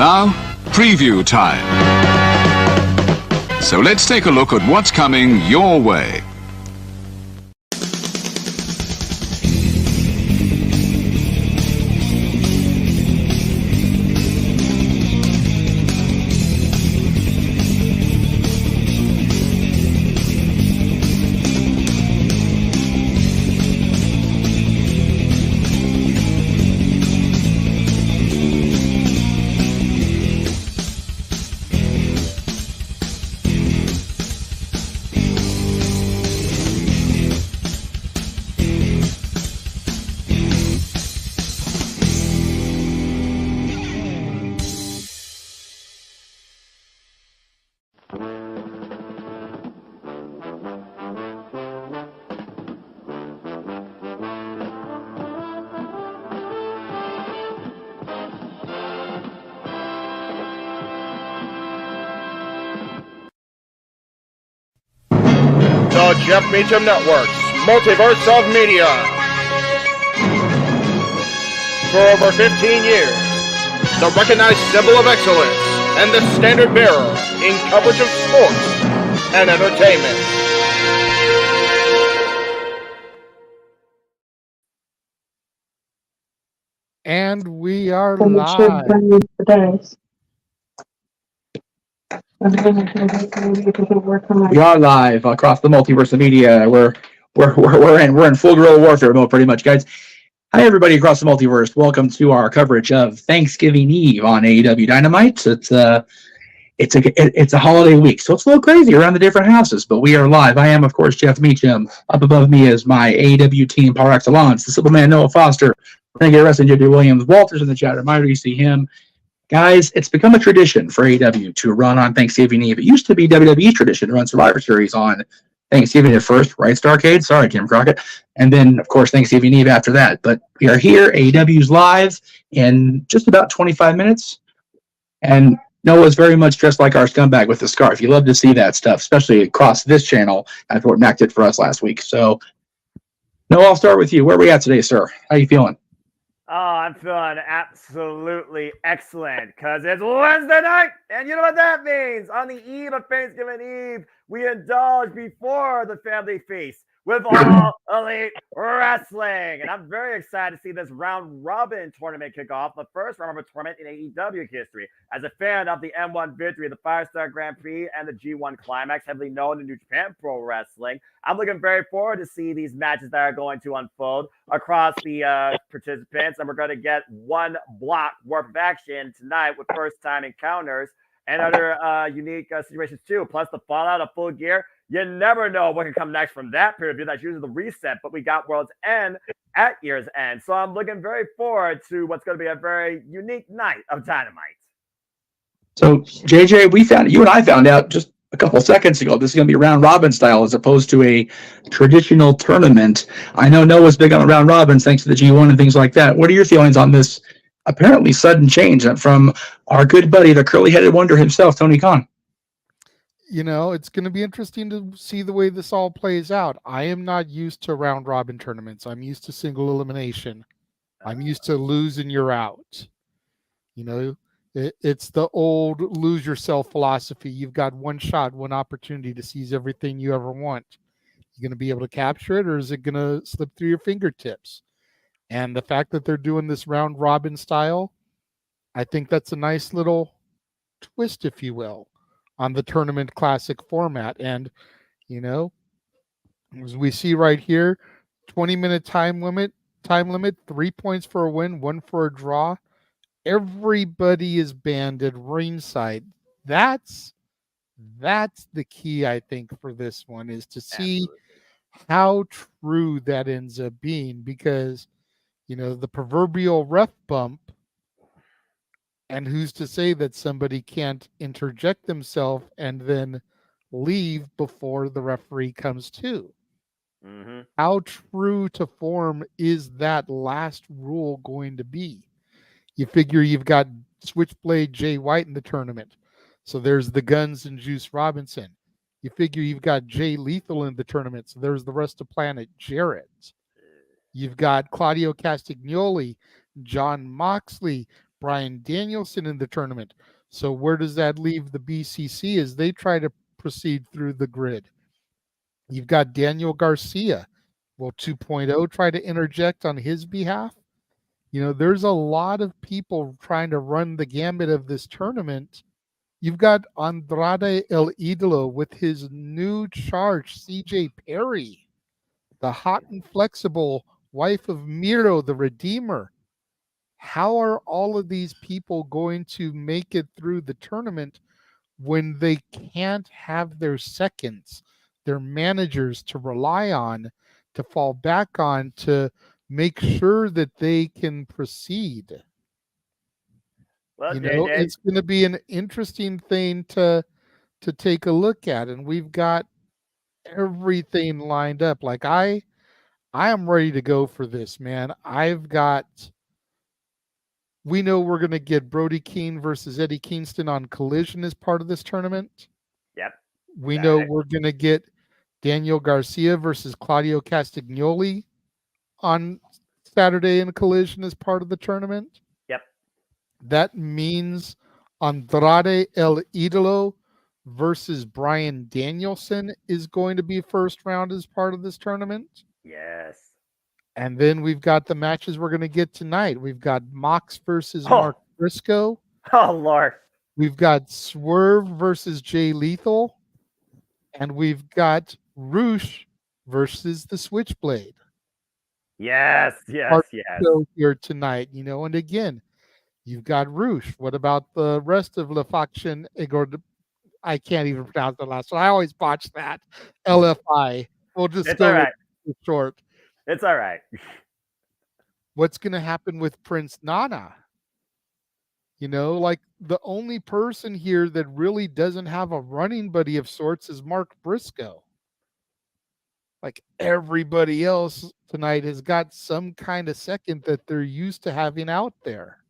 Now, preview time. So let's take a look at what's coming your way. The Jeff Meacham Network's Multiverse of Media. For over 15 years, the recognized symbol of excellence and the standard bearer in coverage of sports and entertainment. And we are live. We are live across the Multiverse of Media. We're in full guerrilla warfare mode, pretty much, guys. Hi, everybody across the multiverse. Welcome to our coverage of Thanksgiving Eve on AEW Dynamite. It's a holiday week, so it's a little crazy around the different houses. But we are live. I am, of course, Jeff Meacham. Up above me is my AEW team par excellence, the Simple Man Noah Foster, Renegade Wrestling JJ Williams. Walter's in the chat. Reminder, you see him. Guys, it's become a tradition for AEW to run on Thanksgiving Eve. It used to be WWE's tradition to run Survivor Series on Thanksgiving at first, right, Starcade? Sorry, Jim Crockett. And then, of course, Thanksgiving Eve after that. But we are here. AEW's live in just about 25 minutes. And Noah's very much dressed like our scumbag with the scarf. You love to see that stuff, especially across this channel after what Mac did for us last week. So, Noah, I'll start with you. Where are we at today, sir? How you feeling? Oh, I'm feeling absolutely excellent because it's Wednesday night, and you know what that means. On the eve of Thanksgiving Eve, we indulge before the family feast with All Elite Wrestling. And I'm very excited to see this round-robin tournament kick off, the first round-robin tournament in AEW history. As a fan of the M1 Victory, the 5-Star Grand Prix, and the G1 Climax, heavily known in New Japan Pro Wrestling, I'm looking very forward to see these matches that are going to unfold across the participants. And we're going to get one block worth of action tonight with first-time encounters and other unique situations too. Plus the Fallout of Full Gear. You never know what can come next from that pay-per-view. That's usually the reset, but we got World's End at year's end. So I'm looking very forward to what's going to be a very unique night of Dynamite. So, JJ, you and I found out just a couple seconds ago this is going to be round robin style as opposed to a traditional tournament. I know Noah's big on round robins thanks to the G1 and things like that. What are your feelings on this apparently sudden change from our good buddy, the curly-headed wonder himself, Tony Khan? You know, it's going to be interesting to see the way this all plays out. I am not used to round robin tournaments. I'm used to single elimination. I'm used to lose and you're out. You know, it's the old lose yourself philosophy. You've got one shot, one opportunity to seize everything you ever want. You're going to be able to capture it, or is it going to slip through your fingertips? And the fact that they're doing this round robin style, I think that's a nice little twist, if you will, on the tournament classic format. And, you know, as we see right here, 20-minute time limit, 3 points for a win, 1 for a draw. Everybody is banded ringside. That's the key, I think, for this one, is to see how true that ends up being, because, you know, the proverbial ref bump, and who's to say that somebody can't interject themselves and then leave before the referee comes to? Mm-hmm. How true to form is that last rule going to be? You figure you've got Switchblade Jay White in the tournament, so there's the Guns and Juice Robinson. You figure you've got Jay Lethal in the tournament, so there's the rest of Planet Jarrett. You've got Claudio Castagnoli, John Moxley, Bryan Danielson in the tournament. So where does that leave the BCC as they try to proceed through the grid? You've got Daniel Garcia. Will 2.0 try to interject on his behalf? There's a lot of people trying to run the gambit of this tournament. You've got Andrade El Idolo with his new charge, CJ Perry, the hot and flexible wife of Miro, the Redeemer. How are all of these people going to make it through the tournament when they can't have their seconds, their managers to rely on, to fall back on, to make sure that they can proceed? Well, It's going to be an interesting thing to take a look at, and we've got everything lined up. Like I am ready to go for this, man. We know we're going to get Brody King versus Eddie Kingston on Collision as part of this tournament. Yep. We know we're going to get Daniel Garcia versus Claudio Castagnoli on Saturday in Collision as part of the tournament. Yep. That means Andrade El Idolo versus Bryan Danielson is going to be first round as part of this tournament. Yes. And then we've got the matches we're going to get tonight. We've got Mox versus Mark Briscoe. Oh, Lord. We've got Swerve versus Jay Lethal. And we've got Roosh versus the Switchblade. Yes. Here tonight, and again, you've got Roosh. What about the rest of La Faction? I can't even pronounce the last one. I always botch that. LFI. We'll just go right. short. It's all right. What's going to happen with Prince Nana? Like the only person here that really doesn't have a running buddy of sorts is Mark Briscoe. Like everybody else tonight has got some kind of second that they're used to having out there.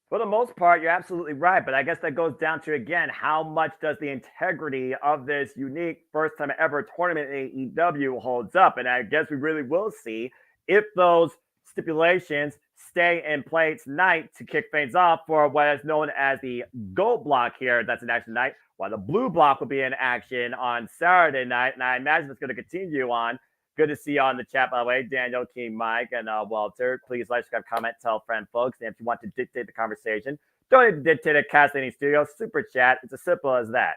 For the most part, you're absolutely right. But I guess that goes down to, again, how much does the integrity of this unique first time ever tournament in AEW holds up? And I guess we really will see if those stipulations stay in play tonight to kick things off for what is known as the gold block here. That's in action tonight, while the blue block will be in action on Saturday night. And I imagine it's going to continue on. Good to see you on the chat, by the way, Daniel, King, Mike, and Walter. Please like, subscribe, comment, tell a friend, folks. And if you want to dictate the conversation, don't need to dictate at Castlane Studios. Super chat. It's as simple as that.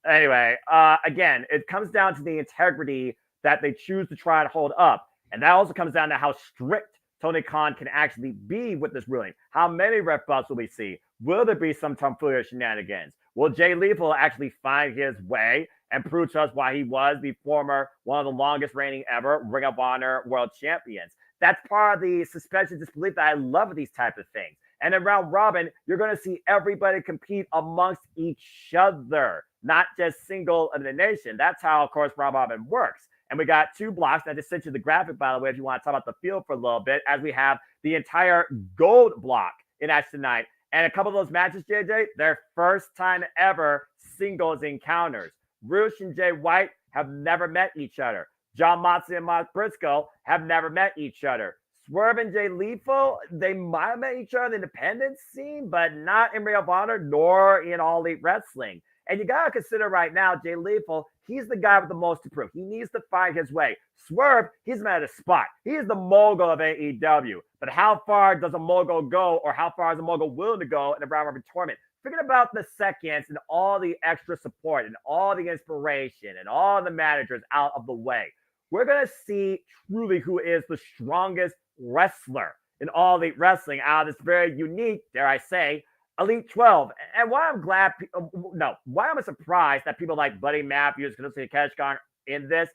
Anyway, again, it comes down to the integrity that they choose to try to hold up. And that also comes down to how strict Tony Khan can actually be with this ruling. How many ref buffs will we see? Will there be some tomfoolery shenanigans? Will Jay Lethal actually find his way and prove to us why he was the former, one of the longest reigning ever Ring of Honor world champions? That's part of the suspension disbelief that I love with these types of things. And in round robin, you're going to see everybody compete amongst each other, not just single elimination. That's how, of course, round robin works. And we got two blocks. I just sent you the graphic, by the way, if you want to talk about the field for a little bit, as we have the entire gold block in action tonight. And a couple of those matches, JJ, they're first time ever singles encounters. Roosh and Jay White have never met each other. John Moxley and Mark Briscoe have never met each other. Swerve and Jay Lethal, they might have met each other in the independent scene, but not in Ring of Honor nor in All Elite Wrestling. And you got to consider right now, Jay Lethal, he's the guy with the most to prove. He needs to find his way. Swerve, he's at a spot. He's the mogul of AEW. But how far does a mogul go, or how far is a mogul willing to go in a round robin tournament? Forget about the seconds and all the extra support and all the inspiration and all the managers out of the way. We're going to see truly who is the strongest wrestler in All Elite Wrestling out of this very unique, dare I say, Elite 12. And why I'm surprised that people like Buddy Matthews, Kanuki Keshkan in this,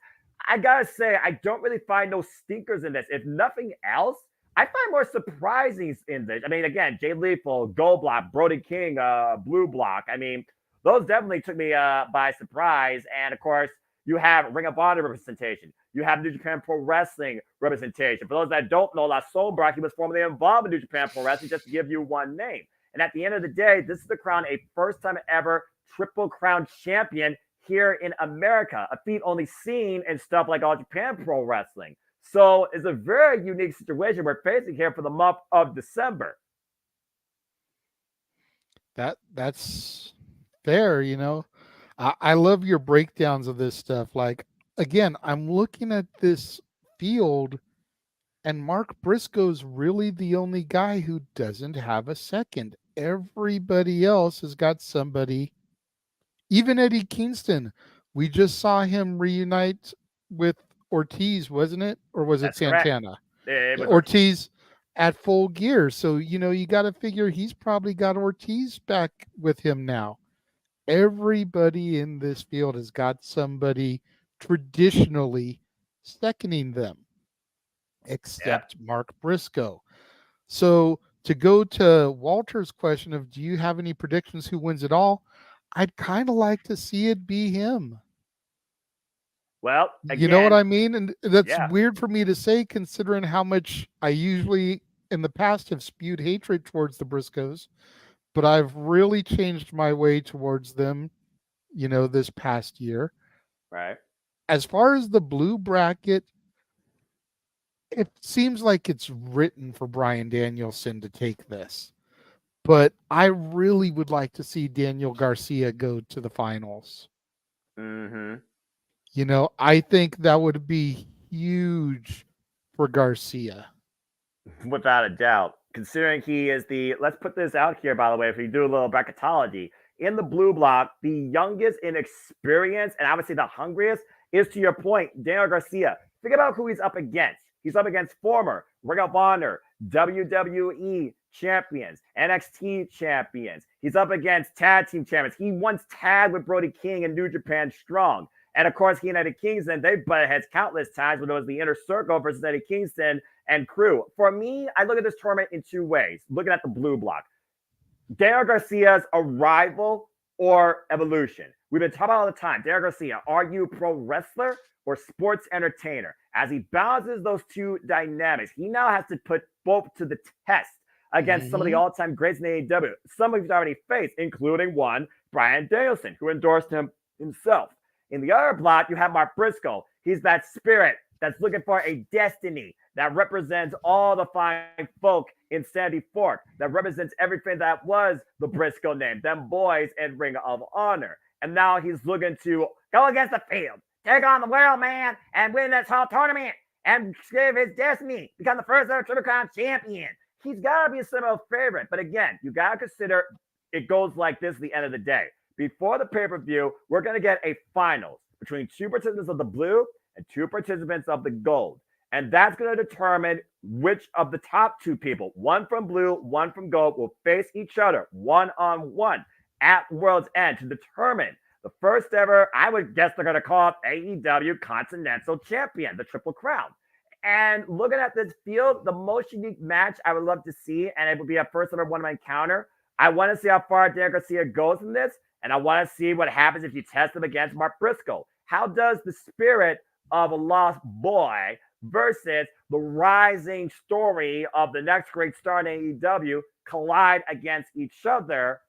I got to say, I don't really find no stinkers in this. If nothing else, I find more surprisings in this. I mean, again, Jay Lethal, Gold Block, Brody King, Blue Block. I mean, those definitely took me by surprise. And, of course, you have Ring of Honor representation. You have New Japan Pro Wrestling representation. For those that don't know, La Sombra, he was formerly involved in New Japan Pro Wrestling, just to give you one name. And at the end of the day, this is the crown, a first-time ever Triple Crown champion here in America, a feat only seen in stuff like All Japan Pro Wrestling. So it's a very unique situation we're facing here for the month of December. That's fair, you know. I love your breakdowns of this stuff. Like, again, I'm looking at this field, and Mark Briscoe's really the only guy who doesn't have a second. Everybody else has got somebody. Even Eddie Kingston, we just saw him reunite with Ortiz, wasn't it? Or was it That's correct. Santana? It was Ortiz at Full Gear. So, you know, you got to figure he's probably got Ortiz back with him now. Everybody in this field has got somebody traditionally seconding them, except Mark Briscoe. So, to go to Walter's question of do you have any predictions who wins it all? I'd kind of like to see it be him. Well, again, you know what I mean? And that's yeah. weird for me to say considering how much I usually in the past have spewed hatred towards the Briscoes, but I've really changed my way towards them, you know, this past year. Right. As far as the blue bracket, it seems like it's written for Bryan Danielson to take this. But I really would like to see Daniel Garcia go to the finals. Mm-hmm. You know, I think that would be huge for Garcia. Without a doubt. Considering he is let's put this out here, by the way, if we do a little bracketology. In the blue block, the youngest in experience, and I would say the hungriest, is, to your point, Daniel Garcia. Think about who he's up against. He's up against former Ring of Honor, WWE champions, NXT champions. He's up against tag team champions. He once tagged with Brody King in New Japan Strong. And of course, he and Eddie Kingston, they butted heads countless times when it was the Inner Circle versus Eddie Kingston and crew. For me, I look at this tournament in two ways, looking at the blue block. Daniel Garcia's arrival or evolution. We've been talking about all the time. Daniel Garcia, are you pro wrestler or sports entertainer? As he balances those two dynamics, he now has to put both to the test against some of the all-time greats in AEW. Some of he's already faced, including one, Bryan Danielson, who endorsed him himself. In the other block, you have Mark Briscoe. He's that spirit that's looking for a destiny that represents all the fine folk in Sandy Fork, that represents everything that was the Briscoe name, them boys in Ring of Honor. And now he's looking to go against the field, take on the world, man, and win this whole tournament and save his destiny, become the first ever Triple Crown champion. He's got to be a similar favorite. But again, you got to consider it goes like this at the end of the day. Before the pay-per-view, we're going to get a finals between two participants of the blue and two participants of the gold. And that's going to determine which of the top two people, one from blue, one from gold, will face each other one-on-one at World's End to determine the first ever, I would guess they're going to call it AEW Continental Champion, the Triple Crown. And looking at this field, the most unique match I would love to see, and it would be a first ever one-man encounter. I want to see how far Daniel Garcia goes in this, and I want to see what happens if you test him against Mark Briscoe. How does the spirit of a lost boy versus the rising story of the next great star in AEW collide against each other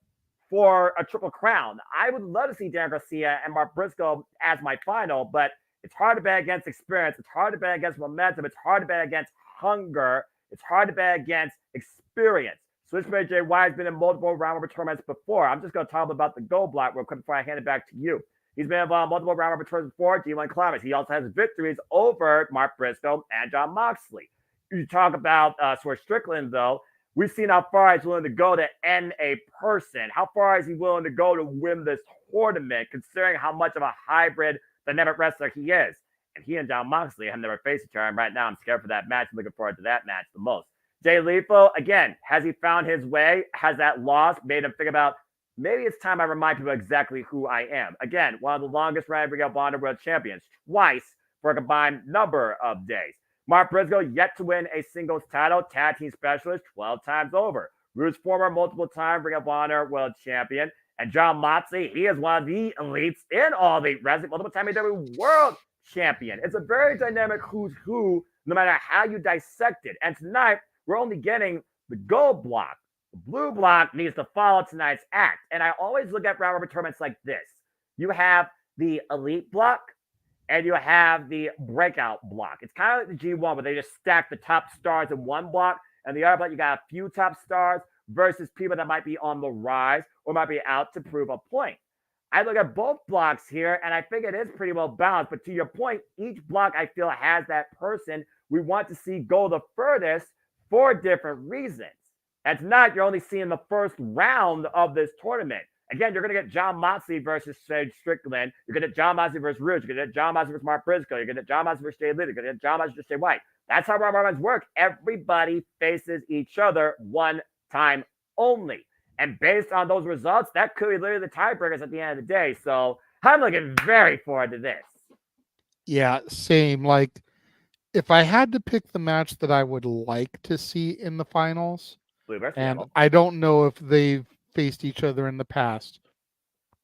for a Triple Crown? I would love to see Daniel Garcia and Mark Briscoe as my final, but it's hard to bet against experience. It's hard to bet against momentum. It's hard to bet against hunger. It's hard to bet against experience. Switchblade Jay White has been in multiple round robin tournaments before. I'm just going to talk about the gold block real quick before I hand it back to you. He's been involved in multiple round robin tournaments before, G1 Climax. He also has victories over Mark Briscoe and Jon Moxley. You talk about Swerve Strickland, though. We've seen how far he's willing to go to end a person. How far is he willing to go to win this tournament, considering how much of a hybrid dynamic wrestler he is? And he and Jon Moxley have never faced each other. And right now, I'm scared for that match. I'm looking forward to that match the most. Jay Lethal, again, has he found his way? Has that loss made him think about, maybe it's time I remind people exactly who I am? Again, one of the longest running Ring of Honor World Champions, twice for a combined number of days. Mark Briscoe yet to win a singles title, tag team specialist 12 times over. Rude's former multiple-time Ring of Honor World Champion. And Jon Moxley, he is one of the elites in All Elite Wrestling, multiple-time AEW World Champion. It's a very dynamic who's who, no matter how you dissect it. And tonight, we're only getting the gold block. The blue block needs to follow tonight's act. And I always look at round robin tournaments like this. You have the elite block, and you have the breakout block. It's kind of like the G1 where they just stack the top stars in one block, and the other block you got a few top stars versus people that might be on the rise or might be out to prove a point. I look at both blocks here, and I think it is pretty well balanced. But to your point, each block I feel has that person we want to see go the furthest for different reasons. As not, you're only seeing the first round of this tournament. Again, you're going to get John Moxley versus Sage Strickland. You're going to get John Moxley versus Rouge. You're going to get John Moxley versus Mark Briscoe. You're going to get John Moxley versus Jay Lethal. You're going to get John Moxley versus Jay White. That's how Royal Rumbles work. Everybody faces each other one time only. And based on those results, that could be literally the tiebreakers at the end of the day. So I'm looking very forward to this. Yeah, same. Like, if I had to pick the match that I would like to see in the finals, and I don't know if they've faced each other in the past,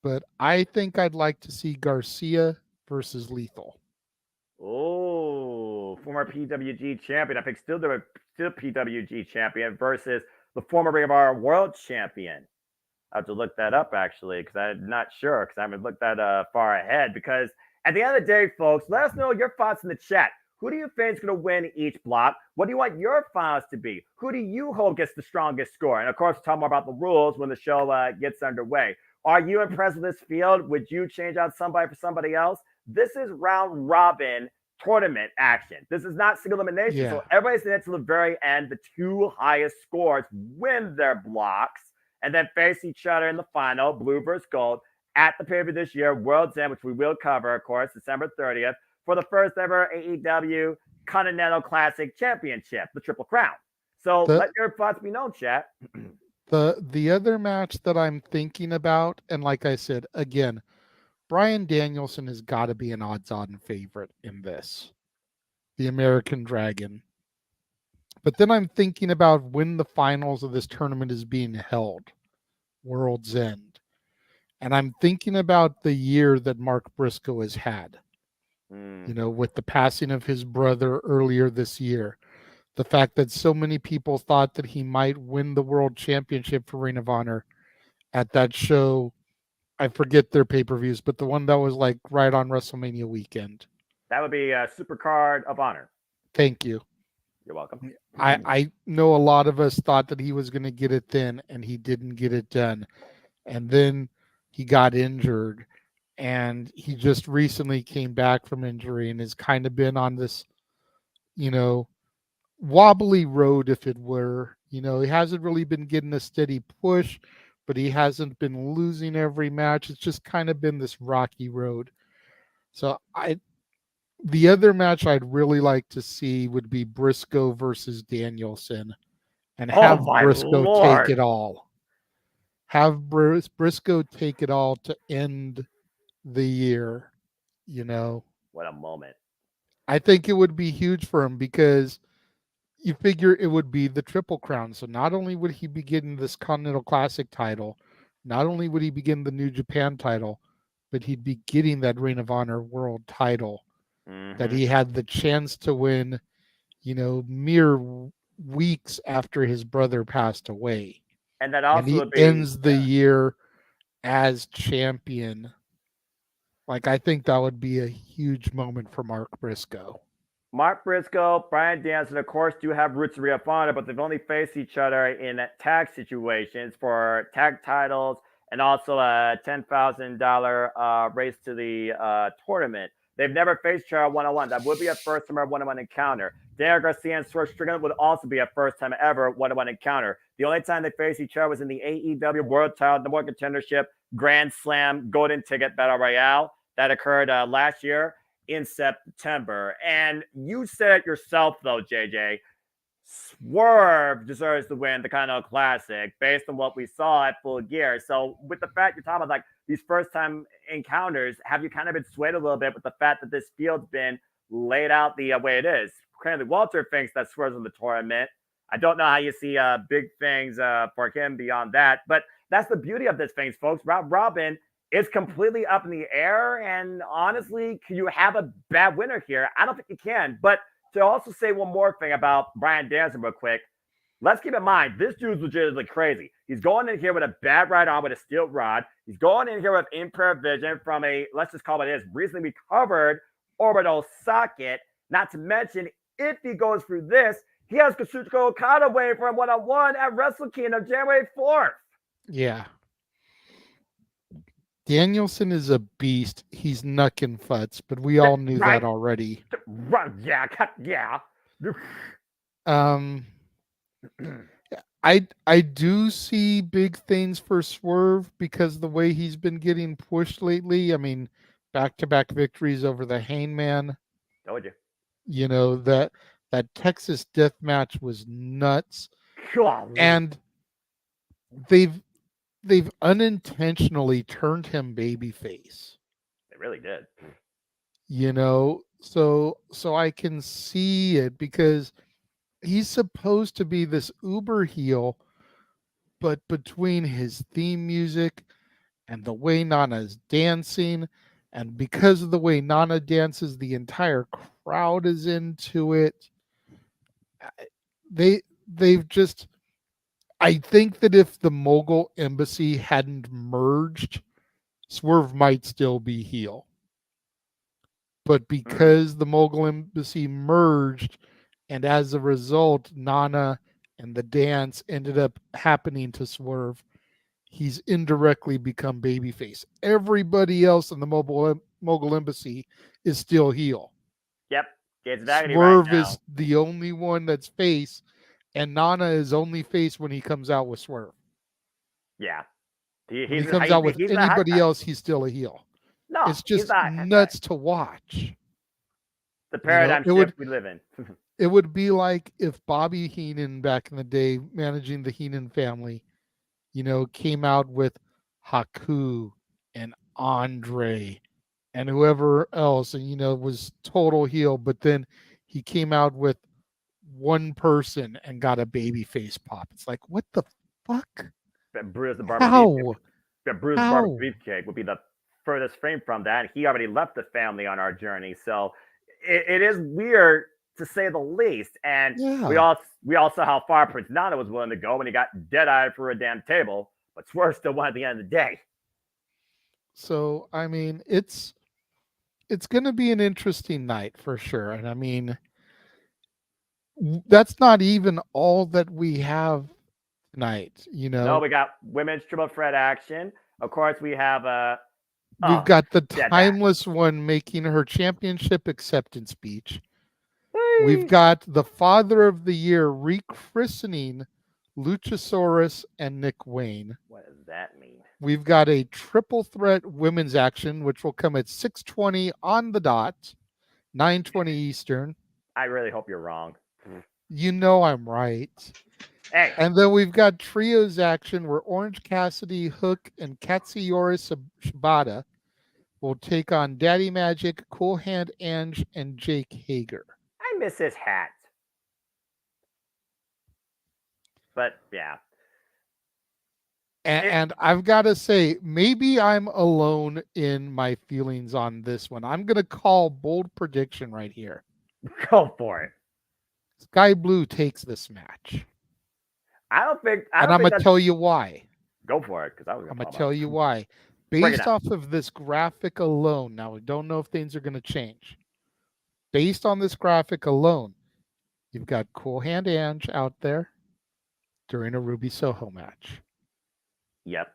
but I think I'd like to see Garcia versus Lethal. Oh, former PWG champion. I think still PWG champion versus the former Ring of Honor World Champion. I have to look that up, actually, because I'm not sure, because I haven't looked that far ahead. Because at the end of the day, folks, let us know your thoughts in the chat. Who do you think is going to win each block? What do you want your finals to be? Who do you hope gets the strongest score? And, of course, we'll talk more about the rules when the show gets underway. Are you impressed with this field? Would you change out somebody for somebody else? This is round robin tournament action. This is not single elimination. Yeah. So everybody's in it to the very end. The two highest scores win their blocks and then face each other in the final, blue versus gold, at the pay-per-view this year, World's End, which we will cover, of course, December 30th, for the first ever AEW Continental Classic Championship, the Triple Crown. So let your thoughts be known, chat. The other match that I'm thinking about, and like I said, again, Bryan Danielson has got to be an odds-on favorite in this, the American Dragon. But then I'm thinking about when the finals of this tournament is being held, World's End. And I'm thinking about the year that Mark Briscoe has had, you know, with the passing of his brother earlier this year. The fact that so many people thought that he might win the World Championship for Ring of Honor at that show. I forget their pay-per-views, but the one that was like right on WrestleMania weekend. That would be Supercard of Honor. Thank you. You're welcome. I know a lot of us thought that he was going to get it then, and he didn't get it done. And then he got injured, and he just recently came back from injury and has kind of been on this, you know, wobbly road, if it were. You know, he hasn't really been getting a steady push, but he hasn't been losing every match. It's just kind of been this rocky road. So the other match I'd really like to see would be Briscoe versus Danielson, and have Briscoe take it all. Have Briscoe take it all to end the year, you know. What a moment. I think it would be huge for him because you figure it would be the Triple Crown. So not only would he be getting this Continental Classic title, not only would he be getting the New Japan title, but he'd be getting that Ring of Honor World title that he had the chance to win, you know, mere weeks after his brother passed away. And that also and he ends the year as champion. Like, I think that would be a huge moment for Mark Briscoe. Mark Briscoe, Bryan Danielson, of course, do have roots in Ring of Honor, but they've only faced each other in tag situations for tag titles and also a $10,000 race to the tournament. They've never faced each other one-on-one. That would be a first-time ever one-on-one encounter. Daniel Garcia and Swerve Strickland would also be a first-time ever one-on-one encounter. The only time they faced each other was in the AEW World Title, the World Contendership, Grand Slam, Golden Ticket Battle Royale that occurred last year in September. And you said it yourself, though, JJ. Swerve deserves to win the Continental Classic based on what we saw at Full Gear. So with the fact you're talking about like these first time encounters, have you kind of been swayed a little bit with the fact that this field's been laid out the way it is? Currently, Walter thinks that Swerve's in the tournament. I don't know how you see big things for him beyond that, but that's the beauty of this thing, folks. Round Robin is completely up in the air, and honestly, can you have a bad winner here? I don't think you can, but to also say one more thing about Bryan Danielson real quick, let's keep in mind, this dude's legitimately crazy. He's going in here with a bad right arm with a steel rod. He's going in here with impaired vision from a, let's just call it is, recently recovered orbital socket. Not to mention, if he goes through this, he has Kazuchika Okada waiting for him one-on-one at Wrestle Kingdom January 4th. Yeah. Danielson is a beast. He's knuckin' futz, but we all knew Right. that already. Right. Yeah. I do see big things for Swerve because the way he's been getting pushed lately. I mean, back-to-back victories over the Hangman. Told you. You know, that Texas death match was nuts. Golly. And they've unintentionally turned him babyface. They really did. You know, so I can see it because he's supposed to be this uber heel, but between his theme music and the way Nana's dancing, and because of the way Nana dances, the entire crowd is into it. They've just, I think that if the Mogul Embassy hadn't merged, Swerve might still be heel. But because the Mogul Embassy merged, and as a result, Nana and the dance ended up happening to Swerve, he's indirectly become babyface. Everybody else in the Mogul Embassy is still heel. Yep. Exactly. Swerve right now. is the only one that's face, and Nana is only face when he comes out with Swerve. Yeah. When he comes out with anybody else, he's still a heel. No, It's just nuts to watch. The paradigm shift we live in. It would be like if Bobby Heenan back in the day, managing the Heenan family, you know, came out with Haku and Andre and whoever else, and you know, was total heel, but then he came out with one person and got a baby face pop. It's like, what the fuck? Bruce the Barber How? Bruce Barber Beefcake would be the furthest frame from that. He already left the family on our journey, so it is weird to say the least. And we all saw how far Prince Nana was willing to go when he got dead-eyed for a damn table, but Swerve still won at the end of the day. So I mean, it's going to be an interesting night for sure. And I mean, that's not even all that we have tonight. You know, no, we got women's triple threat action. Of course, we have we've got the timeless one making her championship acceptance speech. We've got the Father of the Year rechristening Luchasaurus and Nick Wayne. What does that mean? We've got a triple threat women's action, which will come at 6:20 on the dot, 9:20 Eastern. I really hope you're wrong. You know I'm right. Hey. And then we've got trios action where Orange Cassidy, Hook, and Katsuyori Shibata will take on Daddy Magic, Cool Hand Ange, and Jake Hager. I miss his hat. But yeah. And I've got to say, maybe I'm alone in my feelings on this one. I'm going to call bold prediction right here. Go for it. Sky Blue takes this match. I'm going to tell you why. Go for it, because I'm going to tell you why. Based off of this graphic alone, now we don't know if things are going to change. Based on this graphic alone, you've got Cool Hand Ange out there during a Ruby Soho match. Yep.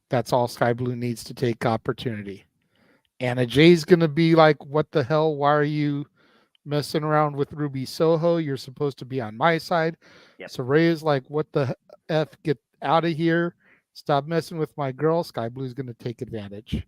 That's all Sky Blue needs to take opportunity. Anna Jay's going to be like, what the hell? Why are you messing around with Ruby Soho? You're supposed to be on my side. Yep. Soraya's like, what the F? Get out of here. Stop messing with my girl. Sky Blue's going to take advantage.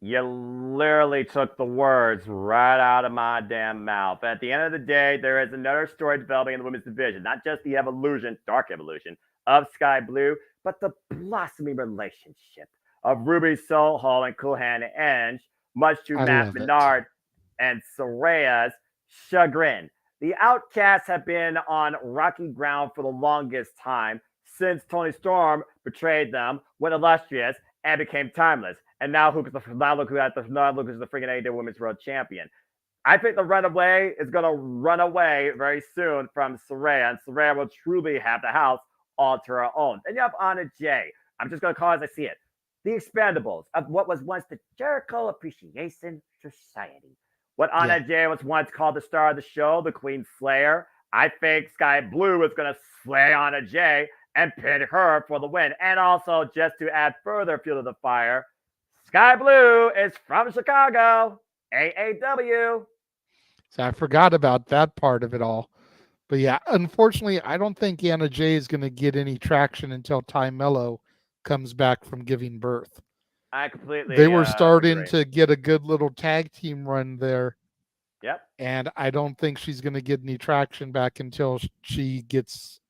You literally took the words right out of my damn mouth. At the end of the day, there is another story developing in the women's division. Not just the evolution, dark evolution, of Sky Blue, but the blossoming relationship of Ruby Soho and Cool Hand Ange, much to Matt Menard and Soraya's chagrin. The Outcasts have been on rocky ground for the longest time since Tony Storm betrayed them, went illustrious, and became timeless. And now look who's the freaking AEW Women's World Champion. I think the runaway is going to run away very soon from Saraya, and Saraya will truly have the house all to her own. Then you have Anna Jay. I'm just going to call it as I see it. the Expendables of what was once the Jericho Appreciation Society. What Anna Jay was once called the star of the show, the Queen Slayer. I think Sky Blue is going to slay Anna Jay and pin her for the win. And also, just to add further fuel to the fire, Sky Blue is from Chicago, AAW. So I forgot about that part of it all. But yeah, unfortunately, I don't think Anna Jay is going to get any traction until Ty Mello comes back from giving birth. I completely They were starting agree. to get a good little tag team run there. Yep. And I don't think she's going to get any traction back until she gets,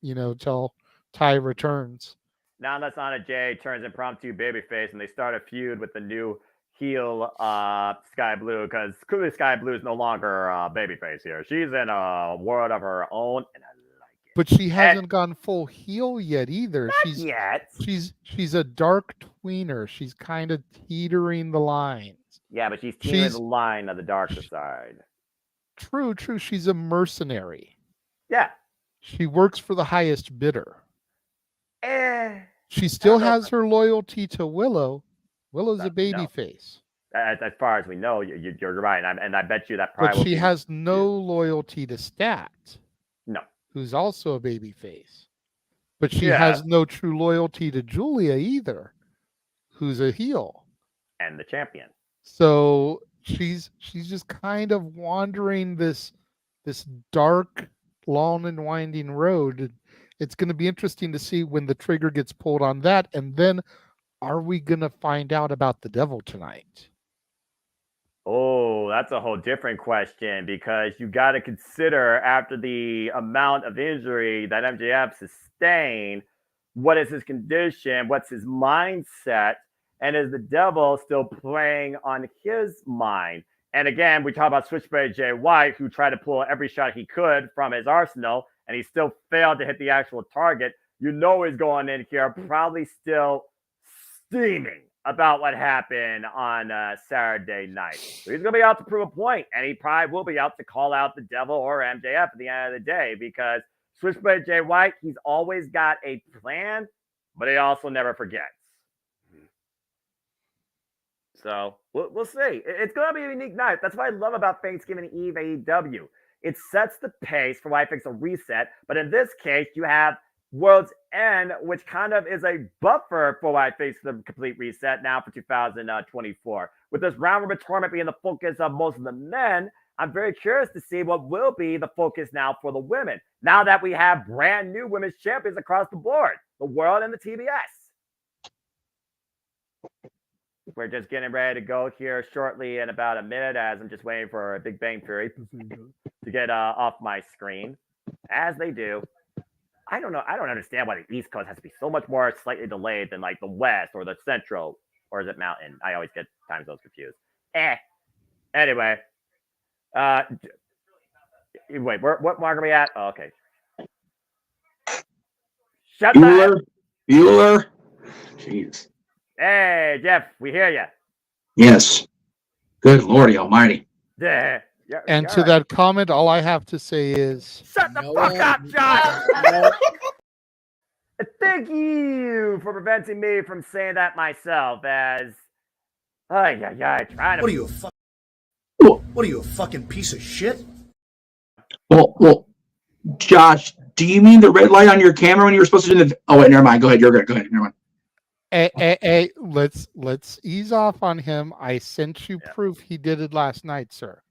till Ty returns. Now, unless Anna Jay turns impromptu babyface and they start a feud with the new heel Sky Blue, because clearly Sky Blue is no longer babyface here. She's in a world of her own, and I like it. But she hasn't gone full heel yet either. Not yet. She's a dark tweener. She's kind of teetering the lines. Yeah, but she's teetering the line of the darker side. True. She's a mercenary. Yeah. She works for the highest bidder. She still has her loyalty to Willow. Willow's a babyface. As far as we know, you're right, and I bet you that probably. But she has no loyalty to Stat. No. Who's also a babyface. But she has no true loyalty to Julia either, who's a heel. And the champion. So she's just kind of wandering this dark, long and winding road. It's going to be interesting to see when the trigger gets pulled on that. And then are we going to find out about the devil tonight? Oh, that's a whole different question, because you got to consider, after the amount of injury that MJF sustained, what is his condition? What's his mindset? And is the devil still playing on his mind? And again, we talk about Switchblade Jay White, who tried to pull every shot he could from his arsenal, and he still failed to hit the actual target. You know he's going in here probably still steaming about what happened on Saturday night. So he's going to be out to prove a point, and he probably will be out to call out the devil or MJF at the end of the day, because Switchblade Jay White, he's always got a plan, but he also never forgets. So we'll see. It's going to be a unique night. That's what I love about Thanksgiving Eve AEW. It sets the pace for why I think it's a reset. But in this case, you have World's End, which kind of is a buffer for why I face the complete reset now for 2024. With this round robin tournament being the focus of most of the men, I'm very curious to see what will be the focus now for the women. Now that we have brand new women's champions across the board, the World and the TBS. We're just getting ready to go here shortly in about a minute, as I'm just waiting for a Big Bang Theory to get off my screen, as they do. I don't know. I don't understand why the East Coast has to be so much more slightly delayed than like the West or the Central, or is it Mountain? I always get time zones confused. Anyway. Wait, what mark are we at? Oh, okay. Shut up. Bueller. Jeez. Hey, Jeff, we hear you. Yes. Good Lordy Almighty. Yeah. And to that comment, all I have to say is... Shut the fuck up, John! Thank you for preventing me from saying that myself, as... trying to... What are you, a fucking piece of shit? Well, Josh, do you mean the red light on your camera when you were supposed to do the... Oh, wait, never mind. Go ahead. You're good. Go ahead. Never mind. Hey, let's ease off on him. I sent you proof he did it last night, sir.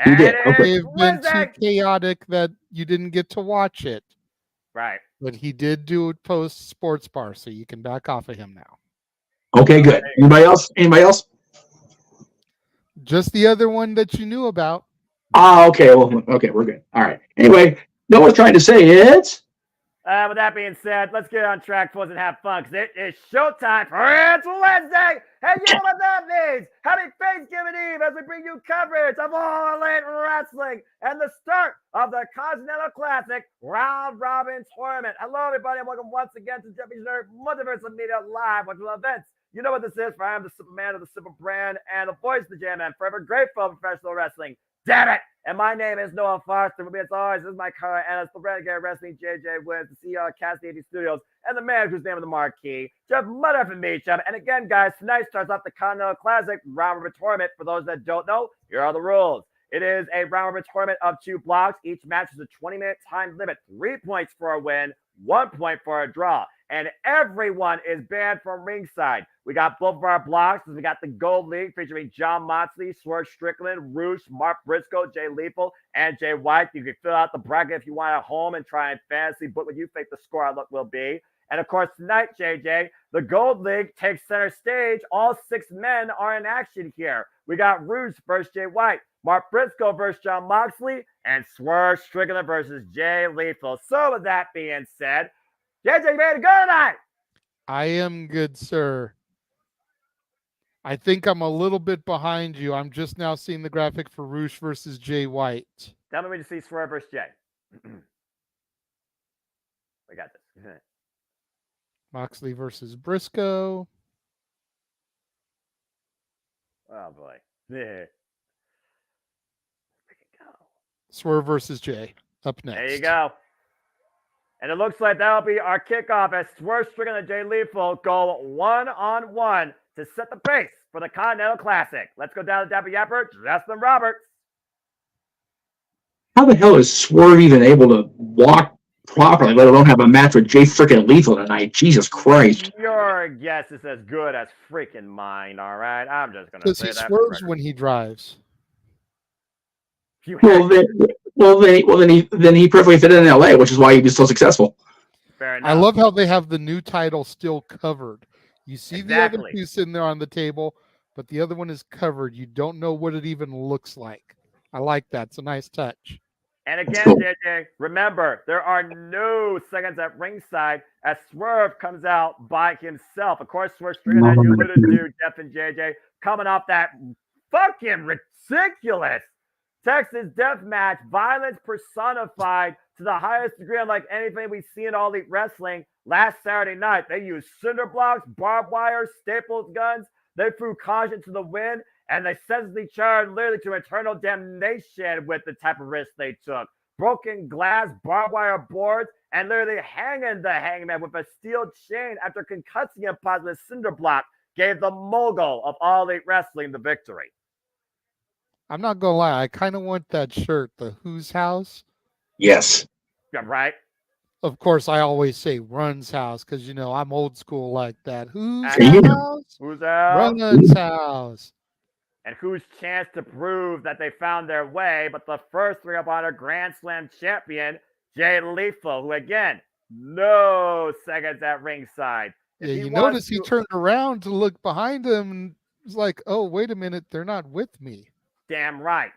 You did. Okay. It been too chaotic that you didn't get to watch it. Right. But he did do it post sports bar, so you can back off of him now. Okay, good. Anybody else? Just the other one that you knew about. Okay. Well, okay, we're good. All right. Anyway, no one's trying to say it. With that being said, let's get on track, folks, and have fun, because it is showtime for It's Wednesday. And you know what that means? Happy Thanksgiving Eve as we bring you coverage of All Elite Wrestling and the start of the Continental Classic Round Robin Tournament. Hello, everybody, and welcome once again to Jeffy's Multiverse Media Live, which will events. You know what this is, for I am the Superman of the Super Brand and the voice of the JMN, forever grateful of professional wrestling. Damn it! And my name is Noah Foster. With me as always, this is my current analyst, the Renegade Wrestling, JJ Wins, the CEO of Cast AV Studios, and the man whose name is the marquee, Jeff Mudder from Meacham. And again, guys, tonight starts off the Continental Classic round robin tournament. For those that don't know, here are the rules. It is a round robin tournament of 2 blocks. Each match is a 20-minute time limit, 3 points for a win, 1 point for a draw. And everyone is banned from ringside. We got both of our blocks. We got the Gold League featuring John Moxley, Swerve Strickland, Roosh, Mark Briscoe, Jay Lethal, and Jay White. You can fill out the bracket if you want at home and try and fantasy book what you think the score outlook will be. And of course, tonight, JJ, the Gold League takes center stage. All 6 men are in action here. We got Roosh versus Jay White, Mark Briscoe versus John Moxley, and Swerve Strickland versus Jay Lethal. So with that being said, JJ, you ready to go tonight? I am good, sir. I think I'm a little bit behind you. I'm just now seeing the graphic for Roosh versus Jay White. Tell me to see Swerve versus Jay. We got this. Moxley versus Briscoe. Oh, boy. There we go. Swerve versus Jay. Up next. There you go. And it looks like that'll be our kickoff as Swerve Strickland and Jay Lethal go one-on-one to set the pace for the Continental Classic. Let's go down to Dapper Yapper, Justin Roberts. How the hell is Swerve even able to walk properly, let alone have a match with Jay freaking Lethal tonight? Jesus Christ. Your guess is as good as freaking mine, all right? I'm just going to say that. Because he swerves when he drives. Then he perfectly fit in LA, which is why he was so successful. Fair enough. I love how they have the new title still covered. You see Exactly. the other two sitting there on the table, but the other one is covered. You don't know what it even looks like. I like that. It's a nice touch. And again, Cool. JJ, remember, there are no seconds at ringside as Swerve comes out by himself. Of course, Swerve Strickland, as you alluded to, Jeff and JJ, coming off that fucking ridiculous Texas Death Match, violence personified to the highest degree, unlike anything we've seen in All Elite Wrestling last Saturday night. They used cinder blocks, barbed wire, staples guns. They threw caution to the wind, and they senselessly charged literally to eternal damnation with the type of risk they took. Broken glass, barbed wire boards, and literally hanging the hangman with a steel chain after concussing him with a cinder block gave the mogul of All Elite Wrestling the victory. I'm not going to lie. I kind of want that shirt, the Who's House. Yes. Yeah, right? Of course, I always say Run's House because, you know, I'm old school like that. Who's Yeah. house? Who's out? Run's house. And whose chance to prove that they found their way, but the first Ring of Honor Grand Slam champion, Jay Lethal, who again, no seconds at ringside. If Yeah, he you wants notice he turned around to look behind him and was like, oh, wait a minute, they're not with me. Damn right.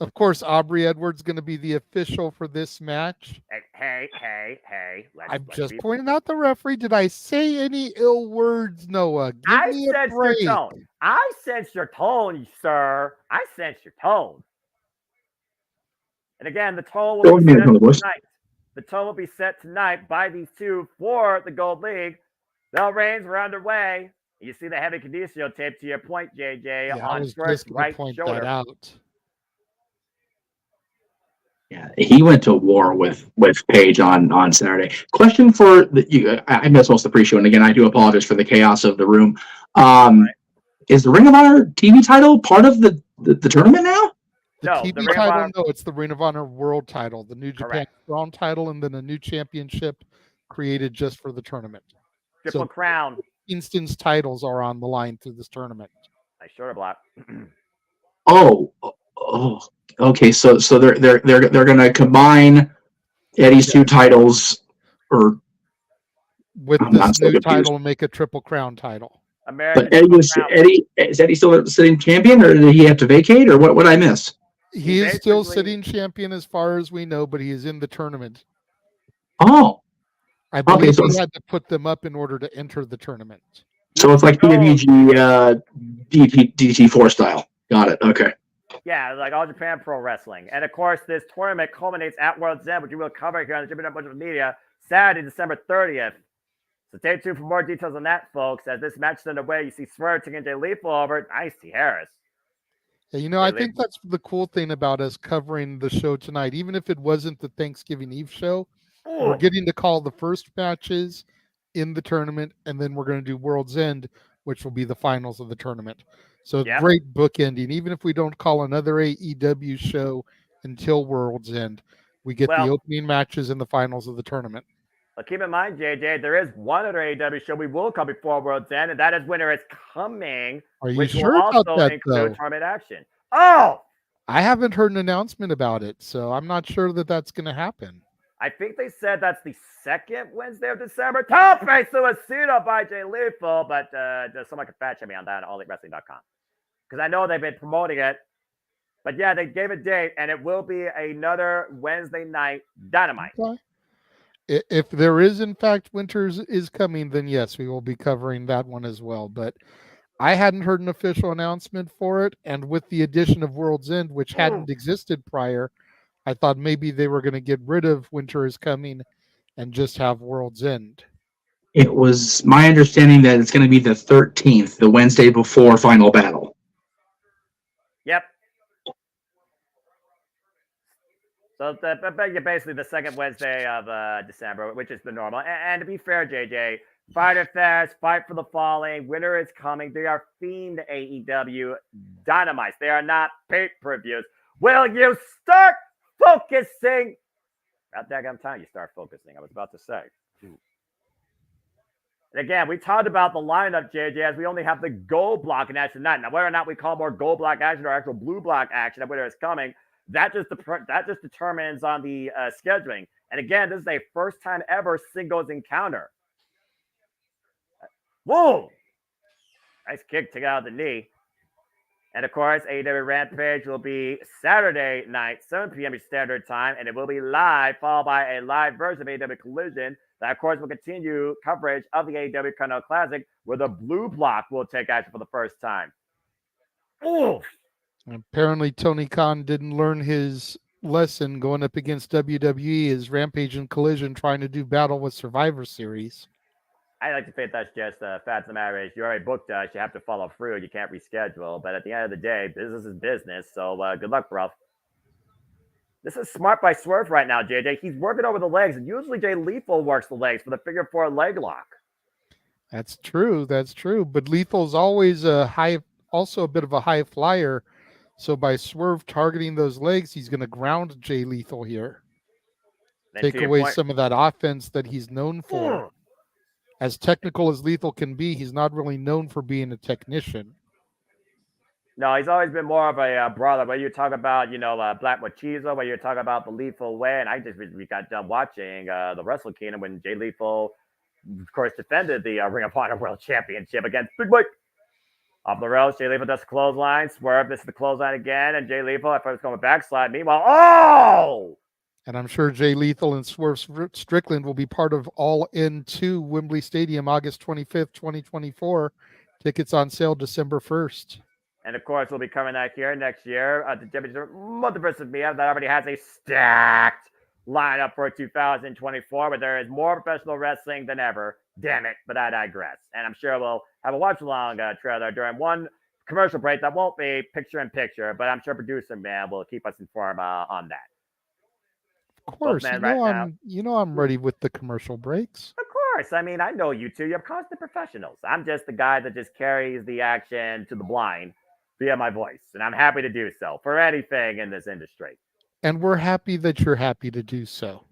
Of course, Aubrey Edwards going to be the official for this match. Hey. I'm just pointing out the referee. Did I say any ill words, Noah? Give I me a sense break. your tone. I sense your tone, sir. I sense your tone. And again, the tone will be set tonight. The tone will be set tonight by these two for the Gold League. Bell reigns, we're underway. You see the heavy condicio tape to your point, JJ, on Swerve's right shoulder. That out. Yeah, he went to war with Paige on Saturday. Question for you. I missed most of the pre-show, and again, I do apologize for the chaos of the room. Is the Ring of Honor TV title part of the tournament now? The TV title, no, it's the Ring of Honor World title, the New Japan Strong title, and then a new championship created just for the tournament. Triple Crown. Instance titles are on the line through this tournament. Nice shoulder block. Okay. So they're going to combine Eddie's two titles, or with this new title and make a Triple Crown title. But Eddie is Eddie still sitting champion, or did he have to vacate, or what? What I miss? He is still sitting champion as far as we know, but he is in the tournament. Oh. I believe he had to put them up in order to enter the tournament. So it's like PWG DT4 style. Got it. Okay. Yeah, like All Japan Pro Wrestling. And of course, this tournament culminates at World's End, which we will cover here on the JMN Bunch of Media Saturday, December 30th. So stay tuned for more details on that, folks. As this match is underway, you see Swerve taking Jay Lethal over. Nice, T. Harris. Yeah, you know, I think that's the cool thing about us covering the show tonight. Even if it wasn't the Thanksgiving Eve show, we're getting to call the first matches in the tournament, and then we're going to do World's End, which will be the finals of the tournament. So Yep. great bookending. Even if we don't call another AEW show until World's End, we get the Well, opening matches and the finals of the tournament. But keep in mind, JJ, there is one other AEW show we will come before World's End, and that is Winter is Coming, Are you which will sure about also that, include though? tournament action. Oh! I haven't heard an announcement about it, so I'm not sure that that's going to happen. I think they said that's the second Wednesday of December. Tope Suicida by Jay Lethal, but someone can fact check me on that on AllEliteWrestling.com. Because I know they've been promoting it. But yeah, they gave a date, and it will be another Wednesday night Dynamite. Okay. If there is, in fact, Winters is coming, then yes, we will be covering that one as well. But I hadn't heard an official announcement for it. And with the addition of World's End, which hadn't existed prior, I thought maybe they were going to get rid of Winter is Coming and just have World's End. It was my understanding that it's going to be the 13th, the Wednesday before Final Battle. Yep. So basically the second Wednesday of December, which is the normal. And to be fair, JJ, Fighter Fest, Fight for the Falling, Winter is Coming. They are themed AEW Dynamites. They are not pay-per-views. Will you start focusing? About that time you start focusing, I was about to say. And again, we talked about the lineup, JJ, as we only have the gold block in action tonight. Now, whether or not we call more gold block action or actual blue block action, Winter is Coming, that just determines on the scheduling. And again, this is a first time ever singles encounter. Whoa! Nice kick to get out of the knee. And of course, AEW Rampage will be Saturday night, 7 p.m. Standard Time, and it will be live, followed by a live version of AEW Collision. That, of course, will continue coverage of the AEW Continental Classic, where the blue block will take action for the first time. Oof! Apparently, Tony Khan didn't learn his lesson going up against WWE as Rampage and Collision trying to do Battle with Survivor Series. I like to think that's just fact of the matter is you already booked us. You have to follow through. You can't reschedule. But at the end of the day, business is business. So good luck, bro. This is smart by Swerve right now, JJ. He's working over the legs. And usually Jay Lethal works the legs for the figure 4 leg lock. That's true. That's true. But Lethal's always also a bit of a high flyer. So by Swerve targeting those legs, he's going to ground Jay Lethal here. Take away some of that offense that he's known for. As technical as Lethal can be, he's not really known for being a technician. No, he's always been more of a brawler. Whether you talk about, Black Machizo, whether you talk about the Lethal Way, and I just we got done watching the Wrestle Kingdom when Jay Lethal, of course, defended the Ring of Honor World Championship against Big Mike. Off the rails, Jay Lethal does the clothesline. Swerve misses the clothesline again, and Jay Lethal, I thought he was going to backslide. Meanwhile, oh! And I'm sure Jay Lethal and Swerve Strickland will be part of All In 2 Wembley Stadium, August 25th, 2024. Tickets on sale December 1st. And of course, we'll be covering that here next year. The Multiverse of Mia that already has a stacked lineup for 2024, where there is more professional wrestling than ever. Damn it, but I digress. And I'm sure we'll have a watch-along trailer during one commercial break that won't be picture-in-picture, but I'm sure producer man will keep us informed on that. Of course, you know I'm ready with the commercial breaks. Of course. I mean, I know you two. You're constant professionals. I'm just the guy that just carries the action to the blind via my voice, and I'm happy to do so for anything in this industry. And we're happy that you're happy to do so.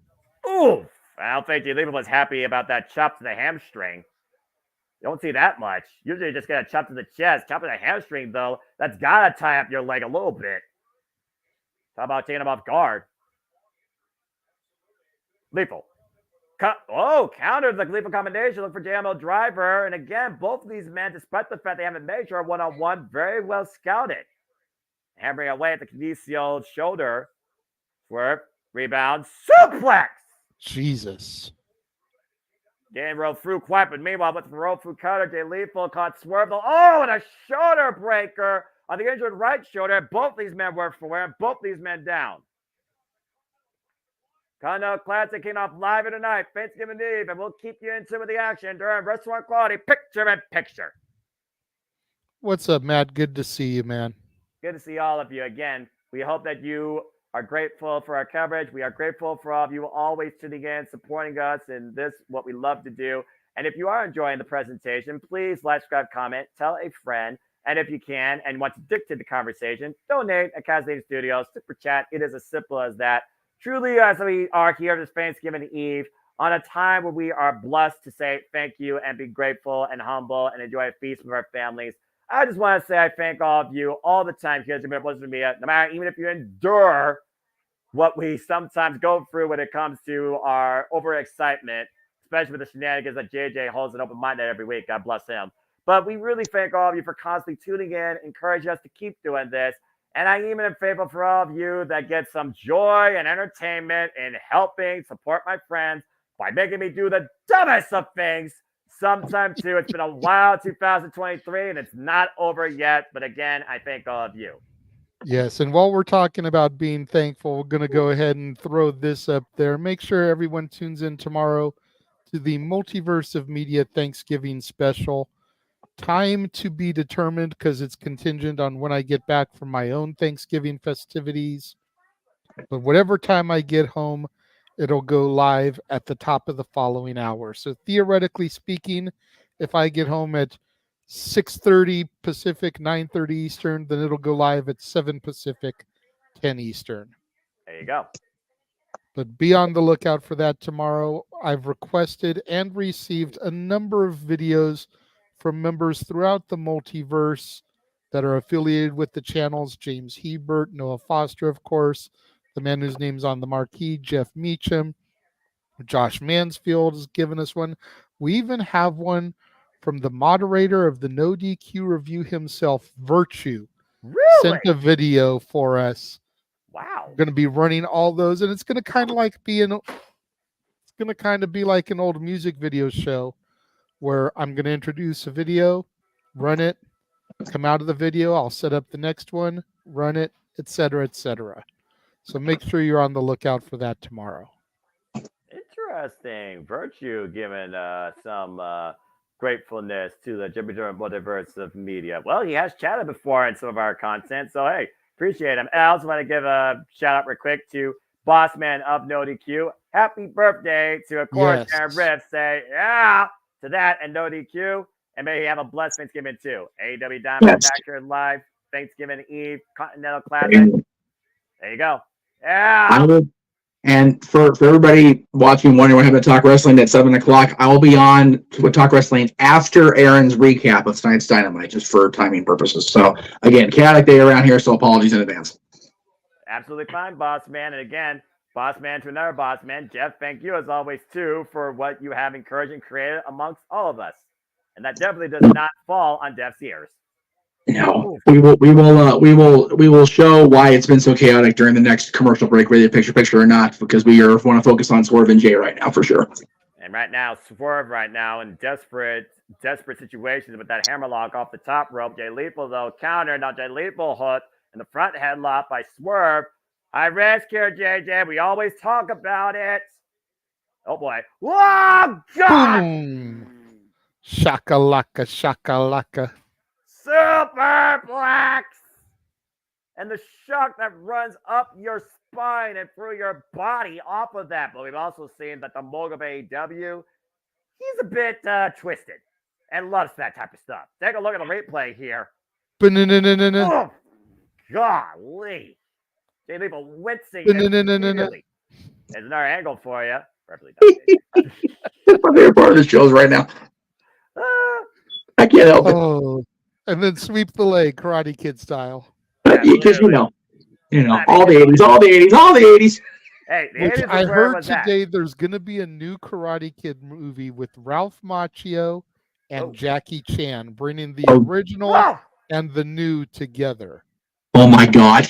Oof! I don't think Jay Lethal was happy about that chop to the hamstring. You don't see that much. Usually you just get a chop to the chest. Chop to the hamstring, though, that's got to tie up your leg a little bit. How about taking him off guard? Lethal. Countered the lethal combination. Look for JML driver. And again, both of these men, despite the fact they haven't made sure one-on-one, very well scouted. Hammering away at the Canisial shoulder. Swerve. Rebound. Suplex. Jesus. Didn't roll through quite, but meanwhile, with the roll through cutter, Jay Lethal caught Swerve. Oh, and a shoulder breaker on the injured right shoulder. Both these men were for wearing both these men down. Continental Classic came off live tonight, Thanksgiving Eve, and we'll keep you in tune with the action during Restaurant Quality Picture-in-Picture. What's up, Matt? Good to see you, man. Good to see all of you again. We hope that you are grateful for our coverage. We are grateful for all of you always tuning in, supporting us in this, what we love to do. And if you are enjoying the presentation, please like, subscribe, comment, tell a friend. And if you can and want to dictate the conversation, donate at Kathleen Studios, super chat. It is as simple as that. Truly, as we are here this Thanksgiving Eve, on a time where we are blessed to say thank you and be grateful and humble and enjoy a feast with our families, I just want to say I thank all of you all the time here at JMN Media, no matter even if you endure what we sometimes go through when it comes to our overexcitement, especially with the shenanigans that JJ holds an open mind every week. God bless him. But we really thank all of you for constantly tuning in, encourage us to keep doing this. And I even am thankful for all of you that get some joy and entertainment in helping support my friends by making me do the dumbest of things. Sometime too. It's been a wild 2023 and it's not over yet. But again, I thank all of you. Yes, and while we're talking about being thankful, we're going to go ahead and throw this up there. Make sure everyone tunes in tomorrow to the Multiverse of Media Thanksgiving special. Time to be determined because it's contingent on when I get back from my own Thanksgiving festivities. But whatever time I get home, it'll go live at the top of the following hour. So theoretically speaking, if I get home at 6:30 Pacific, 9:30 Eastern, then it'll go live at 7 Pacific, 10 Eastern. There you go. But be on the lookout for that tomorrow. I've requested and received a number of videos from members throughout the multiverse that are affiliated with the channels. James Hebert, Noah Foster, of course, the man whose name's on the marquee, Jeff Meacham, Josh Mansfield has given us one. We even have one from the moderator of the No DQ review himself, Virtue. Really? Sent a video for us. Wow. We're going to be running all those, and it's going to kind of like be it's going to kind of be like an old music video show where I'm going to introduce a video, run it, come out of the video, I'll set up the next one, run it, etc., etc. So make sure you're on the lookout for that tomorrow. Interesting. Virtue giving some gratefulness to the JMN Multiverse of Media. Well, he has chatted before in some of our content, so hey, appreciate him. And I also want to give a shout out real quick to Bossman of No DQ. Happy birthday to, of course, Yes. Aaron Riff. Say yeah to that and No DQ. And may he have a blessed Thanksgiving too. AEW Dynamite back here live. Thanksgiving Eve, Continental Classic. There you go. Yeah. And for everybody watching, wondering what happened to Talk Wrestling at 7 o'clock, I will be on with Talk Wrestling after Aaron's recap of tonight's Dynamite, just for timing purposes. So, again, chaotic day around here, so apologies in advance. Absolutely fine, boss man. And again, boss man to another boss man. Jeff, thank you as always, too, for what you have encouraged and created amongst all of us. And that definitely does not fall on Jeff's ears. No, we will show why it's been so chaotic during the next commercial break, whether picture or not, because we want to focus on Swerve and Jay right now for sure. And right now, Swerve right now in desperate situations with that hammerlock off the top rope. Jay Lethal though counter, now Jay Lethal hook and the front headlock by Swerve. High risk here, JJ. We always talk about it. Oh boy! Whoa, God! Boom! Shakalaka, shakalaka. Superplex! And the shock that runs up your spine and through your body off of that. But we've also seen that the Mogul of AEW, he's a bit twisted and loves that type of stuff. Take a look at the replay here. Oh, golly. Jay Lethal wincing. There's another angle for you. That's my favorite part of the shows right now. I can't help it. Oh, and then sweep the leg, Karate Kid style. Because you know, all the 80s. Hey, the Which 80s I is where it heard was at. today there's going to be a new Karate Kid movie with Ralph Macchio and Jackie Chan, bringing the original and the new together. Oh my God.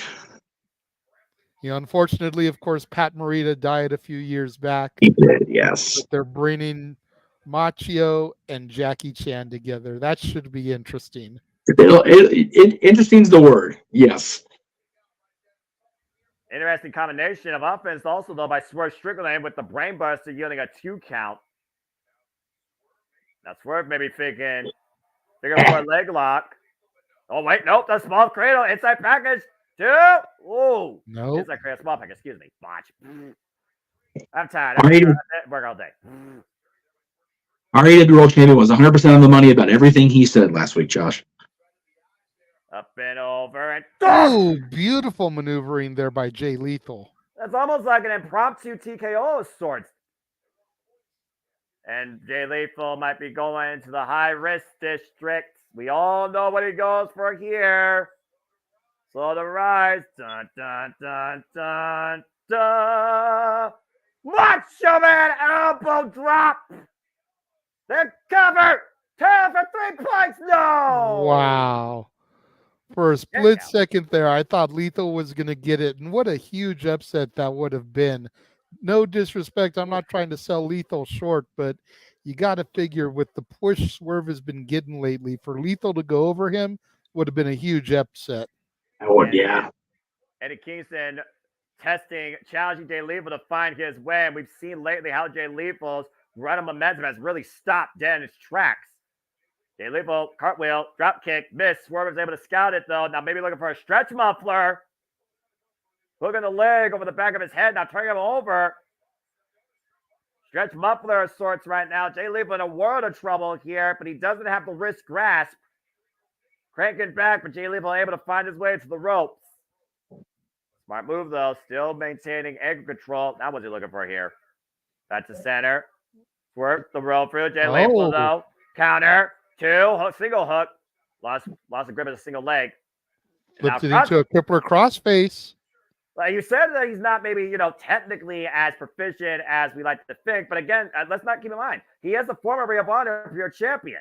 Unfortunately, of course, Pat Morita died a few years back. He did, yes. But they're bringing Macchio and Jackie Chan together. That should be interesting. Interesting's the word. Yes. Interesting combination of offense also, though, by Swerve Strickland with the brainbuster yielding a 2 count. Now, Swerve may be thinking they're going for a leg lock. Oh, wait, nope, the small cradle, inside package, 2. Ooh. Nope. Inside cradle, small package, excuse me. Botch. I'm tired. Work all day. Our AEW World Champion was 100% on the money about everything he said last week, Josh. Up and over and Oh, beautiful maneuvering there by Jay Lethal. That's almost like an impromptu TKO of sorts. And Jay Lethal might be going to the high risk district. We all know what he goes for here. So the rise. Dun, dun, dun, dun, dun. Macho Man elbow drop. The cover. 10 for 3 points. No. Wow. For a split second there, I thought Lethal was going to get it. And what a huge upset that would have been. No disrespect. I'm not trying to sell Lethal short, but you got to figure with the push Swerve has been getting lately, for Lethal to go over him would have been a huge upset. Oh, yeah. Eddie Kingston challenging Jay Lethal to find his way. And we've seen lately how Jay Lethal's run of momentum has really stopped dead in its tracks. Jay Lethal, cartwheel, drop kick, miss. Swerve was able to scout it, though. Now maybe looking for a stretch muffler. Hooking the leg over the back of his head. Now turning him over. Stretch muffler of sorts right now. Jay Lethal in a world of trouble here, but he doesn't have the wrist grasp. Cranking back, but Jay Lethal able to find his way to the ropes. Smart move, though. Still maintaining ankle control. Now what's he looking for here? That's the center. Swerve the roll through. Jay Lethal, though. Counter. 2. Single hook. Lost the grip of the single leg. Flipped it into a crippler crossface. Like you said that he's not maybe, technically as proficient as we like to think. But again, let's not keep in mind, he is the former Ring of Honor Pure Champion.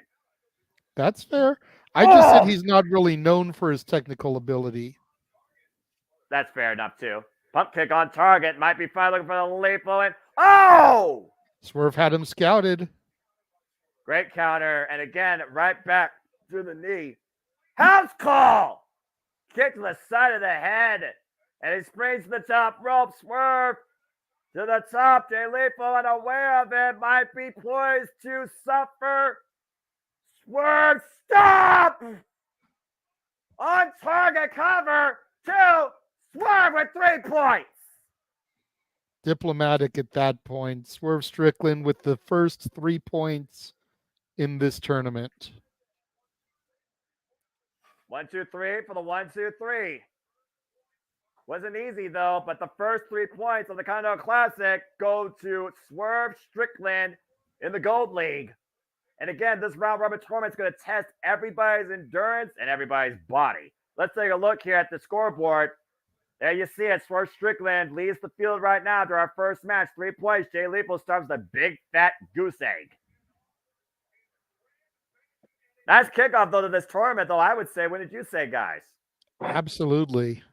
That's fair. I just said he's not really known for his technical ability. That's fair enough, too. Pump kick on target. Might be fine looking for the Lethal. And oh! Swerve had him scouted. Great counter. And again, right back through the knee. House call! Kick to the side of the head. And he springs to the top rope. Swerve to the top. Jay Lethal, unaware of it, might be poised to suffer. Swerve, stop! On target cover. 2. Swerve with 3 points. Diplomatic at that point. Swerve Strickland with the first 3 points in this tournament. 1, 2, 3 for the 1, 2, 3. Wasn't easy, though, but the first 3 points of the Continental Classic go to Swerve Strickland in the Gold League. And again, this round robin tournament is going to test everybody's endurance and everybody's body. Let's take a look here at the scoreboard. There you see it. Swerve Strickland leads the field right now to our first match. 3 points. Jay Lethal starts with a big, fat goose egg. Nice kickoff, though, to this tournament, though, I would say. What did you say, guys? Absolutely.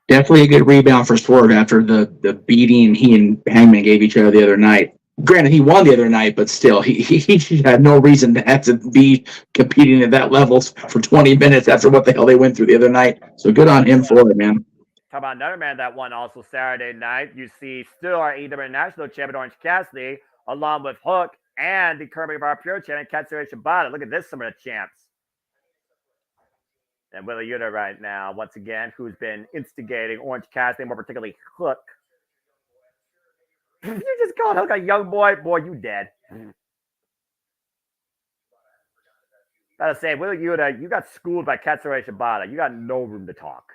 Definitely a good rebound for Swerve after the beating he and Hangman gave each other the other night. Granted, he won the other night, but still, he had no reason to have to be competing at that level for 20 minutes after what the hell they went through the other night. So good on him for it, man. Talk about another man that won also Saturday night. You see still our AEW National Champion, Orange Cassidy, along with Hook and the current of our Pure Champion, Katsuyori Shibata. Look at this, some of the champs. And Wheeler Yuta right now, once again, who's been instigating Orange Cassidy, more particularly Hook. You just called Hook a young boy? Boy, you dead. Gotta say, Wheeler Yuta, you got schooled by Katsuyori Shibata. You got no room to talk.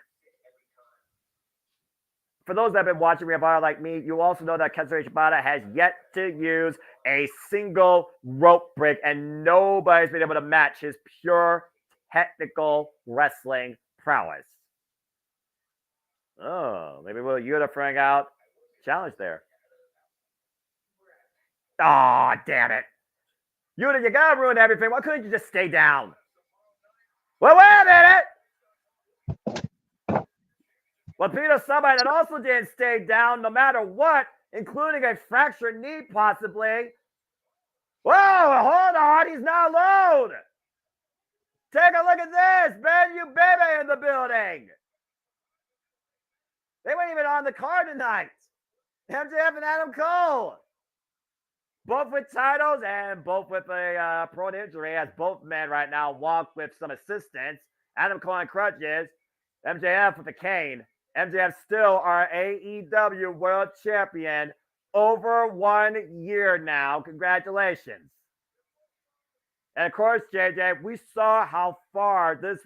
For those that have been watching Ring of Honor like me, you also know that Katsuyori Shibata has yet to use a single rope break, and nobody's been able to match his pure technical wrestling prowess. Oh, maybe Wheeler Yuta throwing out challenge there. Oh, damn it. Yuta, you gotta ruin everything. Why couldn't you just stay down? Well, wait a minute. Well, Peter, somebody that also didn't stay down no matter what, including a fractured knee possibly. Whoa, hold on. He's not alone. Take a look at this. Ben, you baby in the building. They weren't even on the card tonight. MJF and Adam Cole. Both with titles and both with a prone injury, as both men right now walk with some assistance. Adam Cole on crutches. MJF with a cane. MJF still our AEW World Champion over 1 year now. Congratulations. And of course, JJ, we saw how far this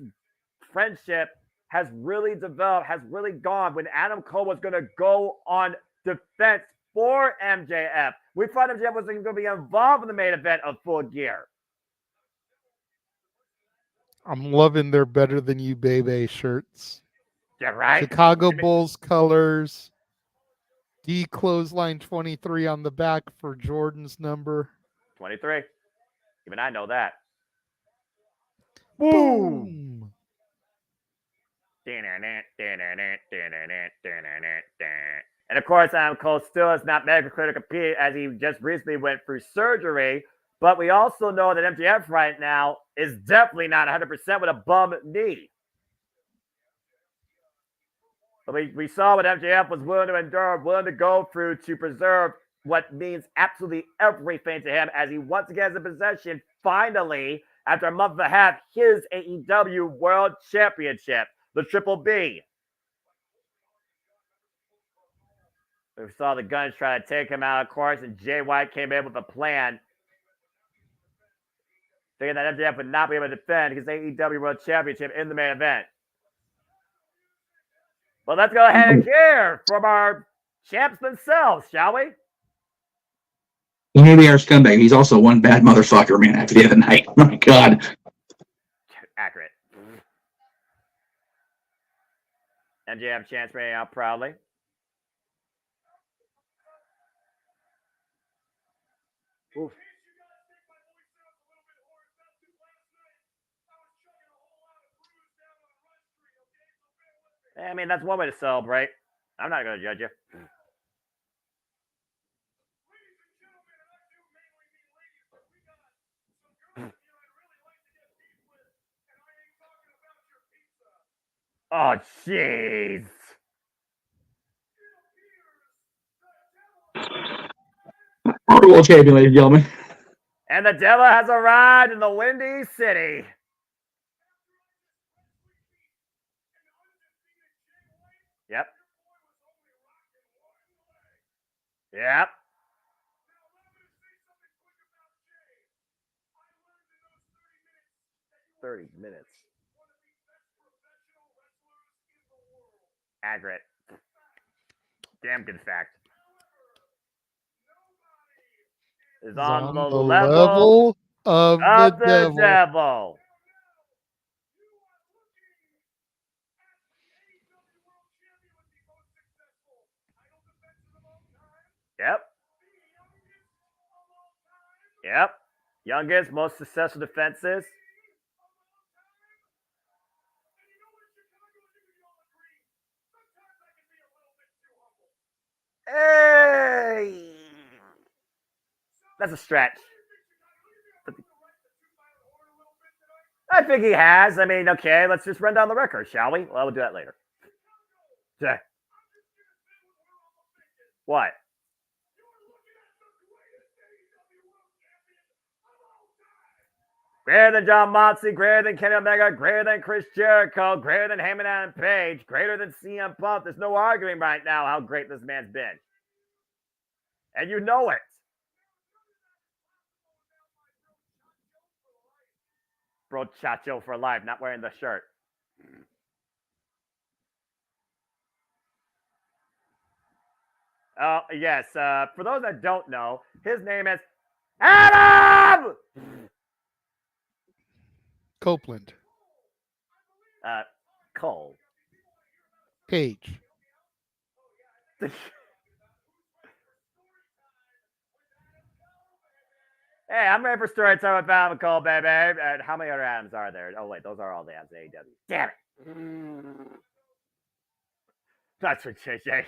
friendship has really developed, has really gone when Adam Cole was going to go on defense for MJF. We thought MJF was going to be involved in the main event of Full Gear. I'm loving their Better Than You Baby shirts. Yeah, right? Chicago Bulls colors. D clothesline 23 on the back for Jordan's number. 23. Even I know that. Boom! And of course, Adam Cole still is not medically clear to compete as he just recently went through surgery. But we also know that MJF right now is definitely not 100% with a bum knee. But we saw what MJF was willing to endure, willing to go through to preserve what means absolutely everything to him as he once again has in possession, finally, after a month and a half, his AEW World Championship, the Triple B. We saw the Guns try to take him out, of course, and Jay White came in with a plan, thinking that MJF would not be able to defend his AEW World Championship in the main event. Well, let's go ahead and hear from our champs themselves, shall we? He may be our scumbag. He's also one bad motherfucker, man, after the other night. Oh, my God. Accurate. MJF chance bringing out proudly. Oof. I mean, that's one way to celebrate. I'm not going to judge you. Oh, jeez. World champion, ladies and gentlemen. And the devil has arrived in the Windy City. Yep. Yep. "30 minutes. Accurate. Damn good fact. Is on the level of of the the devil. devil. Yep. Yep. Youngest, most successful defenses. Hey! That's a stretch. I think he has. I mean, okay, let's just run down the record, shall we? Well, we'll do that later. What? Greater than John Moxley, greater than Kenny Omega, greater than Chris Jericho, greater than Heyman and Page, greater than CM Punk. There's no arguing right now how great this man's been. And you know it. Brochacho for life, not wearing the shirt. Oh, yes. For those that don't know, his name is Adam Copeland. Cole. Page. Hey, I'm ready for story time with Adam Cole, baby. And how many other Adams are there? Oh, wait, those are all the Adams in AEW. Damn it. That's for JJ.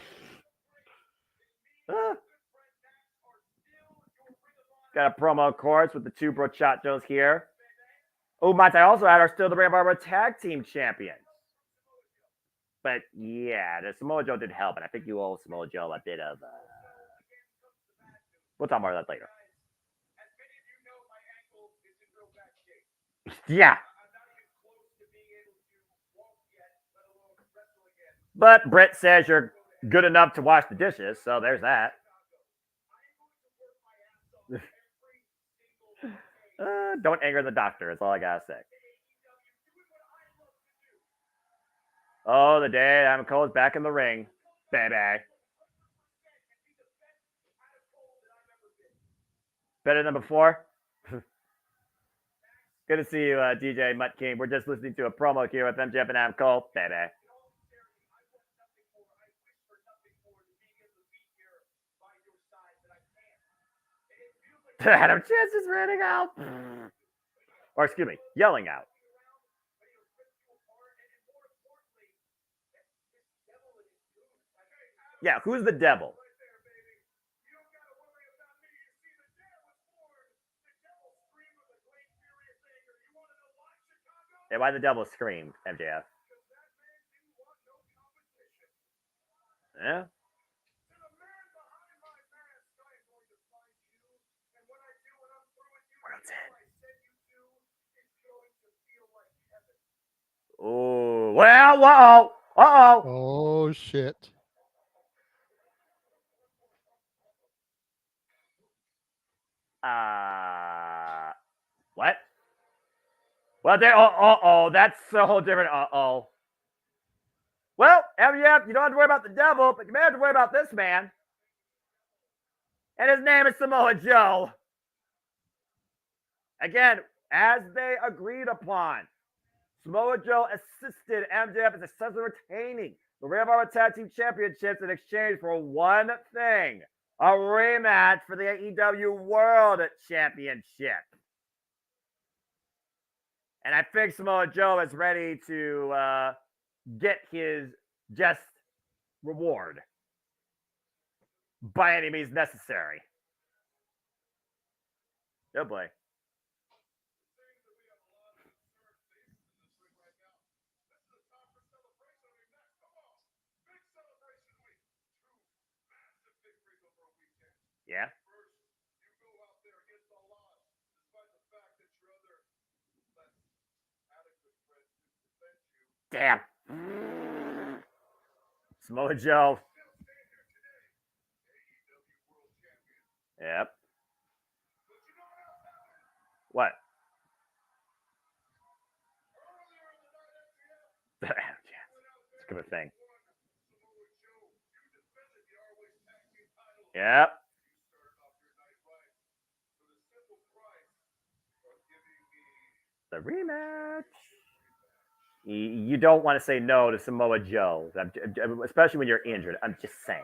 Got a promo, of course, with the two brochachos here. Oh, might I also add are still the Ray Barber Tag Team Champions. But yeah, the Samoa Joe did help, and I think you owe Samoa Joe a bit of. We'll talk more about that later. Yeah. But Britt says you're good enough to wash the dishes, so there's that. Don't anger the doctor. That's all I gotta say. Oh, the day Adam Cole is back in the ring, baby. Better than before. Good to see you, DJ Mutt King. We're just listening to a promo here with MJF and Adam Cole, baby. Adam Chance is running out. Or excuse me, yelling out. Yeah, who's the devil? Hey, why the devil screamed, MJF? Yeah. Oh, well, uh-oh. Oh, shit. What? Well, there, that's a whole different, Well, MJF, you don't have to worry about the devil, but you may have to worry about this man. And his name is Samoa Joe. Again, as they agreed upon, Samoa Joe assisted MJF in successfully retaining the Ring of Honor Tag Team Championships in exchange for one thing: a rematch for the AEW World Championship. And I think Samoa Joe is ready to get his just reward by any means necessary. Oh boy. Yeah. Damn. Samoa Joe. Yep. What? It's a good thing. Yep. The rematch. You don't want to say no to Samoa Joe, especially when you're injured. I'm just saying.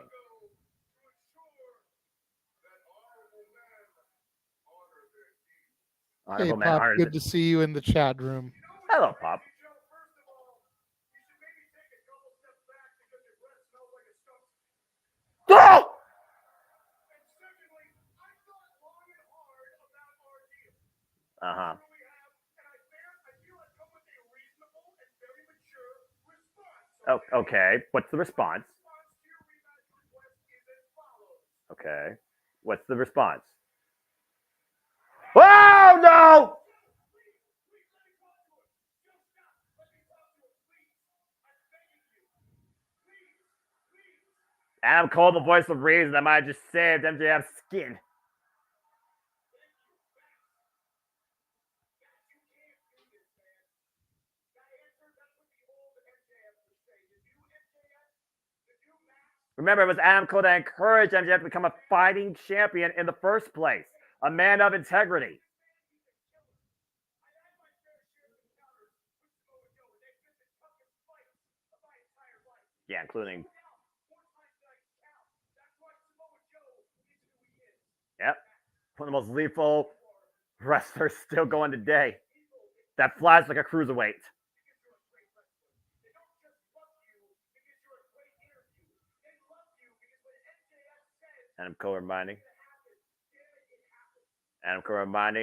Hey, Pop, good to see you in the chat room. Hello, Pop. Oh! Uh-huh. Oh, okay. What's the response? Okay. What's the response? Oh, no! Adam Cole, the voice of reason, that might have just saved MJF's skin. Remember, it was Adam Cole that encouraged MJF to become a fighting champion in the first place. A man of integrity. Yeah, including... Yep. One of the most lethal wrestlers still going today. That flies like a cruiserweight. Adam Cole reminding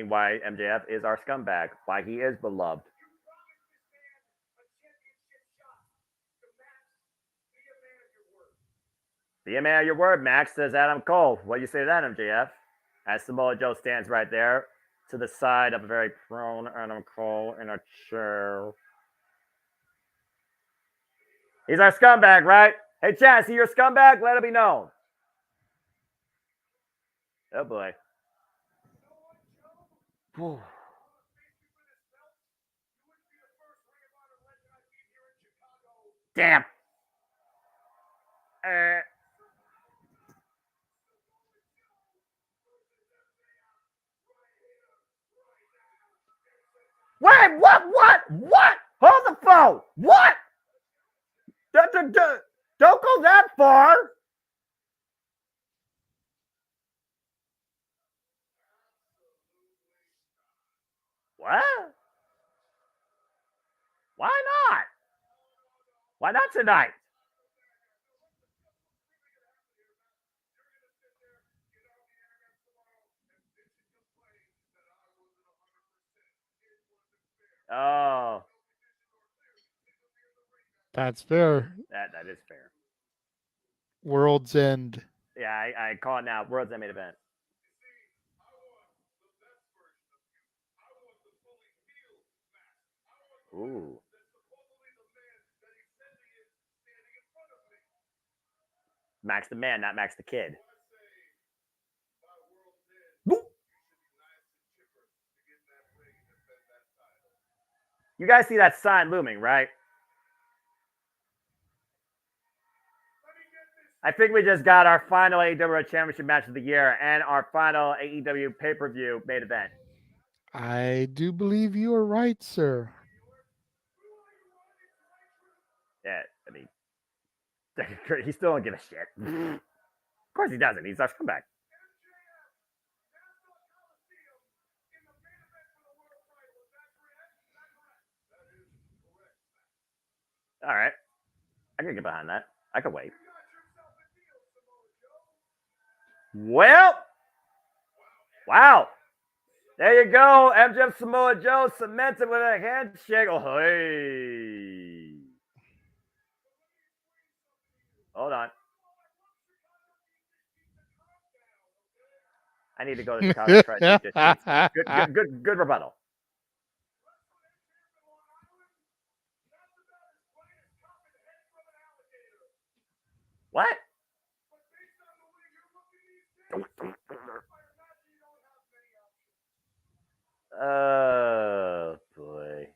why MJF is our scumbag, why he is beloved. Be a man of your word, Max, says Adam Cole. What do you say to that, MJF? As Samoa Joe stands right there to the side of a very prone Adam Cole in a chair. He's our scumbag, right? Hey, Chad, is he your scumbag? Let it be known. Oh, boy. Damn. Wait, what? Hold the phone. What? Don't go that far. What? Why not? Why not tonight? Oh, That's fair. that is fair. World's End. Yeah, I call it now. World's End main event. Ooh. Max the man, not Max the kid. You guys see that sign looming, right? I think we just got our final AEW Championship match of the year and our final AEW pay-per-view main event. I do believe you are right, sir. Yeah, I mean, he still don't give a shit. Of course he doesn't. He's our scumbag. All right. I can get behind that. I can wait. Well, wow. There you go. MJF Samoa Joe cemented with a handshake. Oh, hey. Hold on. I need to go to Chicago. Good rebuttal. What? Oh boy.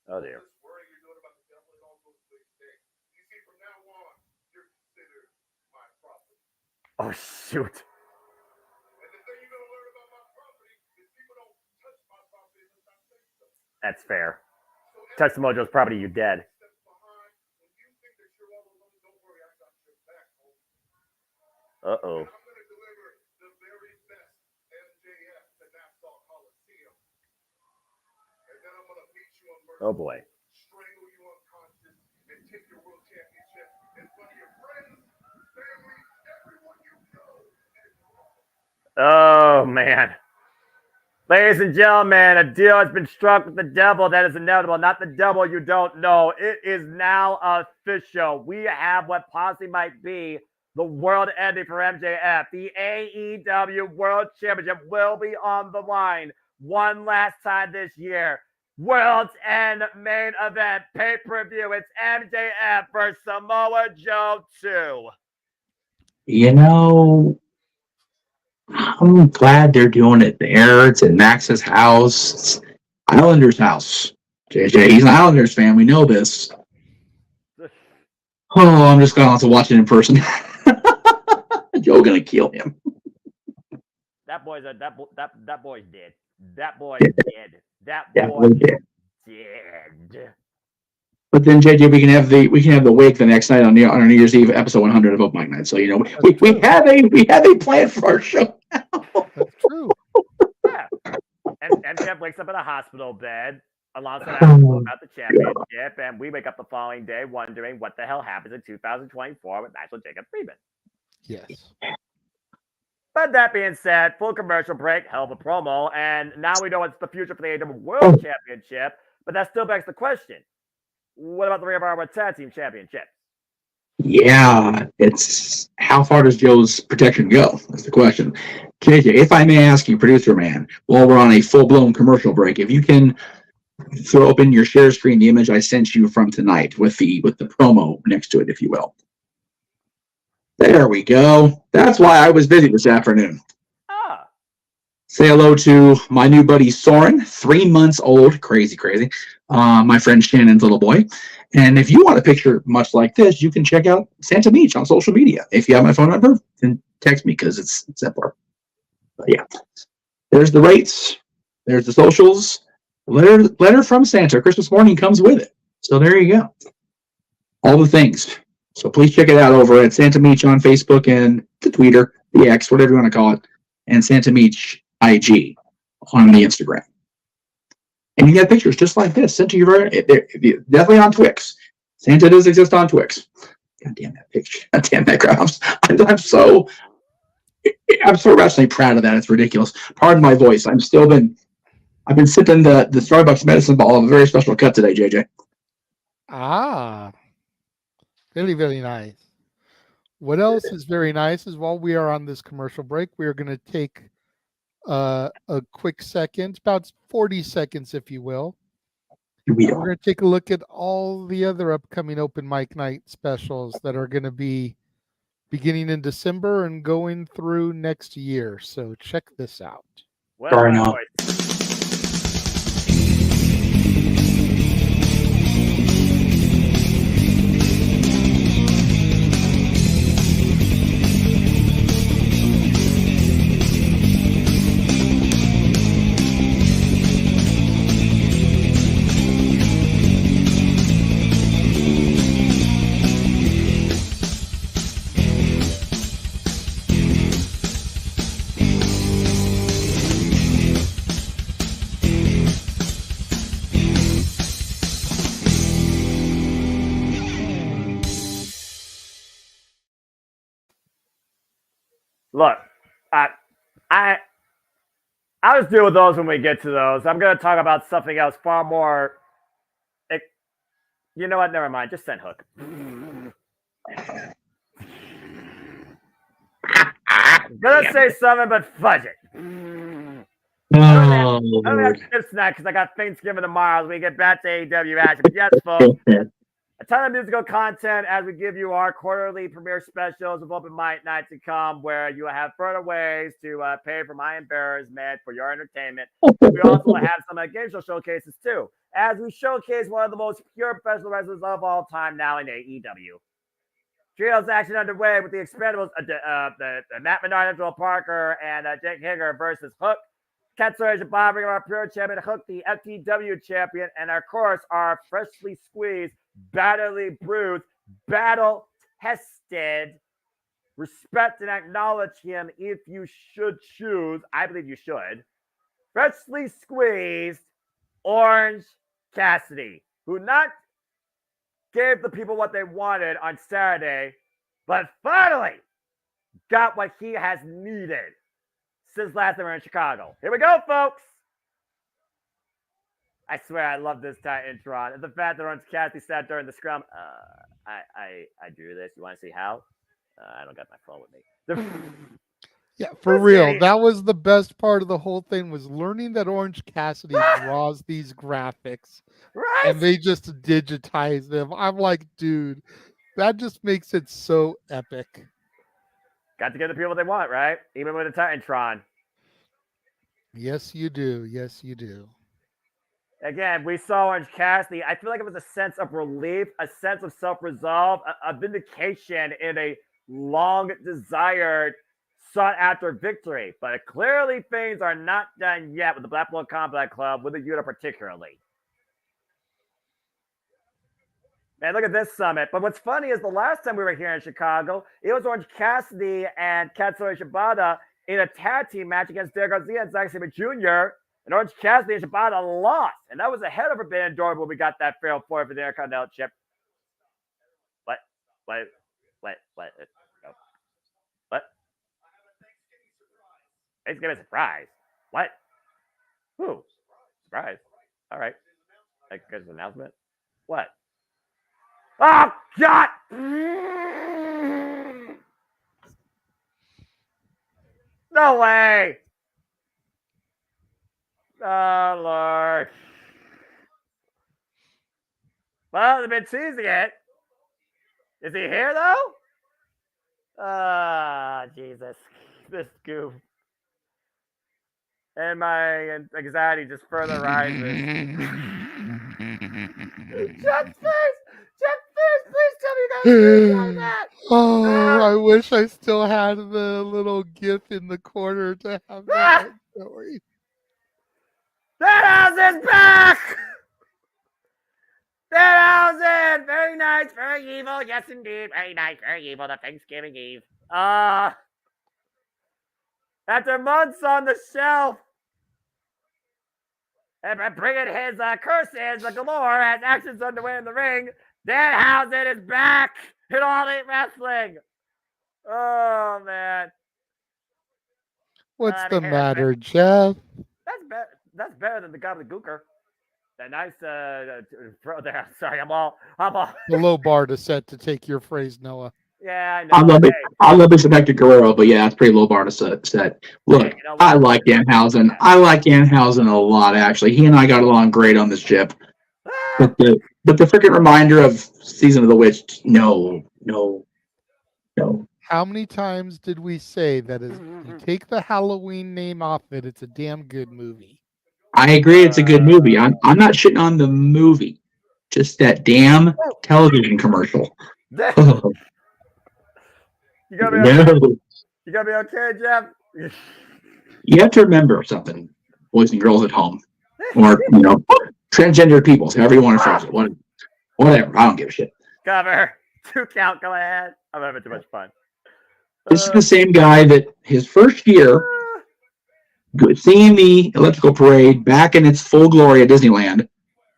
Oh dear. Oh shoot. That's fair. Touch the Mojo's property, you dead. Uh-oh. Oh boy. Oh man. Ladies and gentlemen, a deal has been struck with the devil that is inevitable. Not the devil you don't know. It is now official. We have what possibly might be the world ending for MJF. The AEW World Championship will be on the line one last time this year. World's End main event pay-per-view. It's MJF versus Samoa Joe 2. You know, I'm glad they're doing it there. It's at Max's house. It's Islanders' house. JJ, he's an Islanders fan. We know this. Oh, I'm just going to watch it in person. Joe gonna kill him. That boy's dead. That boy's dead. That boy dead. That boy dead. But then JJ, we can have the wake the next night on our New Year's Eve episode 100 of Open Mic Night. So you know we have a plan for our show now. That's true. Yeah. And MJF wakes up in a hospital bed alongside about the championship, and we wake up the following day wondering what the hell happens in 2024 with National Jacob Friedman. Yes. But that being said, full commercial break, hell of a promo, and now we know what's the future for the AEW World Championship, but that still begs the question. What about the Ring of Honor Tag Team Championship? Yeah, it's how far does Joe's protection go? That's the question. JJ, if I may ask you, producer man, while we're on a full-blown commercial break, if you can throw up in your share screen the image I sent you from tonight with the promo next to it, if you will. There we go. That's why I was busy this afternoon. Ah. Say hello to my new buddy Soren, 3 months old. Crazy. My friend Shannon's little boy. And if you want a picture much like this, you can check out Santa Beach on social media. If you have my phone number, then text me because it's simpler. But yeah, there's the rates. There's the socials. Letter from Santa. Christmas morning comes with it. So there you go. All the things. So please check it out over at Santa Beach on Facebook and the Twitter, the X, whatever you want to call it, and Santa Beach IG on the Instagram. And you get pictures just like this sent to you definitely on Twix. Santa does exist on Twix. God damn that picture. God damn that crap. I'm so wrestling proud of that. It's ridiculous. Pardon my voice. I've been sipping the Starbucks medicine ball of a very special cut today, JJ. Ah, very, very nice. What else is very nice is while we are on this commercial break, we are going to take a quick second, about 40 seconds, if you will. We're going to take a look at all the other upcoming open mic night specials that are going to be beginning in December and going through next year. So check this out. Well, look, I'll just deal with those when we get to those. I'm going to talk about something else far more. You know what? Never mind. Just send Hook. I'm going to say something, but fudge it. I don't have tips tonight because I got Thanksgiving tomorrow as we get back to AEW action. But yes, folks, a ton of musical content as we give you our quarterly premiere specials of Open Mic Night to come, where you have further ways to pay for my embarrassment for your entertainment. We also have some game show showcases too, as we showcase one of the most pure professional wrestlers of all time now in AEW. Trios action underway with the Expendables, the Matt Menard, Angelo Parker, and Jake Hager versus Hook. Katsura Shibata, our pure champion, Hook, the FTW champion, and of course, our freshly squeezed, batterly bruised, battle-tested, respect and acknowledge him if you should choose. I believe you should. Freshly squeezed Orange Cassidy, who not gave the people what they wanted on Saturday, but finally got what he has needed since last time we were in Chicago. Here we go, folks. I swear I love this tight intro. And the fact that Orange Cassidy sat during the scrum. I drew this. You want to see how? I don't got my phone with me. Yeah, for real. That was the best part of the whole thing, was learning that Orange Cassidy draws these graphics. Right. And they just digitize them. I'm like, dude, that just makes it so epic. Got to get the people they want, right? Even with a Titantron. Yes, you do. Yes, you do. Again, we saw Orange Cassidy. I feel like it was a sense of relief, a sense of self-resolve, a vindication in a long-desired, sought-after victory. But clearly things are not done yet with the Blackpool Combat Club, with the unit particularly. Man, look at this summit. But what's funny is the last time we were here in Chicago, it was Orange Cassidy and Katsura Shibata in a tag team match against Derek Garcia and Zack Sabre Jr., and Orange Cassidy and Shibata lost. And that was ahead of Forbidden Door when we got that fatal point for the Intercontinental chip. What? Thanksgiving surprise. What? Who? Surprise. All right. Like, there's an announcement. What? Oh, God! No way! Oh, Lord. Well, they've been teasing it. Is he here, though? Ah, Jesus. This goof. and my anxiety just further rises. Jeff Pierce, please tell me you guys really that. Oh, I wish I still had the little gif in the corner to have that story. That house is back! That house is very nice, very evil. Yes, indeed, very nice, very evil. The Thanksgiving Eve. After months on the shelf, and bringing his curses galore as actions underway in the ring, Dan Housen is back in All Elite Wrestling. Oh man, What's the matter, Jeff? That's better than the Gobbledygooker. That nice throw there. Sorry, I'm all. The low bar to set to take your phrase, Noah. Yeah, I know. I love it. I love this Hector Guerrero, but yeah, it's pretty low bar to set. Look, Yeah, you know I like Danhausen. I like Danhausen a lot, actually. He and I got along great on this ship. But the freaking reminder of Season of the Witch, no. How many times did we say that if you take the Halloween name off it, it's a damn good movie? I agree, it's a good movie. I'm not shitting on the movie, just that damn television commercial. You gotta be okay. No. You gotta be okay, Jeff. You have to remember something, boys and girls at home, or transgender people, however you want to phrase it. Whatever, I don't give a shit. Cover 2 count. Go ahead. I'm having too much fun. This is the same guy that his first year, seeing the electrical parade back in its full glory at Disneyland,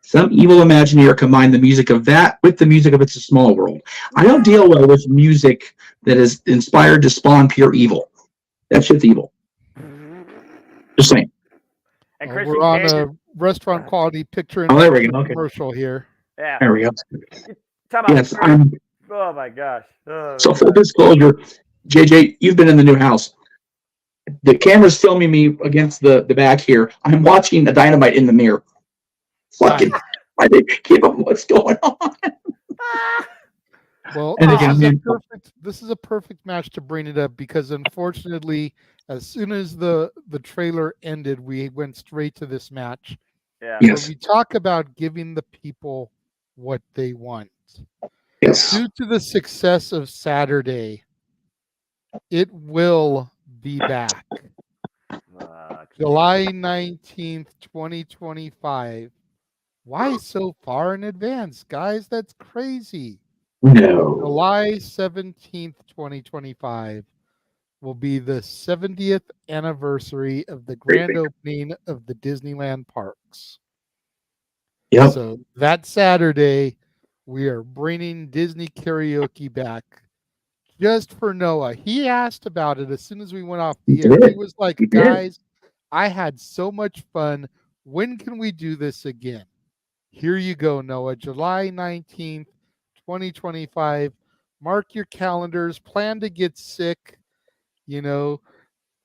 some evil Imagineer combined the music of that with the music of It's a Small World. I don't deal well with music that is inspired to spawn pure evil. That shit's evil. Just saying. And We're on a restaurant quality picture there we go. Okay. commercial here. Yeah. There we go. Talk about Yes, oh my gosh. So full disclosure, JJ, you've been in the new house. The camera's filming me against the back here. I'm watching a Dynamite in the mirror. Fucking, I didn't keep up with what's going on. Well, And again, this is a perfect match to bring it up because unfortunately, as soon as the trailer ended, we went straight to this match. Yeah. Where Yes. we talk about giving the people what they want. Yes. Due to the success of Saturday, it will be back. July 19th, 2025. Why so far in advance, guys? That's crazy. No. July 17th, 2025 will be the 70th anniversary of the grand opening of the Disneyland parks. Yep. So that Saturday, we are bringing Disney karaoke back just for Noah. He asked about it as soon as we went off the air. He was like, guys, I had so much fun. When can we do this again? Here you go, Noah. July 19th, 2025. Mark your calendars. Plan to get sick.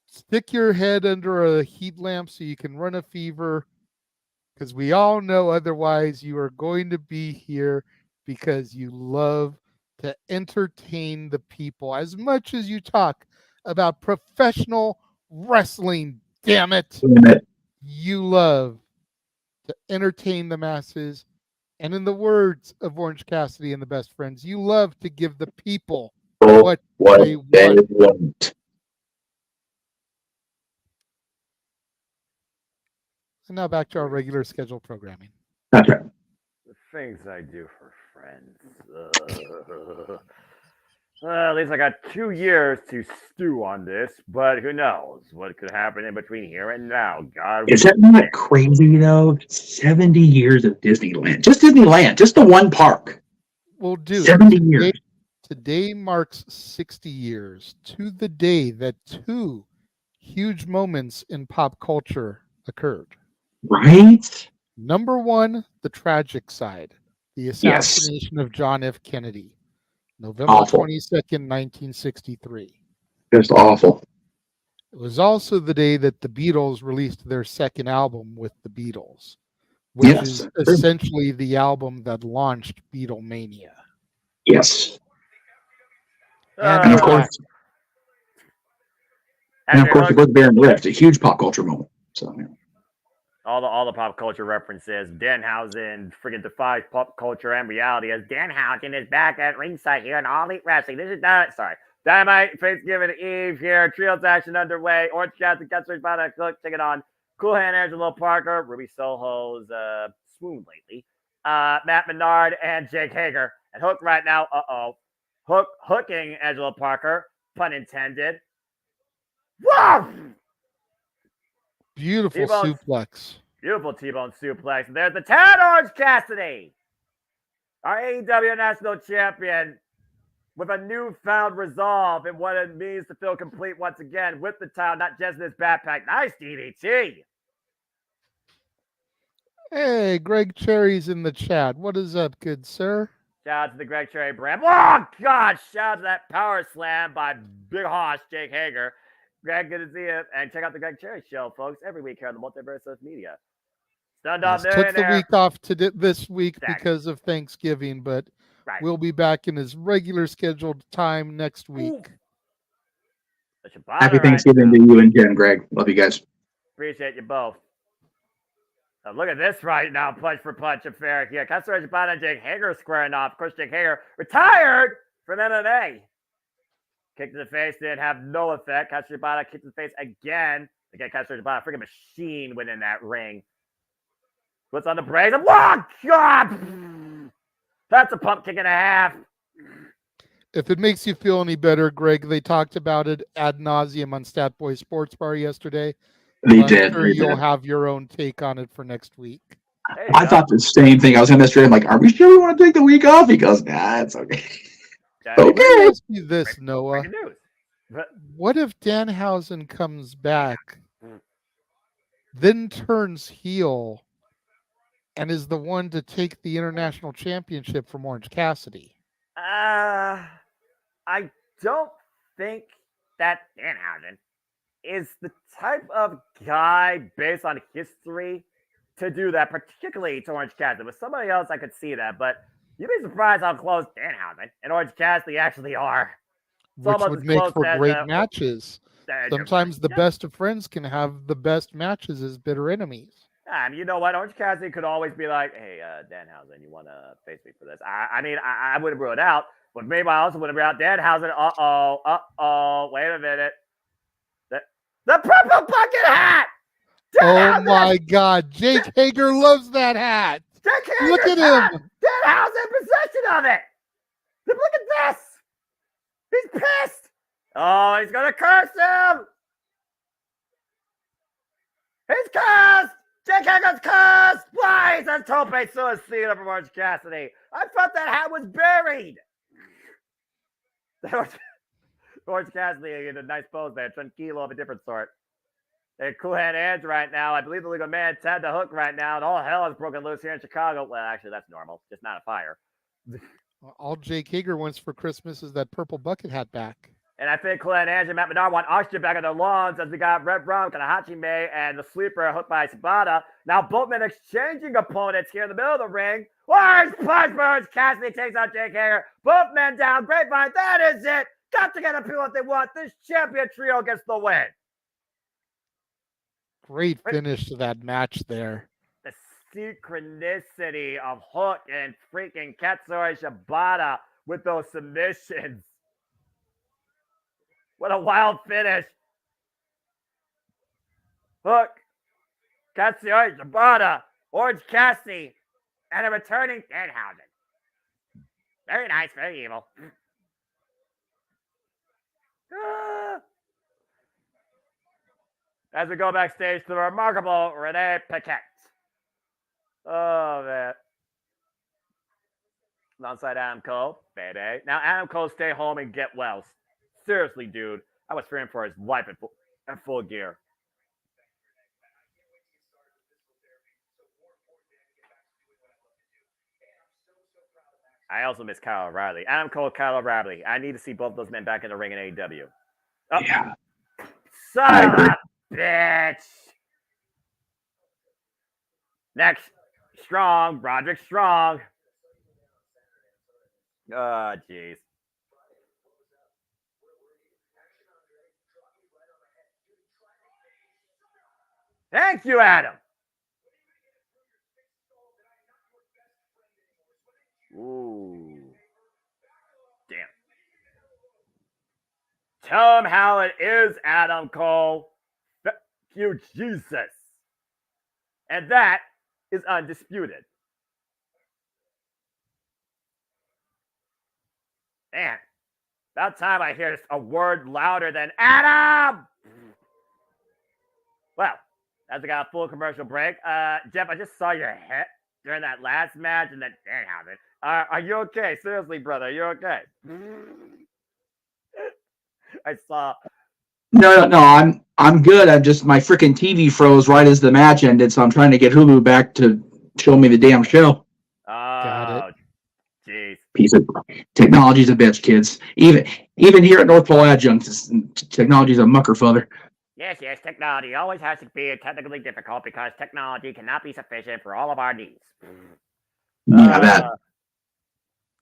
Stick your head under a heat lamp so you can run a fever. Because we all know otherwise you are going to be here because you love to entertain the people as much as you talk about professional wrestling. Damn it. You love to entertain the masses. And in the words of Orange Cassidy and the Best Friends, you love to give the people what they want. And now back to our regular scheduled programming. That's right. The things I do for friends. At least I got 2 years to stew on this, but who knows what could happen in between here and now. God, is that not crazy though? 70 years of Disneyland, just the one park. Well, dude, 70 years. Today marks 60 years to the day that 2 huge moments in pop culture occurred. Right? Number 1, the tragic side, the assassination of John F. Kennedy. November 22nd, 1963. Just awful. It was also the day that the Beatles released their second album with the Beatles, which is essentially the album that launched Beatlemania. Yes. And of course, it was Baron Rift, a huge pop culture moment. So yeah. All the pop culture references. Danhausen freaking defies pop culture and reality as Danhausen is back at ringside here in All Elite Wrestling. This is Dynamite Thanksgiving Eve here. Trios action underway. Orange Cassidy, Ketsui Bada, Cook taking on Cool Hand Angelo Parker. Ruby Soho's swoon lately. Matt Menard and Jake Hager. And Hook right now. Hooking Angelo Parker. Pun intended. Whoa! Beautiful T-Bone's, suplex. Beautiful T-bone suplex. And there's the 10 Orange Cassidy, our AEW National Champion, with a newfound resolve in what it means to feel complete once again with the title, not just in his backpack. Nice DDT. Hey, Greg Cherry's in the chat. What is up, good sir? Shout out to the Greg Cherry brand. Oh, God. Shout out to that power slam by Big Hoss, Jake Hager. Greg, good to see you. And check out the Greg Cherry Show, folks, every week here on the Multiverse of Media. Stunned off Took the week off this week Exactly. because of Thanksgiving, but Right. we'll be back in his regular scheduled time next week. Happy Thanksgiving to you and Jen, Greg. Love you guys. Appreciate you both. Now look at this right now, punch for punch affair here. Katsura Shibata and Jake Hager squaring off. Of course, Jake Hager retired from MMA. Kick to the face did have no effect. Katsura Shibata kicked to the face again. Again, Katsura Shibata, freaking machine within that ring. Puts on the brakes. Oh, God! That's a pump kick and a half. If it makes you feel any better, Greg, they talked about it ad nauseum on Stat Boy Sports Bar yesterday. They I'm did. sure you'll have your own take on it for next week. I thought the same thing. I was going to message him like, are we sure we want to take the week off? He goes, nah, it's okay. Let me ask you this, Noah. But what if Danhausen comes back, then turns heel, and is the one to take the international championship from Orange Cassidy? I don't think that Danhausen is the type of guy based on history to do that, particularly to Orange Cassidy. With somebody else, I could see that, but you'd be surprised how close Danhausen and Orange Cassidy actually are. It's Which would make for great matches. Sometimes the best of friends can have the best matches as bitter enemies. You know what? Orange Cassidy could always be like, hey, Danhausen, you want to face me for this? I wouldn't rule it out, but maybe I also wouldn't rule out Danhausen. Wait a minute. The purple bucket hat! Oh my God. Jake Hager loves that hat. Jake Hager's Look at hat! him. Danhausen in possession of it! Look at this! He's pissed! Oh, he's going to curse him! He's cursed! Jake Hager's cursed! Why? He says Tope Suicida from Orange Cassidy. I thought that hat was buried. Orange Cassidy in a nice pose there. Tranquilo of a different sort. They're Cool Hand Edge right now. I believe the legal man Ted the Hook right now. And all hell is broken loose here in Chicago. Well, actually, that's normal. Just not a fire. All Jake Hager wants for Christmas is that purple bucket hat back. And I think Cool Hand Edge and Matt Menard want oxygen back on their lawns as we got Red Rum, Kanahachi May, and the sleeper hooked by Sabata. Now both men exchanging opponents here in the middle of the ring. Orange punch burns. Cassidy takes out Jake Hager. Both men down. Grapevine. That is it. Got to get the people what they want. This champion trio gets the win. Great finish to that match there. The synchronicity of Hook and freaking Katsuri Shibata with those submissions. What a wild finish. Hook, Katsuri Shibata, Orange Cassidy, and a returning Danhausen. Very nice, very evil. As we go backstage to the remarkable Renee Paquette. Oh, man. Alongside Adam Cole, baby. Now, Adam Cole, stay home and get well. Seriously, dude. I was fearing for his life in full gear. I also miss Kyle O'Reilly. Adam Cole, Kyle O'Reilly. I need to see both those men back in the ring in AEW. Oh. Yeah. Son of a bitch. Next, Strong, Broderick Strong. Oh, jeez. Thank you, Adam. Ooh. Damn. Tell him how it is, Adam Cole. Thank you, Jesus. And that is undisputed. Man, about time I hear a word louder than Adam. Well, as I got a full commercial break, Jeff, I just saw your head during that last match, and then damn it. Are you okay? Seriously, brother, are you okay? I saw. No, I'm good. I'm just my freaking TV froze right as the match ended, so I'm trying to get Hulu back to show me the damn show. Oh, jeez. Piece of technology's a bitch, kids. Even here at North Pole Adjunct, technology's a mucker father. Yes, technology always has to be technically difficult because technology cannot be sufficient for all of our needs. Yeah,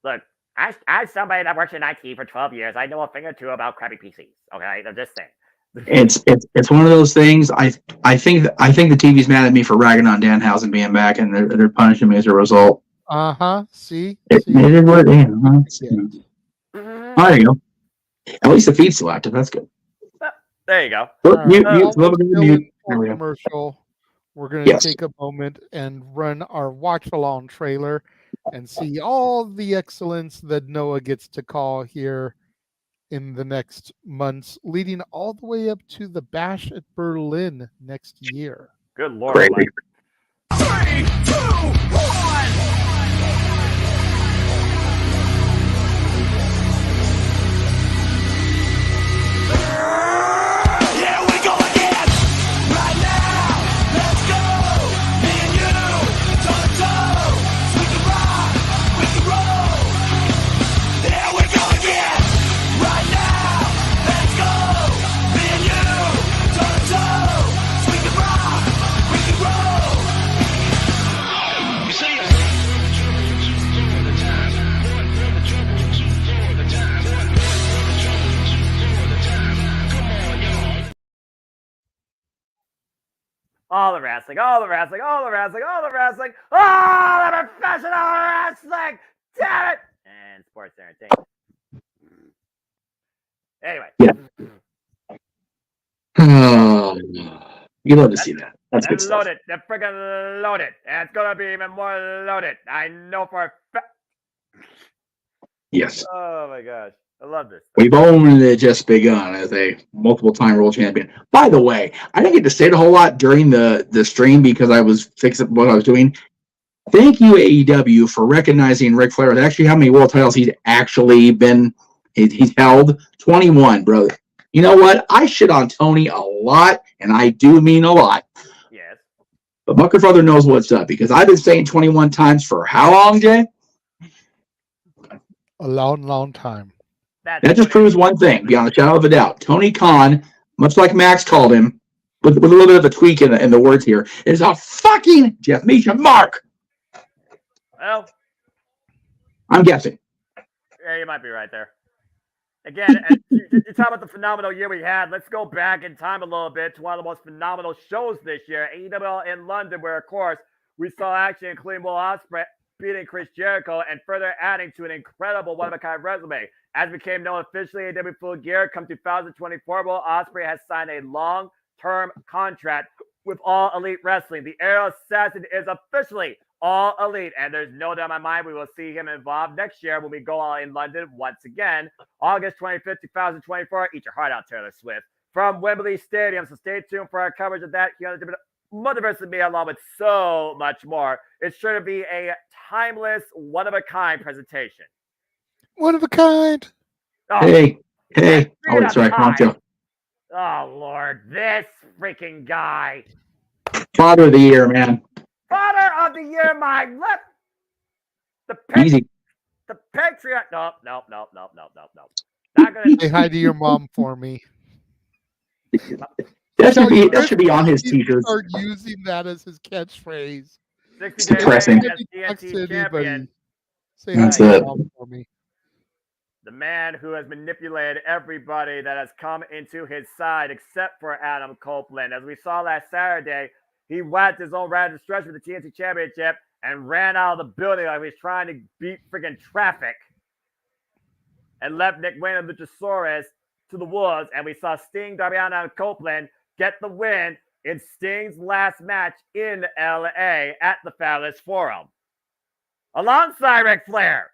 Look, as somebody that works in IT for 12 years, I know a thing or two about crappy PCs. Okay, I'm just saying. It's one of those things. I think the TV's mad at me for ragging on Danhausen being back, and they're punishing me as a result. See? It is what it is. There you go. At least the feed's still active. That's good. There you go. Mute. Commercial. We're going to take a moment and run our watch-along trailer and see all the excellence that Noah gets to call here in the next months, leading all the way up to the Bash at Berlin next year. Good Lord. Great. 3, 2, 1. All the wrestling, all the professional wrestling, damn it, and sports entertainment. Anyway. You love to see that. That's good stuff. Loaded, they're freaking loaded, and it's gonna be even more loaded. I know for a fact. Yes. Oh my gosh. I love this. We've only just begun as a multiple-time world champion. By the way, I didn't get to say it a whole lot during the stream because I was fixing what I was doing. Thank you, AEW, for recognizing Ric Flair with actually how many world titles he's actually been. He's held 21, brother. You know what? I shit on Tony a lot, and I do mean a lot. Yes. But Mucker Father knows what's up because I've been saying 21 times for how long, Jay? A long time. That just proves one thing, beyond a shadow of a doubt. Tony Khan, much like Max called him, with a little bit of a tweak in the words here, is a fucking Jeff Meacham mark. Well, I'm guessing. Yeah, you might be right there. Again, you talk about the phenomenal year we had. Let's go back in time a little bit to one of the most phenomenal shows this year, AEW in London, where, of course, we saw action including Will Ospreay beating Chris Jericho and further adding to an incredible one-of-a-kind resume. As became known officially, AEW Full Gear come 2024, Will Ospreay has signed a long-term contract with All Elite Wrestling. The Aerial Assassin is officially All Elite, and there's no doubt in my mind we will see him involved next year when we go all in London once again. August 25th, 2024. Eat your heart out, Taylor Swift. From Wembley Stadium, so stay tuned for our coverage of that here on the Multiverse and me, along with so much more. It's sure to be a timeless, one-of-a-kind presentation. One of a kind. Oh, Hey. Oh, sorry, Poncho. Oh, Lord, this freaking guy. Father of the year, man. Father of the year, my left. Easy. The Patriot. No. Not gonna Say hi to your mom for me. That should be on his t-shirt. Start using that as his catchphrase. 60 depressing. days as TNT champion. Say hi to your mom for me. The man who has manipulated everybody that has come into his side except for Adam Copeland. As we saw last Saturday, he whacked his own random stretch for the TNT Championship and ran out of the building like he was trying to beat freaking traffic and left Nick Wayne and Luchasaurus to the wolves. And we saw Sting, Darby Allin, and Copeland get the win in Sting's last match in LA at the Fabulous Forum alongside Ric Flair.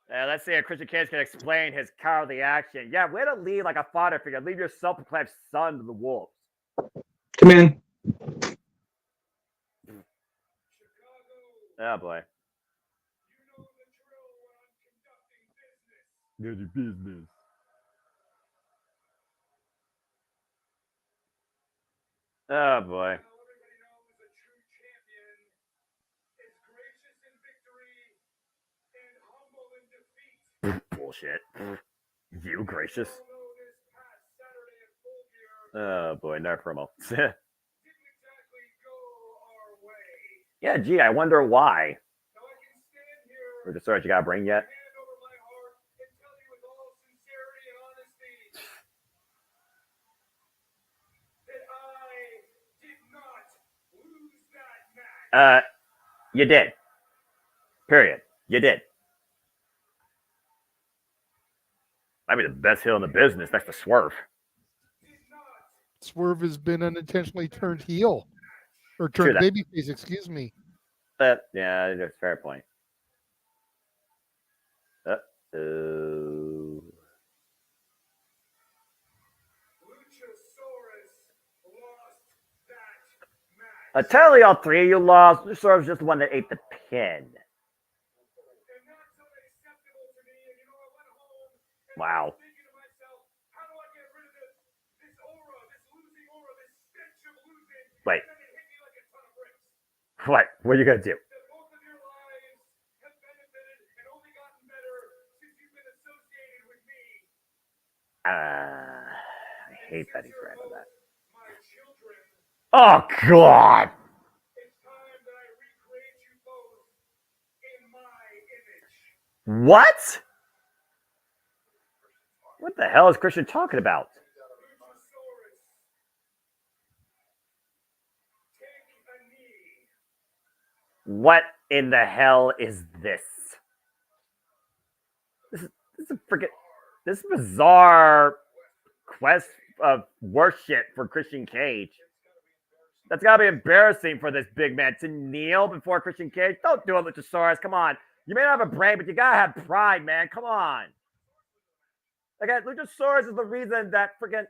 Let's see if Christian Cage can explain his cowardly action. Yeah, way to lead like a father figure. Leave your self-proclaimed son to the wolves. Come in. Oh, boy. Get your business. Oh, boy. Bullshit. You gracious. Oh boy, no promo. Yeah, gee, I wonder why. Or just sorry, you got a brain yet? You did. Period. You did. Might be the best heel in the business next to Swerve. Swerve has been unintentionally turned heel. Or turned babyface, excuse me. Yeah, that's a fair point. I tell you, all three of you lost. Luchasaurus just the one that ate the pin. Wow. Wait. What? What are you going to do? I hate that he ran on that. Oh, God. What? What the hell is Christian talking about? What in the hell is this? This is a freaking this bizarre quest of worship for Christian Cage. That's gotta be embarrassing for this big man to kneel before Christian Cage. Don't do it, Luchasaurus. Come on. You may not have a brain, but you gotta have pride, man. Come on. Again, Luchasaurus is the reason that freaking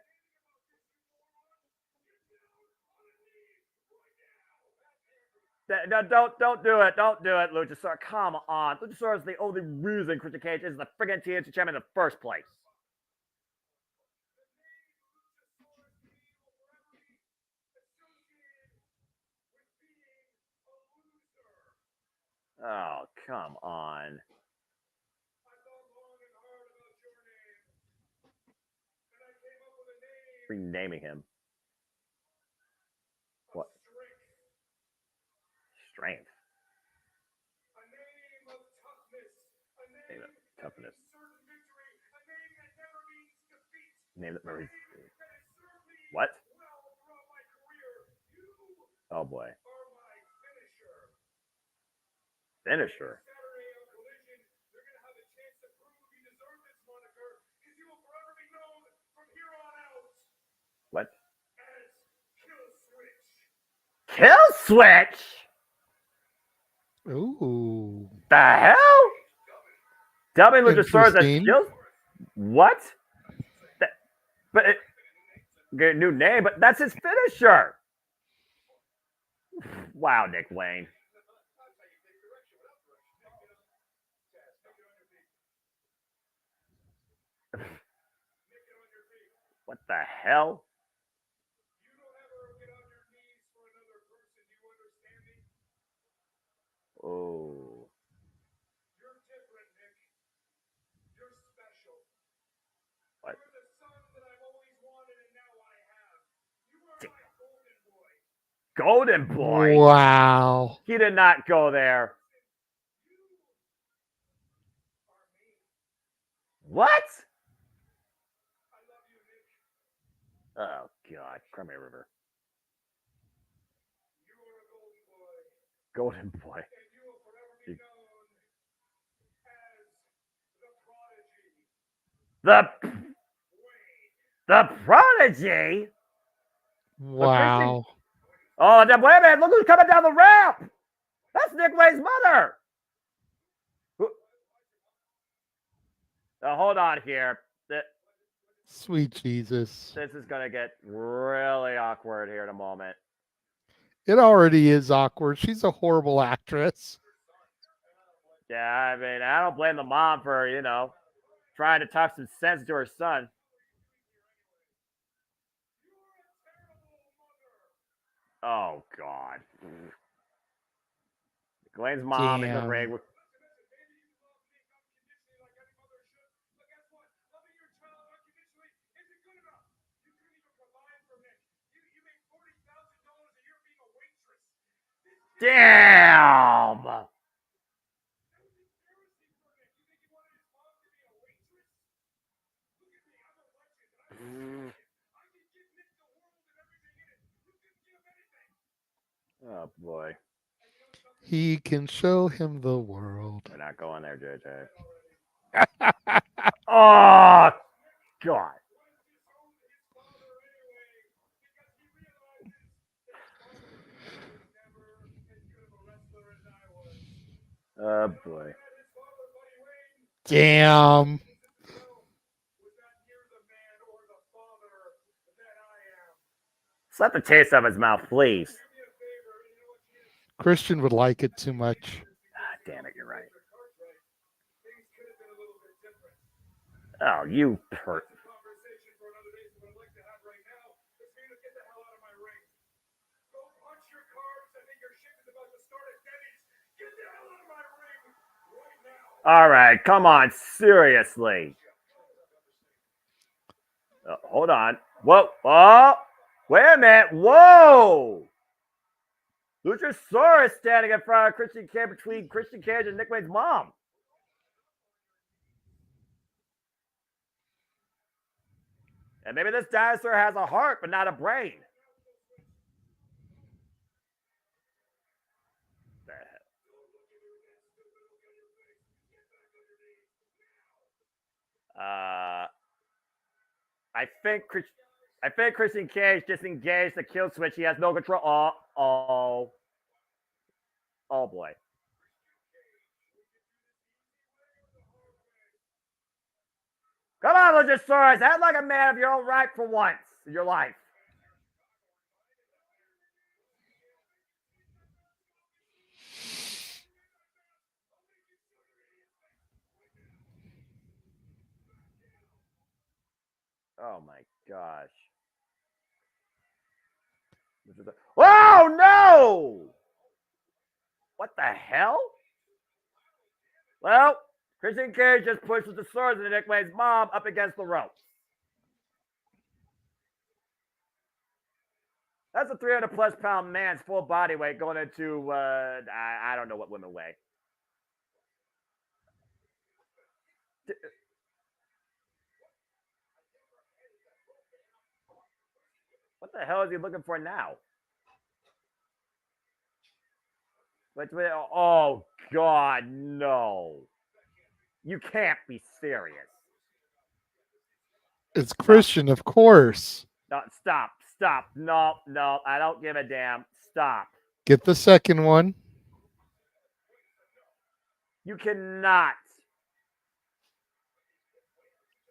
no, don't do it. Don't do it, Luchasaurus. Come on. Luchasaurus is the only reason Christian Cage is the friggin' TNT champion in the first place. Oh, come on. Renaming him. What? Strength. Name it. Toughness. Name it. What? Oh boy. Finisher. What? Kill switch? Ooh. The hell? Dubbing Luchasaurus as kill? What? But get a new name, but that's his finisher. Wow, Nick Wayne. What the hell? Oh. What? Golden Boy? Wow. He did not go there. What? Oh, God. Crimea River. Golden boy. The Prodigy? Wow. Oh, wait a minute. Look who's coming down the ramp. That's Nick Wayne's mother. Hold on here. Sweet Jesus. This is going to get really awkward here in a moment. It already is awkward. She's a horrible actress. Yeah, I mean, I don't blame the mom for, trying to talk some sense to her son. Oh, God. Glenn's mom in the Damn. ring. Damn! Oh, boy. He can show him the world. We're not going there, JJ. Oh, God. Oh, boy. Damn. Slap the taste out of his mouth, please. Christian would like it too much. Ah, damn it, you're right. Oh, you pervert. All right, come on, seriously. Hold on. Whoa. Oh, wait a minute. Whoa. Luchasaurus standing in front of Christian Cage, between Christian Cage and Nick Wayne's mom. And maybe this dinosaur has a heart, but not a brain. I think Christian Cage disengaged the kill switch. He has no control. Oh boy. Come on, Luchasaurus. Act like a man of your own right for once in your life. Oh my gosh. Oh no! What the hell? Well, Christian Cage just pushes the swords into Nick Wayne's mom up against the ropes. That's a 300+ pound man's full body weight going into I don't know what women weigh. What the hell is he looking for now? Wait, oh God, no! You can't be serious. It's Christian, of course. No, stop. No, I don't give a damn. Stop. Get the second one. You cannot.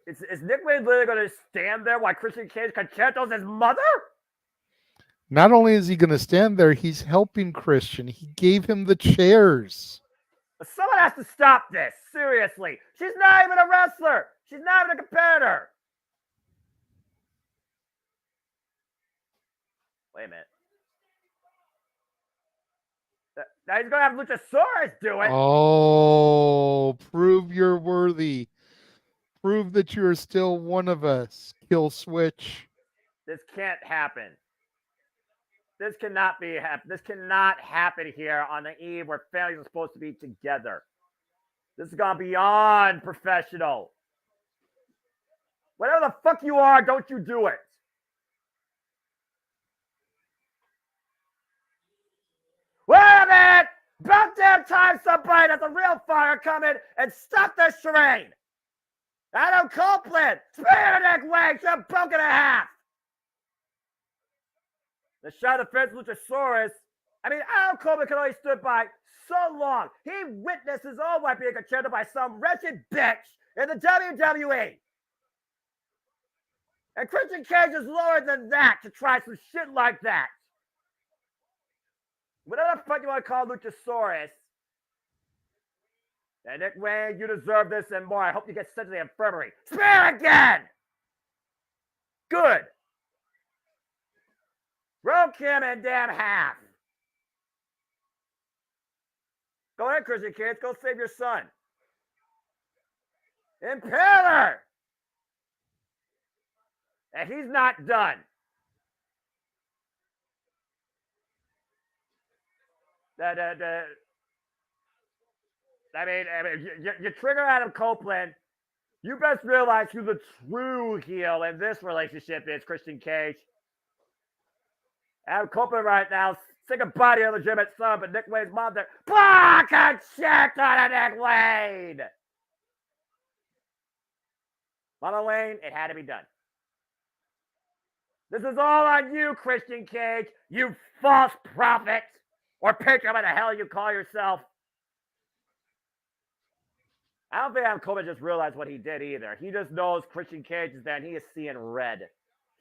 Is Nick Wayne literally going to stand there while Christian Cage concertos his mother? Not only is he going to stand there, he's helping Christian. He gave him the chairs. Someone has to stop this. Seriously. She's not even a wrestler. She's not even a competitor. Wait a minute. Now he's going to have Luchasaurus do it. Oh, prove you're worthy. Prove that you're still one of us. Kill switch. This can't happen. This cannot be happen. This cannot happen here on the eve where families are supposed to be together. This has gone beyond professional. Whatever the fuck you are, don't you do it. Wait a minute! About damn time somebody that's a real fire come in and stop this charade! Adam Copeland! Spear neck wings! You're broken in half! The shot of Fence Luchasaurus. I mean, Adam Copeland could only stood by so long. He witnessed his own wife being controlled by some wretched bitch in the WWE. And Christian Cage is lower than that to try some shit like that. Whatever the fuck you want to call Luchasaurus. And Nick Wayne, you deserve this and more. I hope you get sent to the infirmary. Spear again! Good. Broke him in damn half. Go ahead, Christian Cage. Go save your son. Impaler! And he's not done. I mean, you trigger Adam Copeland. You best realize who the true heel in this relationship is, Christian Cage. Adam Copeland right now, sick of body of legitimate son, but Nick Wayne's mom there. Block and check on Nick Wayne! Mama Wayne, it had to be done. This is all on you, Christian Cage, you false prophet, or patriot, whatever the hell you call yourself. I don't think Adam Coleman just realized what he did either. He just knows Christian Cage is there, and he is seeing red.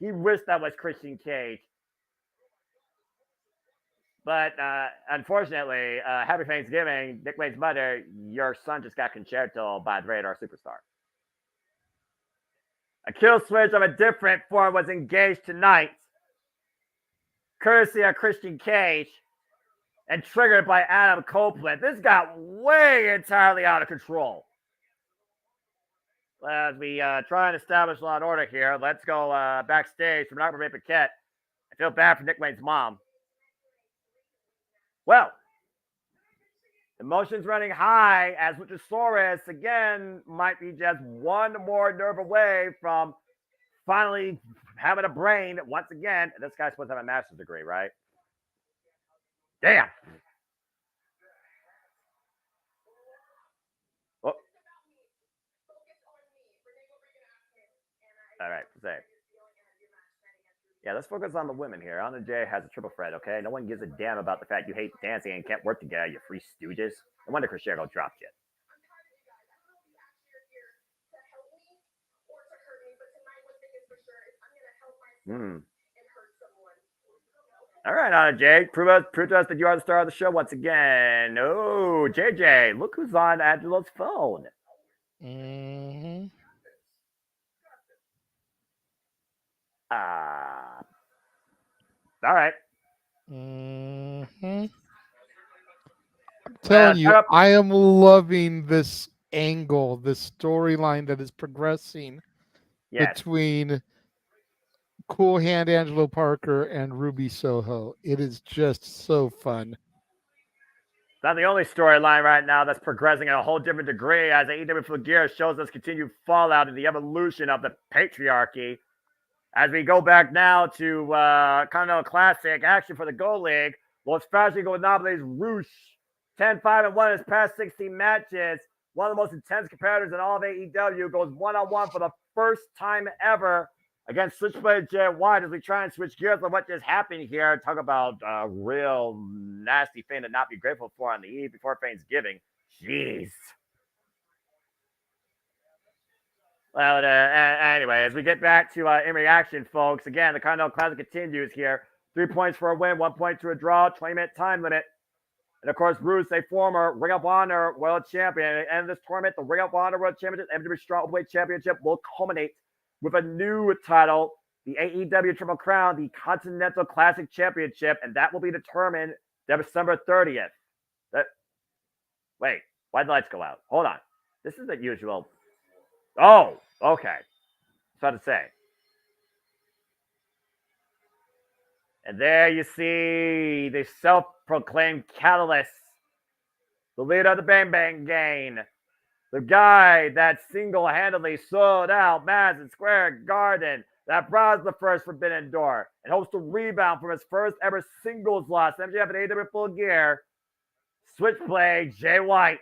He wished that was Christian Cage. But unfortunately, happy Thanksgiving, Nick Wayne's mother, your son just got concerto by the Radar Superstar. A kill switch of a different form was engaged tonight, courtesy of Christian Cage, and triggered by Adam Copeland. This got way entirely out of control. As we try and establish law and order here, let's go backstage from Robert Ray Paquette. I feel bad for Nick Wayne's mom. Well, emotions running high as Luchasaurus, again, might be just one more nerve away from finally having a brain once again. This guy's supposed to have a master's degree, right? Damn. Oh. All right, say. Yeah, let's focus on the women here. Anna Jay has a triple threat, okay? No one gives a damn about the fact you hate dancing and can't work together, you free stooges. No wonder Chris Jericho dropped you. All right, Anna Jay, prove to us that you are the star of the show once again. Oh, JJ, look who's on Angelo's phone. Mm-hmm. All right. Mm-hmm. I'm telling you, I am loving this angle, this storyline that is progressing between Cool Hand Angelo Parker and Ruby Soho. It is just so fun. It's not the only storyline right now that's progressing at a whole different degree as AEW Full Gear shows us continued fallout in the evolution of the patriarchy. As we go back now to Continental Classic action for the Go League, Los Fashion nominates Roosh 10-5-1 in his past 16 matches. One of the most intense competitors in all of AEW goes one-on-one for the first time ever against Switchblade Jay White as we try and switch gears on what just happened here. Talk about a real nasty thing to not be grateful for on the eve before Thanksgiving. Jeez. Well, anyway, as we get back to in reaction, folks, again, the Continental Classic continues here. 3 points for a win, 1 point to a draw, 20-minute time limit. And, of course, Bruce, a former Ring of Honor World Champion. At the end of this tournament, the Ring of Honor World Championship, WWE Strong Weight Championship will culminate with a new title, the AEW Triple Crown, the Continental Classic Championship, and that will be determined December 30th. Wait, why'd the lights go out? Hold on. This isn't usual. Oh, okay. I was about to say. And there you see the self-proclaimed catalyst, the leader of the Bang Bang Gang, The guy that single-handedly sold out Madison Square Garden, that brought the first Forbidden Door, and hopes to rebound from his first ever singles loss, MJF and AEW Full Gear, Switchblade Jay White.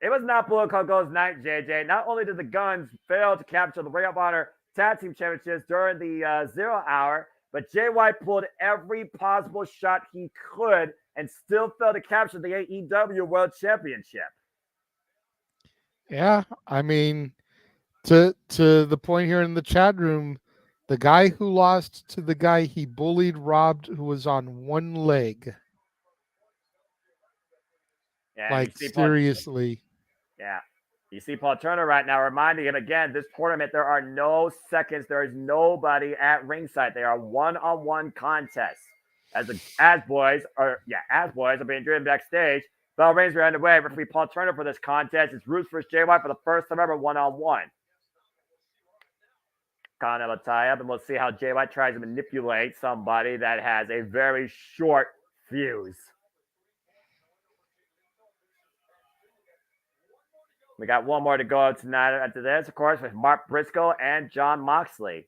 It was not Blue Coco's night, JJ. Not only did the Guns fail to capture the Ring of Honor Tag Team Championships during the 0 hour, but Jay White pulled every possible shot he could and still failed to capture the AEW World Championship. Yeah, I mean, to the point here in the chat room, the guy who lost to the guy he bullied, robbed, who was on one leg. Yeah, Like, seriously. Yeah. You see Paul Turner right now reminding him again, this tournament, there are no seconds. There is nobody at ringside. They are one-on-one contests. As boys are being driven backstage. Bell rings are underway. Referee Paul Turner for this contest. It's Roots versus Jay White for the first time ever one-on-one. Continental tie-up, and we'll see how Jay White tries to manipulate somebody that has a very short fuse. We got one more to go tonight after this, of course, with Mark Briscoe and Jon Moxley.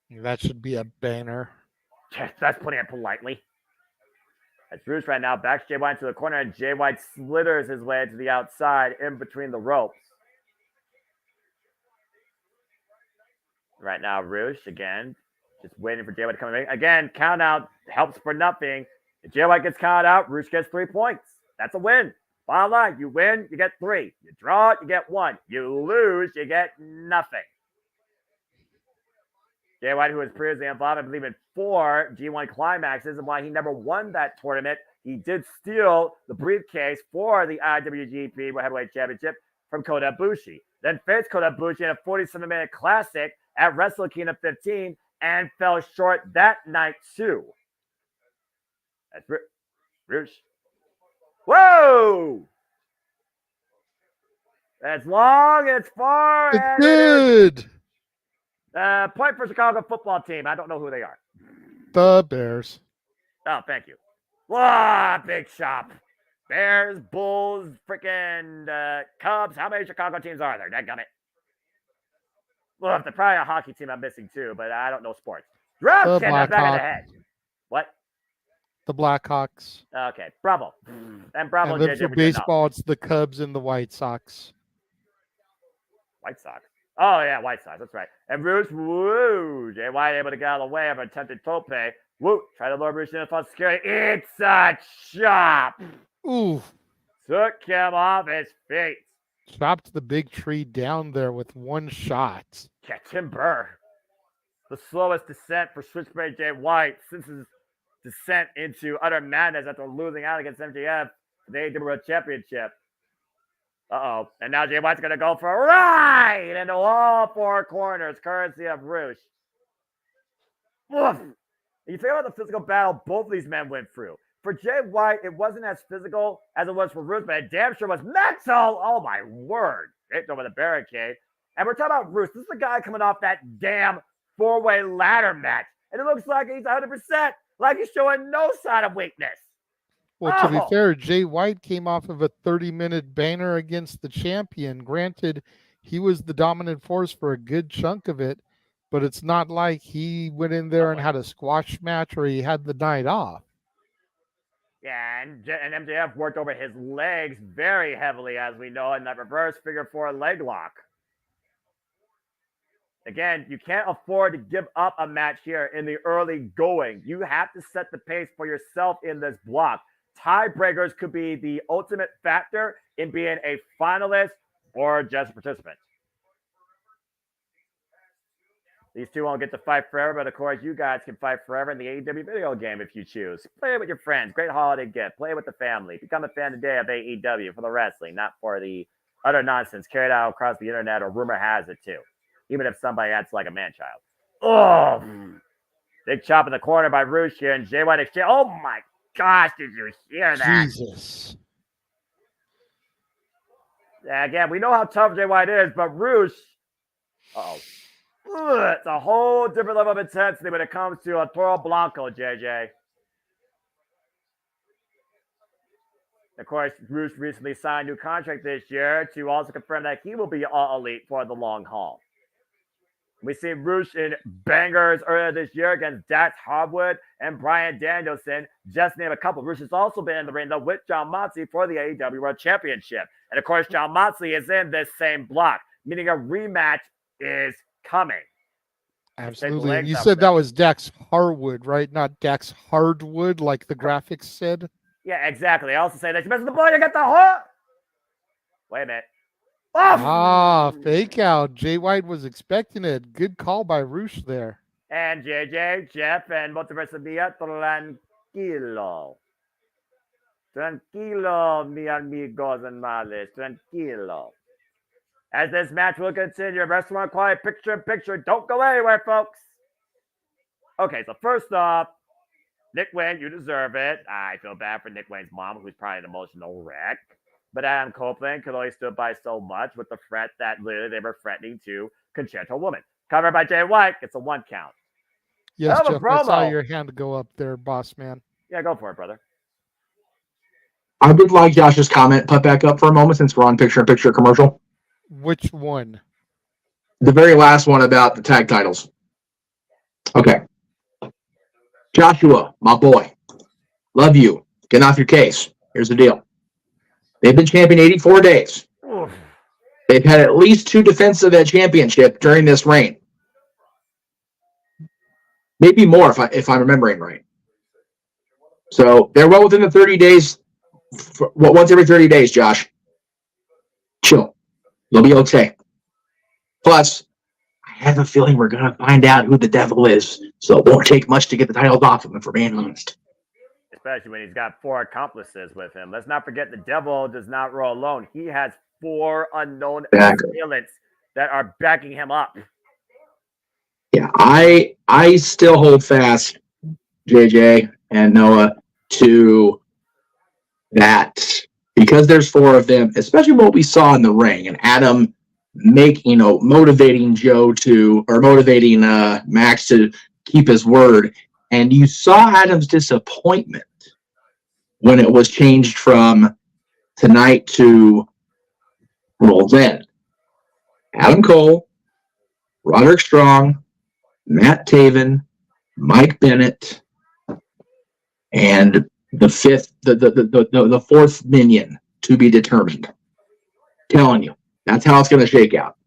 That should be a banner. That's putting it politely. As Bruce right now backs Jay White into the corner, and Jay White slithers his way to the outside in between the ropes. Right now, Roosh, again, just waiting for Jay White to come in. Again, count out helps for nothing. If Jay White gets counted out, Roosh gets 3 points. That's a win. Bottom line, you win, you get 3. You draw, you get 1. You lose, you get nothing. Jay White, who was previously involved, I believe, in 4 G1 climaxes, and why he never won that tournament, he did steal the briefcase for the IWGP World Heavyweight Championship from Kota Ibushi. Then faced Kota Ibushi in a 47-minute classic at Wrestle Kingdom 15 and fell short that night, too. That's Roosh. Whoa! That's long, it's far, It's and good. Point for Chicago football team. I don't know who they are. The Bears. Oh, thank you. Wow, big shop. Bears, Bulls, freaking Cubs. How many Chicago teams are there? Dadgummit. Well, they're probably a hockey team I'm missing too, but I don't know sports. Drop kick back of the head. What? The Blackhawks. Okay, Bravo. And Bravo. And then for baseball, it's the Cubs and the White Sox. White Sox. Oh, yeah, White Sox. That's right. And Bruce, woo. Jay White able to get out of the way of an attempted tope. Woo. Try to lure Bruce in the false security. It's a chop. Ooh. Took him off his feet. Chopped the big tree down there with one shot. Yeah, Tim Burr. The slowest descent for Switchblade Jay White since his descent into utter madness after losing out against MJF for the AEW World Championship. Uh-oh. And now Jay White's going to go for a ride into all 4 corners, courtesy of Roosh. Oof. You think about the physical battle both of these men went through. For Jay White, it wasn't as physical as it was for Roosh, but it damn sure was mental. Oh, my word. Draped over the barricade. And we're talking about Roosh. This is the guy coming off that damn 4-way ladder match. And it looks like he's 100%. Like he's showing no sign of weakness. Well, to be fair, Jay White came off of a 30-minute banner against the champion. Granted, he was the dominant force for a good chunk of it, but it's not like he went in there and had a squash match or he had the night off. Yeah, and MJF worked over his legs very heavily, as we know, in that reverse figure 4 leg lock. Again, you can't afford to give up a match here in the early going. You have to set the pace for yourself in this block. Tiebreakers could be the ultimate factor in being a finalist or just a participant. These two won't get to fight forever, but of course, you guys can fight forever in the AEW video game if you choose. Play it with your friends. Great holiday gift. Play it with the family. Become a fan today of AEW for the wrestling, not for the utter nonsense carried out across the internet, or rumor has it too. Even if somebody acts like a man-child. Oh! Big chop in the corner by Roosh here, and Jay White exchange. Oh my gosh, did you hear that? Jesus. Yeah, again, we know how tough Jay White is, but Roosh, it's a whole different level of intensity when it comes to a Toro Blanco, JJ. Of course, Bruce recently signed a new contract this year to also confirm that he will be all elite for the long haul. We see Roosh in bangers earlier this year against Dax Harwood and Bryan Danielson. Just name a couple. Roosh has also been in the ring though with Jon Moxley for the AEW World Championship. And of course, Jon Moxley is in this same block, meaning a rematch is coming. Absolutely. And you said that was Dax Harwood, right? Not Dax Hardwood, like the graphics said. Yeah, exactly. I also say that you missed the ball, you got the whore. Wait a minute. Ah, fake out. Jay White was expecting it. Good call by Roosh there. And JJ, Jeff, and Multiverse Mia, tranquilo. Tranquilo, mi amigos and males. Tranquilo. As this match will continue, restaurant quiet, picture in picture. Don't go anywhere, folks. Okay, so first off, Nick Wayne, you deserve it. I feel bad for Nick Wayne's mom, who's probably an emotional wreck. But Adam Copeland could only stood by so much with the threat that literally they were threatening to Concerto Woman. Covered by Jay White. It's a 1 count. Yes, Jeff, I saw your hand go up there, boss man. Yeah, go for it, brother. I would like Josh's comment put back up for a moment since we're on picture-in-picture commercial. Which one? The very last one about the tag titles. Okay. Joshua, my boy. Love you. Get off your case. Here's the deal. They've been champion 84 days. Oof. They've had at least 2 defenses of that championship during this reign. Maybe more if I'm remembering right. So they're well within the 30 days. Once every 30 days, Josh. Chill. You'll be okay. Plus, I have a feeling we're going to find out who the devil is. So it won't take much to get the titles off of him, for being honest. Especially when he's got 4 accomplices with him. Let's not forget the devil does not roll alone. He has 4 unknown assailants that are backing him up. Yeah, I still hold fast, JJ and Noah, to that because there's 4 of them, especially what we saw in the ring, and Adam motivating Joe motivating Max to keep his word, and you saw Adam's disappointment when it was changed from tonight to World's End. Adam Cole, Roderick Strong, Matt Taven, Mike Bennett, and the 4th minion to be determined. Telling you, that's how it's going to shake out.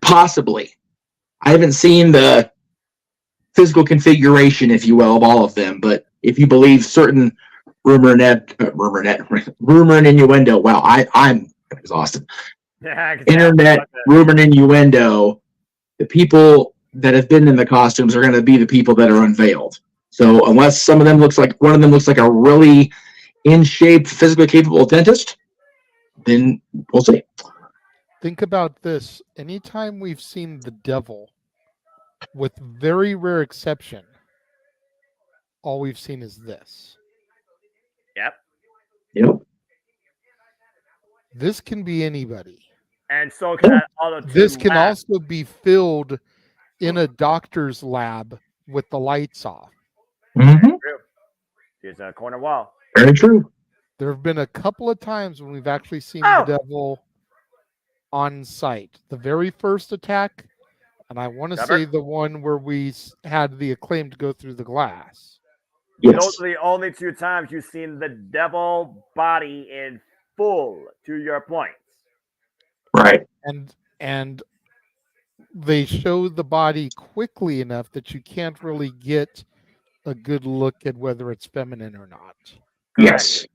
Possibly. I haven't seen the physical configuration, if you will, of all of them, but if you believe certain rumor and innuendo, wow, I'm exhausted. Yeah, Internet rumor and innuendo, the people that have been in the costumes are going to be the people that are unveiled. So unless one of them looks like a really in shape, physically capable dentist, then we'll see. Think about this. Anytime we've seen the devil, with very rare exception, all we've seen is this. Yep. This can be anybody. And so can that other 2 This can labs. also be filled in a doctor's lab with the lights off. Mm-hmm. True. Here's a corner wall. Very true. There have been a couple of times when we've actually seen the devil on site. The very first attack, and I want to say the one where we had the Acclaimed go through the glass. Yes. Those are the only 2 times you've seen the devil body in full, to your point. Right. And they show the body quickly enough that you can't really get a good look at whether it's feminine or not. Yes.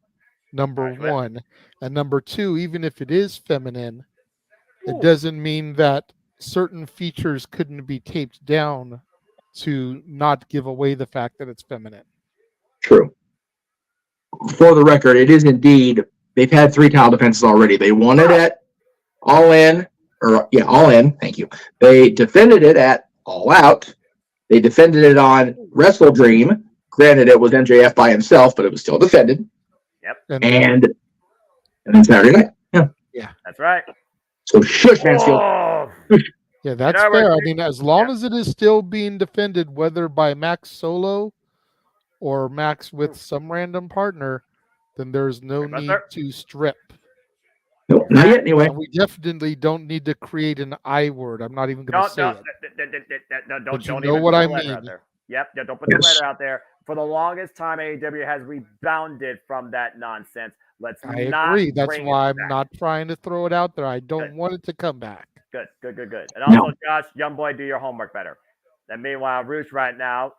Number 1. And number 2, even if it is feminine, it doesn't mean that certain features couldn't be taped down to not give away the fact that it's feminine. True. For the record, it is indeed, they've had 3 title defenses already. They won it at All In. Thank you. They defended it at All Out. They defended it on Wrestle Dream. Granted, it was MJF by himself, but it was still defended. Yep. And then Saturday night. Yeah. That's right. So shush, Mansfield. Oh. Yeah, that's fair. I mean, as long as it is still being defended, whether by Max Solo or Max with some random partner, then there's no Right, need Buster? to strip. Nope, not yet anyway. And we definitely don't need to create an I word. I'm not even going to say it. But you Don't know even what put I the letter out mean. there. Yep, yeah, don't put the Yes. letter out there. For the longest time, AEW has rebounded from that nonsense. Let's I not agree. That's bring why it I'm back. not trying to throw it out there. I don't Good. want it to come back. Good. And No. also, Josh, young boy, do your homework better. And meanwhile, Roosh right now,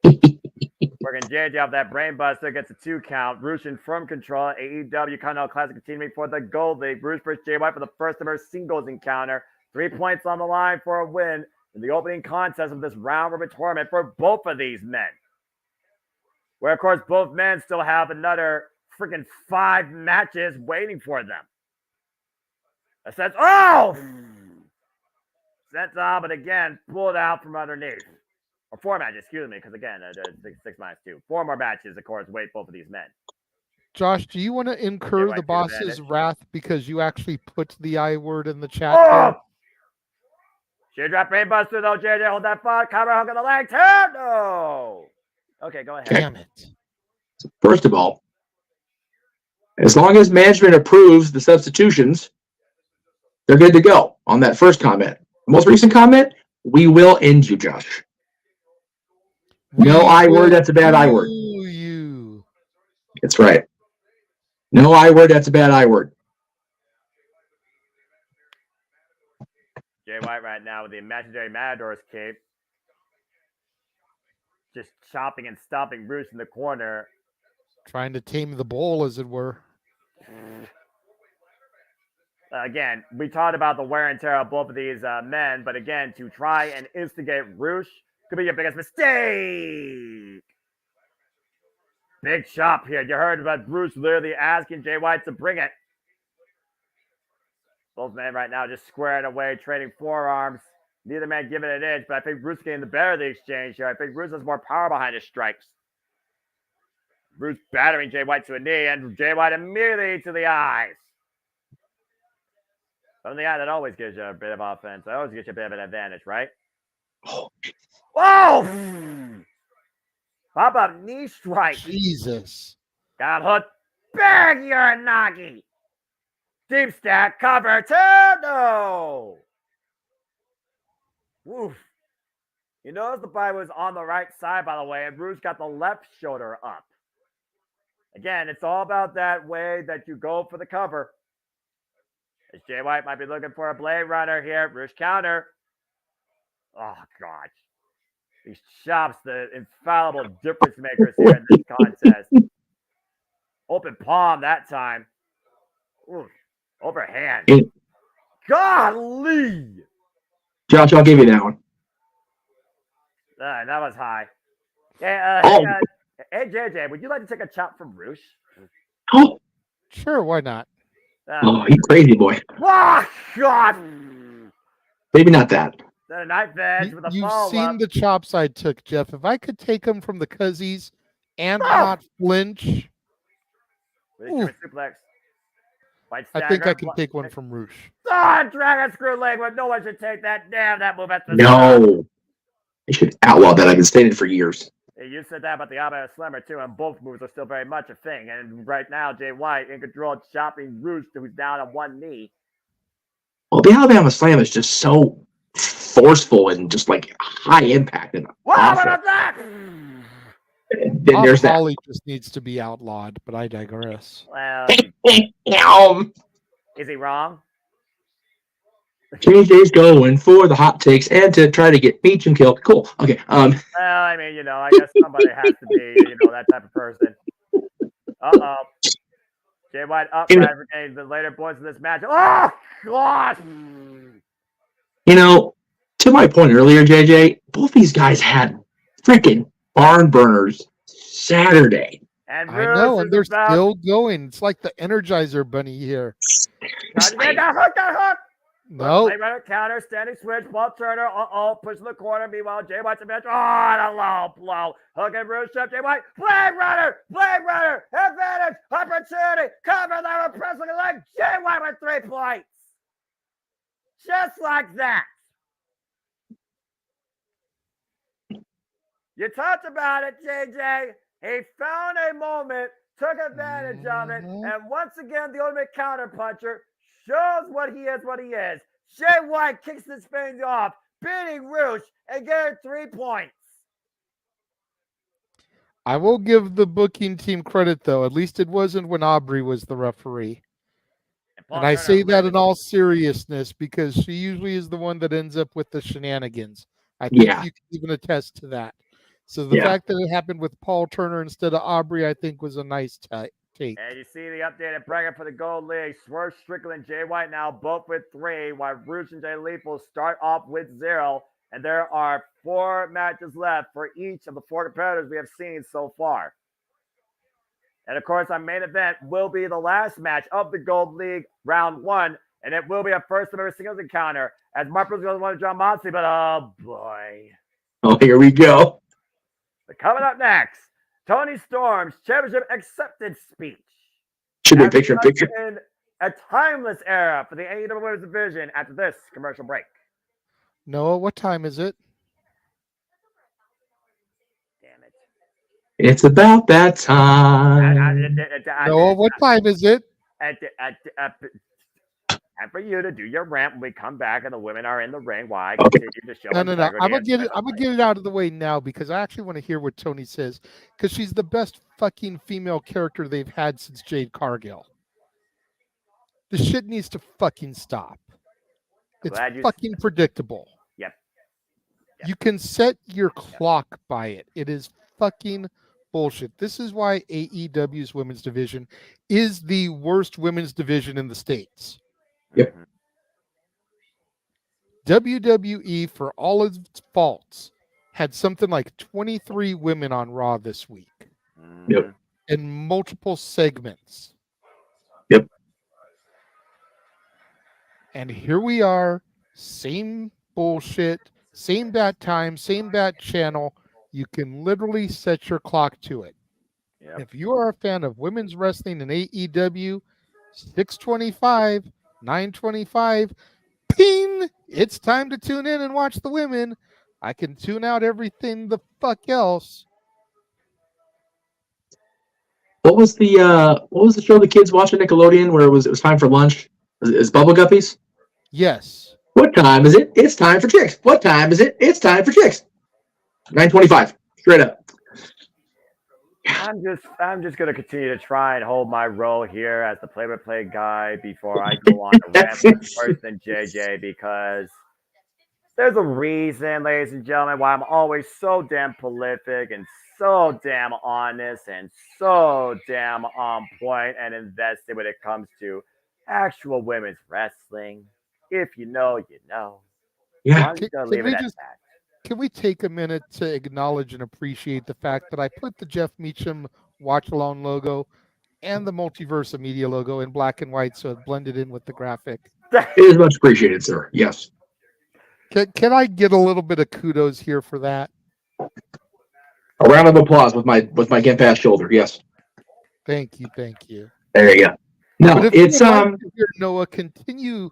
working JJ off that brain buster, gets a 2 count. Roosh in firm control. AEW Continental Classic continuing for the Gold League. Roosh versus Jay White for the first of her singles encounter. 3 points on the line for a win in the opening contest of this round robin tournament for both of these men. Where, of course, both men still have another freaking 5 matches waiting for them. A sense, sent on, but again, pulled out from underneath. Or 4 matches, excuse me, because again, 6 minus 2. 4 more matches, of course, wait both of these men. Josh, do you want to incur White the to boss's advantage. wrath because you actually put the I word in the chat? Oh! Should drop brainbuster though, JJ. Hold that thought. Cover hook on the leg. Turn. No. Okay, go ahead. Damn it. First of all, as long as management approves the substitutions, they're good to go on that first comment. Most recent comment, we will end you, Josh. No I word, that's a bad I word. You. That's right. No I word, that's a bad I word. Jay White right now with the imaginary Matador's cape. Just chopping and stomping Bruce in the corner. Trying to tame the bull, as it were. Again, we talked about the wear and tear of both of these men, but again, to try and instigate Roosh could be your biggest mistake. Big chop here. You heard about Bruce literally asking Jay White to bring it. Both men right now just squaring away, trading forearms. Neither man giving it an inch, but I think Bruce getting the better of the exchange here. I think Bruce has more power behind his strikes. Bruce battering Jay White to a knee, and Jay White immediately to the eyes. From the eye, that always gives you a bit of offense. That always gives you a bit of an advantage, right? Whoa! Pop-up knee strike. Jesus. Got hooked. Bang, Uranagi. Deep stack, cover, two, no. Woof. You notice the body was on the right side, by the way, and Bruce got the left shoulder up. Again, it's all about that way that you go for the cover. As Jay White might be looking for a Blade Runner here. Bruce counter. Oh, gosh. These chops, the infallible difference makers here in this contest. Open palm that time. Ooh, overhand. Golly! Josh, I'll give you that one. That was high. Hey, hey, JJ, would you like to take a chop from Roosh? Oh, Sure, why not? you crazy boy. Oh, God! Maybe not that. Then a knife edge with a You've follow-up. seen the chops I took, Jeff. If I could take them from the cuzzies and not flinch, Suplex. I think I can take one from Roosh. Dragon screw leg, but no one should take that. Damn, that move at the No. They should outlaw that. I've been saying it for years. You said that about the Alabama Slammer, too, and both moves are still very much a thing. And right now, Jay White in control, chopping Roosh, who's down on one knee. Well, the Alabama Slam is just so forceful and just like high impact. And Wow, what about that? then there's that. Holly just needs to be outlawed, but I digress. Well, is he wrong? JJ's going for the hot takes and to try to get Beach and killed. Cool. Okay. Well, I mean, I guess somebody has to be, that type of person. Uh-oh. Jay White up for the later points of this match. Oh, gosh! To my point earlier, JJ, both these guys had freaking barn burners Saturday. And I know, and they're still going. It's like the Energizer Bunny here. Got hooked! No. Blade Runner counter, standing switch, ball turner, push in the corner. Meanwhile, Jay White's a match. Oh, the low blow. Hook and Bruce up, Jay White. Blade Runner, advantage, opportunity, cover that with pressing the leg. Jay White with 3 points. Just like that. You talked about it, JJ. He found a moment, took advantage of it, and once again, the ultimate counterpuncher shows what he is. Jay White kicks this thing off, beating Roosh and getting 3 points. I will give the booking team credit, though. At least it wasn't when Aubrey was the referee. And I say that in all seriousness because she usually is the one that ends up with the shenanigans. I think you can even attest to that. So the fact that it happened with Paul Turner instead of Aubrey, I think, was a nice take. And you see the updated bracket for the Gold League. Swerve Strickland, Jay White now both with 3, while Roosh and Jay Lethal start off with 0. And there are 4 matches left for each of the 4 competitors we have seen so far. And of course, our main event will be the last match of the Gold League round 1. And it will be a first ever singles encounter as Mark Brooks goes to John Moxley. But oh boy. Oh, here we go. But coming up next, Tony Storm's championship acceptance speech. Should be picture in picture. In a timeless era for the AEW Women's Division after this commercial break. Noah, what time is it? Damn it. It's about that time. Noah, what time is it? And for you to do your rant when we come back and the women are in the ring, why I continue to show. No. I'm gonna get it out of the way now because I actually want to hear what Tony says because she's the best fucking female character they've had since Jade Cargill. The shit needs to fucking stop. It's fucking predictable. Yep. You can set your clock by it. It is fucking bullshit. This is why AEW's women's division is the worst women's division in the States. Yep. WWE, for all its faults, had something like 23 women on Raw this week. Yep. In multiple segments. Yep. And here we are, same bullshit, same bad time, same bad channel. You can literally set your clock to it. Yep. If you are a fan of women's wrestling and AEW, 625, 925, ping! It's time to tune in and watch the women. I can tune out everything the fuck else. What was the show the kids watching Nickelodeon where it was time for lunch? Is Bubble Guppies? Yes. What time is it? It's time for chicks. What time is it? It's time for chicks. 9:25. Straight up. I'm just gonna continue to try and hold my role here as the play-by-play guy before I go on to rant worse than JJ because there's a reason, ladies and gentlemen, why I'm always so damn prolific and so damn honest and so damn on point and invested when it comes to actual women's wrestling. If you know, you know. Yeah. I'm just gonna leave it at that. Can we take a minute to acknowledge and appreciate the fact that I put the Jeff Meacham Watch Alone logo and the Multiverse Media logo in black and white so it blended in with the graphic? It is much appreciated, sir. Yes. Can I get a little bit of kudos here for that? A round of applause with my get past shoulder. Yes. Thank you. There you go. No, it's to hear Noah continue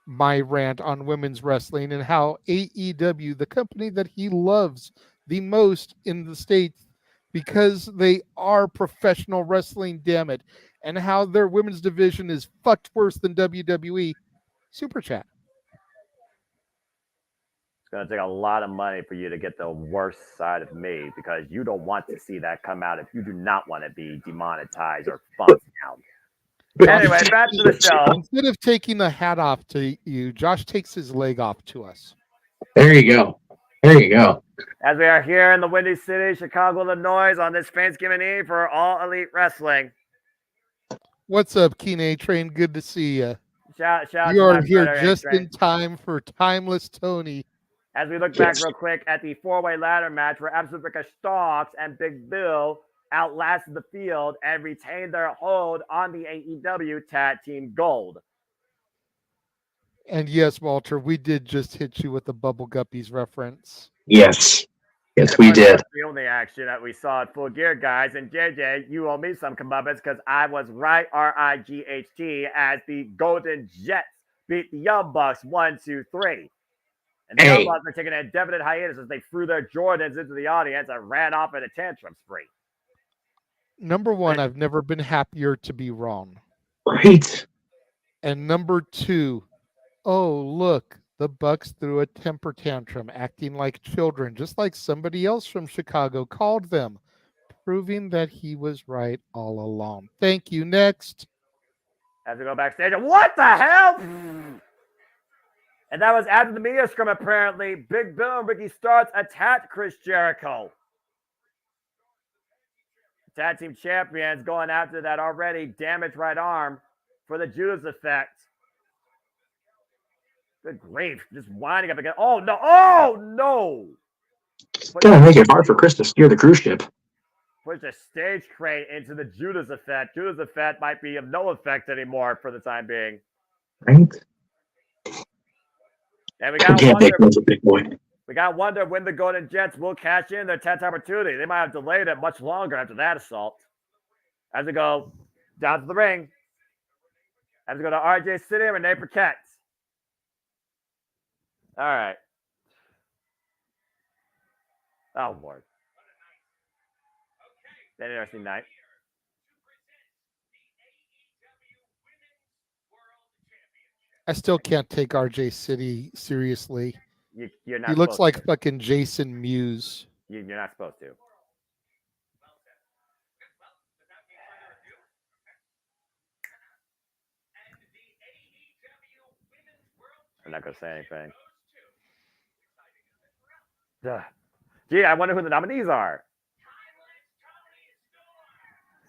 my rant on women's wrestling and how AEW, the company that he loves the most in the States because they are professional wrestling, damn it, and how their women's division is fucked worse than WWE. Super chat. It's going to take a lot of money for you to get the worst side of me because you don't want to see that come out if you do not want to be demonetized or thumbs down. Anyway, back to the show. Instead of taking the hat off to you, Josh takes his leg off to us. There you go. As we are here in the Windy City, Chicago, Illinois, on this Thanksgiving Eve for All Elite Wrestling. What's up, Keen Train? Good to see you. Shout you are here just in time for Timeless Tony. As we look back real quick at the four-way ladder match where Absolute Ricka Starks and Big Bill outlasted the field and retained their hold on the AEW Tag Team Gold. And yes, Walter, we did just hit you with the Bubble Guppies reference. Yes, we did. The only action that we saw at Full Gear, guys. And JJ, you owe me some comeuppance because I was right, RIGHT, as the Golden Jets beat the Young Bucks 1-2-3. And the Outlaws are taking a indefinite hiatus as they threw their Jordans into the audience and ran off in a tantrum spree. Number one, I've never been happier to be wrong. Right. And number two, oh, look, the Bucks threw a temper tantrum, acting like children, just like somebody else from Chicago called them, proving that he was right all along. Thank you. Next. As we go backstage, what the hell? And that was after the media scrum, apparently. Big Bill and Ricky Starks attacked Chris Jericho. Tag team champions going after that already damaged right arm for the Judas effect. Good grief. Just winding up again. Oh, no. Oh, no. Gonna make it hard for Chris to steer the cruise ship. Push a stage crate into the Judas effect. Judas effect might be of no effect anymore for the time being. Right? And we got wonder when the Golden Jets will cash in their 10th opportunity. They might have delayed it much longer after that assault. As we go down to the ring. As we go to RJ City and Renee Paquette. All right. Oh, Lord. An interesting night. I still can't take RJ City seriously. You're not. He looks like fucking Jason Mewes. You're not supposed to. I'm not gonna say anything. Gee, I wonder who the nominees are.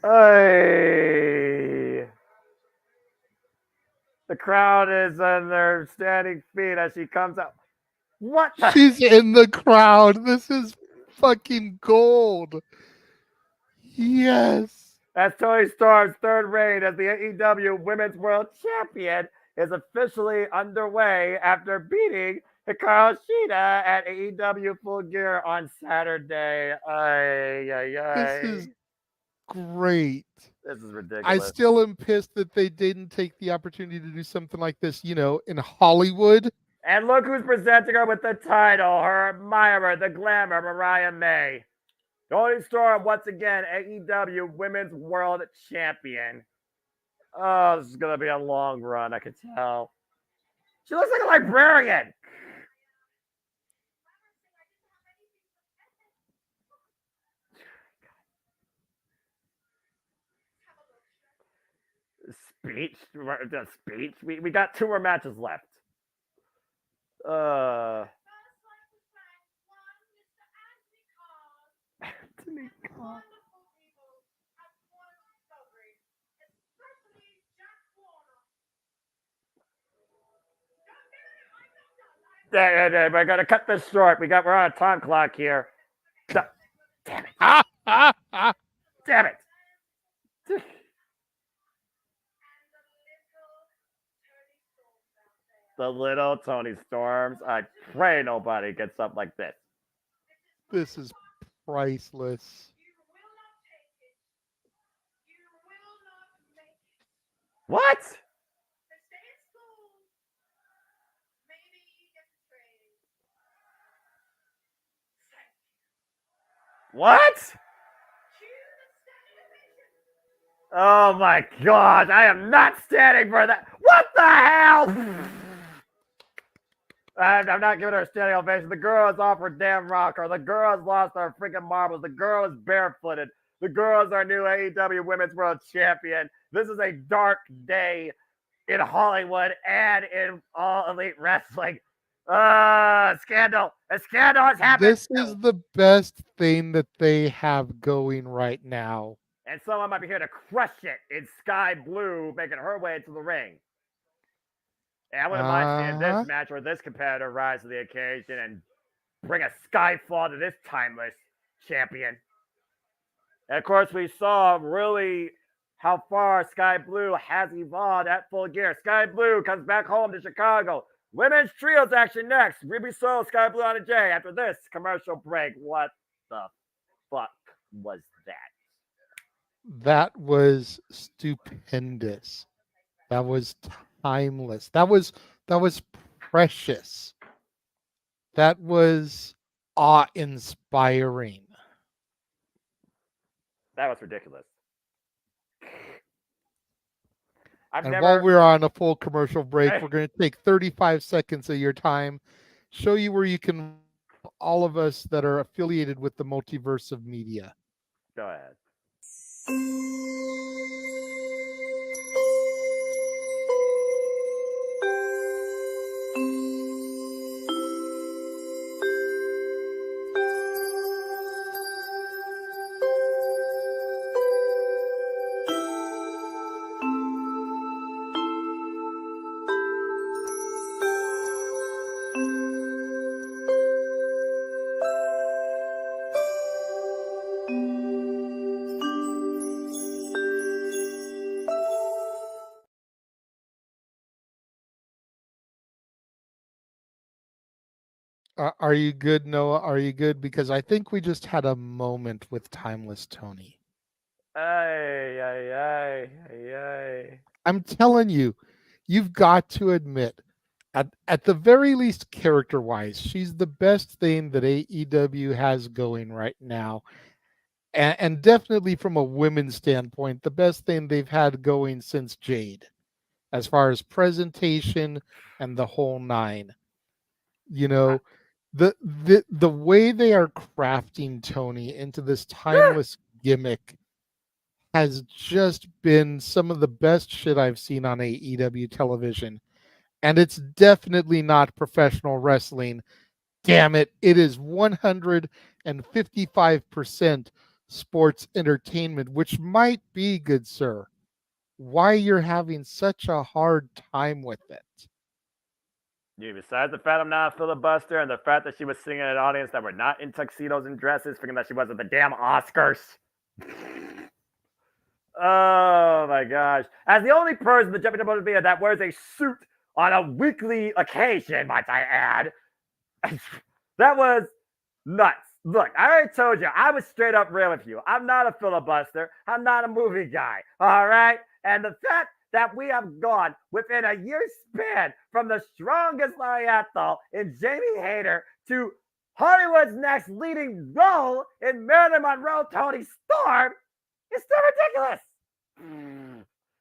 Hey. The crowd is on their standing feet as she comes out. What? She's in the crowd. This is fucking gold. Yes. As Toni Storm's third reign as the AEW Women's World Champion is officially underway after beating Hikaru Shida at AEW Full Gear on Saturday. This is great. This is ridiculous. I still am pissed that they didn't take the opportunity to do something like this, in Hollywood. And look who's presenting her with the title, her admirer, the glamour, Mariah May. Toni Storm, once again, AEW Women's World Champion. Oh, this is going to be a long run, I could tell. She looks like a librarian. Speech? We got 2 more matches left. We're gonna cut this short. We're on a time clock here. Damn it! Damn it! The little Toni Storms. I pray nobody gets up like this. This is priceless. What? What? Oh my God, I am not standing for that. What the hell? I'm not giving her a standing ovation. The girl is off her damn rocker. The girl has lost her freaking marbles. The girl is barefooted. The girl is our new AEW Women's World Champion. This is a dark day in Hollywood and in All Elite Wrestling. Scandal. A scandal has happened. This is the best thing that they have going right now. And someone might be here to crush it in Sky Blue, making her way to the ring. And I wouldn't mind seeing this match where this competitor rise to the occasion and bring a skyfall to this timeless champion. And of course, we saw really how far Sky Blue has evolved at Full Gear. Sky Blue comes back home to Chicago. Women's trios action next. Ruby Soho, Sky Blue on a J. After this commercial break, what the fuck was that? That was stupendous. That was timeless. That was precious. That was awe-inspiring. That was ridiculous. And while we're on a full commercial break, we're going to take 35 seconds of your time, show you where you can all of us that are affiliated with the multiverse of media. Go ahead. Are you good, Noah? Are you good? Because I think we just had a moment with Timeless Tony. I'm telling you, you've got to admit, at the very least, character-wise, she's the best thing that AEW has going right now. And definitely from a women's standpoint, the best thing they've had going since Jade, as far as presentation and the whole nine. You know, the way they are crafting Tony into this timeless gimmick has just been some of the best shit I've seen on AEW television. And it's definitely not professional wrestling. Damn it, it is 155% sports entertainment, which might be, good sir, why you're having such a hard time with it. Yeah, besides the fact I'm not a filibuster and the fact that she was singing at an audience that were not in tuxedos and dresses, thinking that she was at the damn Oscars. Oh my gosh. As the only person in the Japanese media that wears a suit on a weekly occasion, might I add, that was nuts. Look, I already told you, I was straight up real with you. I'm not a filibuster. I'm not a movie guy. All right? And the fact that we have gone within a year span from the strongest Lariato in Jamie Hayter to Hollywood's next leading role in Marilyn Monroe, Tony Storm, is still ridiculous.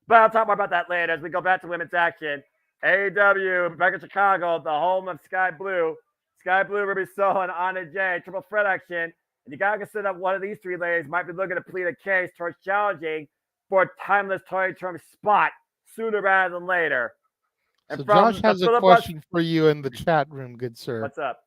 But I'll talk more about that later as we go back to women's action. AEW, back in Chicago, the home of Sky Blue. Sky Blue, Ruby Soho, and Anna Jay, triple threat action. And you gotta consider that one of these three ladies might be looking to plead a case towards challenging for a timeless Tory term spot sooner rather than later. And so Josh has a question for you in the chat room, good sir. What's up?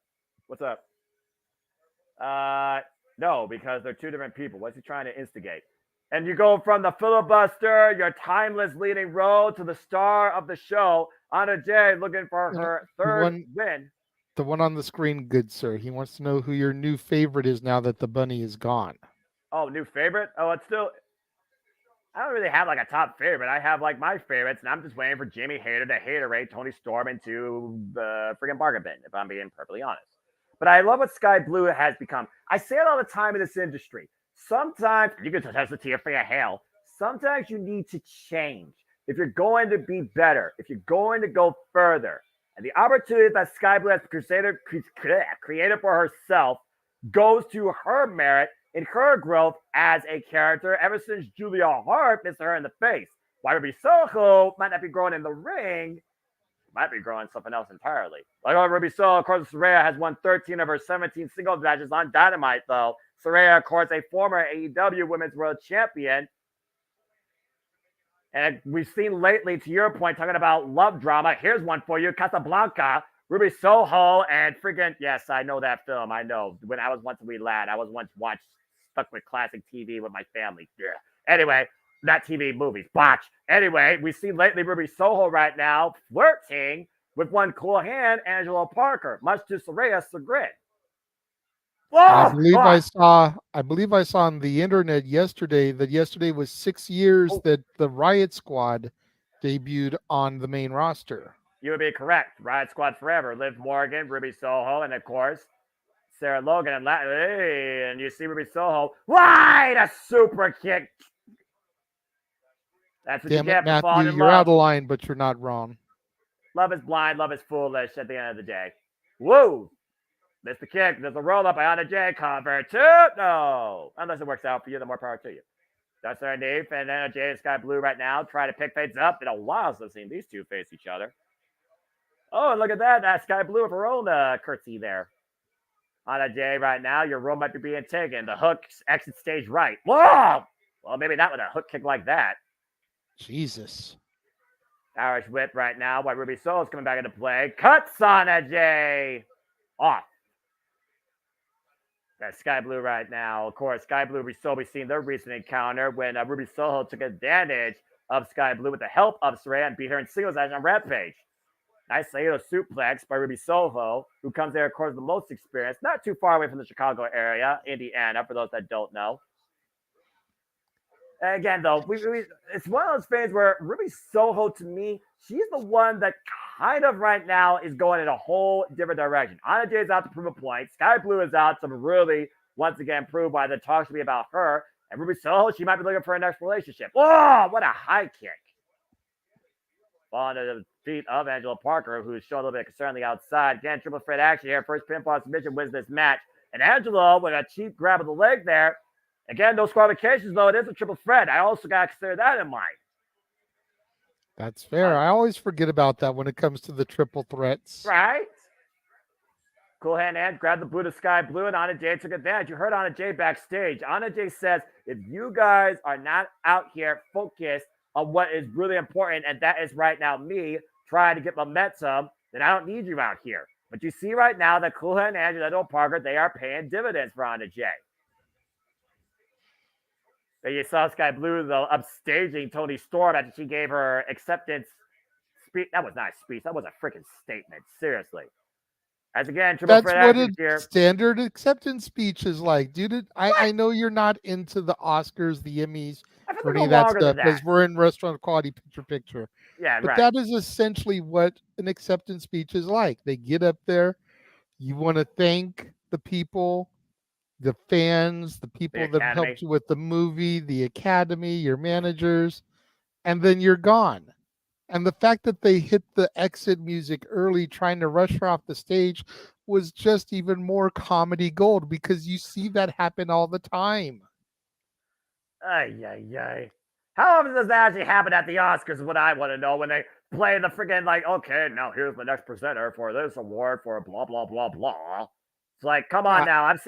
No, because they're two different people. What's he trying to instigate? And you go from the filibuster, your timeless leading role, to the star of the show, Anna Jay, looking for her third win. The one on the screen, good sir. He wants to know who your new favorite is now that the bunny is gone. Oh, new favorite? Oh, it's still... I don't really have like a top favorite. I have like my favorites, and I'm just waiting for Jamie Hayter to haterade Tony Storm into the friggin' bargain bin, if I'm being perfectly honest. But I love what Sky Blue has become. I say it all the time in this industry. Sometimes, you can test the tear for your hell. Sometimes you need to change. If you're going to be better, if you're going to go further, and the opportunity that Sky Blue has created for herself goes to her merit in her growth as a character ever since Julia Hart missed her in the face. Why Ruby Soho might not be growing in the ring, might be growing something else entirely. Like Ruby Soho, of course, Saraya has won 13 of her 17 singles matches on Dynamite, though. Saraya, of course, a former AEW Women's World Champion. And we've seen lately, to your point, talking about love drama. Here's one for you, Casablanca. Ruby Soho and freaking, yes, I know that film. I know. When I was once a wee lad, I was once stuck with classic TV with my family. Yeah. Anyway, not TV, movies. Botch. Anyway, we see lately Ruby Soho right now flirting with one cool hand, Angelo Parker, much to Saraya's chagrin. I believe I saw on the internet yesterday that yesterday was 6 years that the Riot Squad debuted on the main roster. You would be correct. Riot Squad forever. Liv Morgan, Ruby Soho, and of course, Sarah Logan. And you see Ruby Soho. Why a super kick? That's what Damn you get it, for falling Matthew, in you're love. out of line, but you're not wrong. Love is blind. Love is foolish at the end of the day. Whoa. Missed the kick. There's a roll up by Anna Jay. Cover two. No. Unless it works out for you, the more power to you. That's underneath. And Anna Jay and Sky Blue right now trying to pick things up. Been a while since I've seen these two face each other. Oh, and look at that. That's Sky Blue with her own curtsy there. Anna Jay right now. Your roll might be being taken. The hook exit stage right. Whoa! Well, maybe not with a hook kick like that. Jesus. Irish whip right now by Ruby Soul's coming back into play. Cuts Anna Jay off. That's Sky Blue right now. Of course, Sky Blue, Ruby Soul, we've seen their recent encounter when Ruby Soho took advantage of Sky Blue with the help of Saraya and beat her in singles action on Rampage. Nice Saito suplex by Ruby Soho, who comes there, of course, the most experience, not too far away from the Chicago area, Indiana, for those that don't know. And again, though, it's one of those things where Ruby Soho, to me, she's the one that kind of right now is going in a whole different direction. Anna Jay's out to prove a point. Sky Blue is out to really, once again, prove why the talk should be about her. And Ruby Soho, she might be looking for her next relationship. Oh, what a high kick. Falling to the feet of Angela Parker, who's showing a little bit of concern on the outside. Again, triple threat action here. First pinfall submission wins this match. And Angela, with a cheap grab of the leg there. Again, no qualifications, though. It is a triple threat. I also got to consider that in mind. That's fair. I always forget about that when it comes to the triple threats. Right? Cool hand grabbed the boot of Sky Blue, and Anna Jay took advantage. You heard Anna Jay backstage. Anna Jay says, if you guys are not out here focused on what is really important, and that is right now me trying to get momentum, then I don't need you out here. But you see right now that Cool Hand and Angela Parker, they are paying dividends for Anna Jay. Then you saw Sky Blue, though, upstaging Toni Storm after she gave her acceptance speech. That was not a speech. That was a freaking statement. Seriously. As again, triple That's threat what here. a standard acceptance speech is like, dude. I know you're not into the Oscars, the Emmys, or any of that stuff, because we're in restaurant quality picture. Yeah, but right. that is essentially what an acceptance speech is like. They get up there. You want to thank the people, the fans, the people that helped you with the movie, the Academy, your managers, and then you're gone. And the fact that they hit the exit music early, trying to rush her off the stage, was just even more comedy gold, because you see that happen all the time. Ay. How often does that actually happen at the Oscars is what I want to know, when they play the freaking, like, okay, now here's the next presenter for this award for blah, blah, blah, blah. It's like, come on now. I've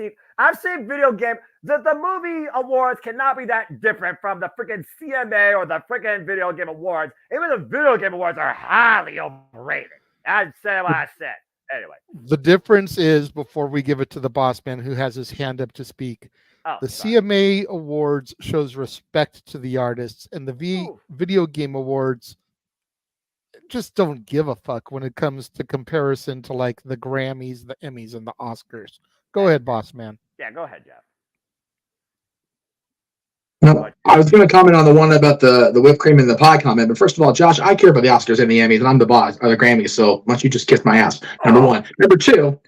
seen video game. The movie awards cannot be that different from the freaking CMA or the freaking video game awards. Even the video game awards are highly overrated. I said what I said. Anyway. The difference is, before we give it to the boss man who has his hand up to speak, the CMA awards shows respect to the artists, and the video game awards just don't give a fuck when it comes to comparison to like the Grammys, the Emmys, and the Oscars. Go ahead, boss man. Yeah, go ahead, Jeff. No, I was going to comment on the one about the whipped cream and the pie comment, but first of all, Josh, I care about the Oscars and the Emmys, and I'm the boss, or the Grammys, so why don't you just kiss my ass? Number one. Number two.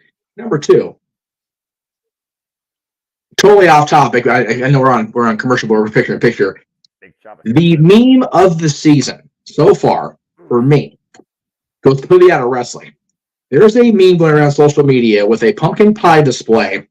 Totally off topic. I know we're on commercial, but we're picture in picture. The meme of the season so far for me goes completely out of wrestling. There's a meme going around social media with a pumpkin pie display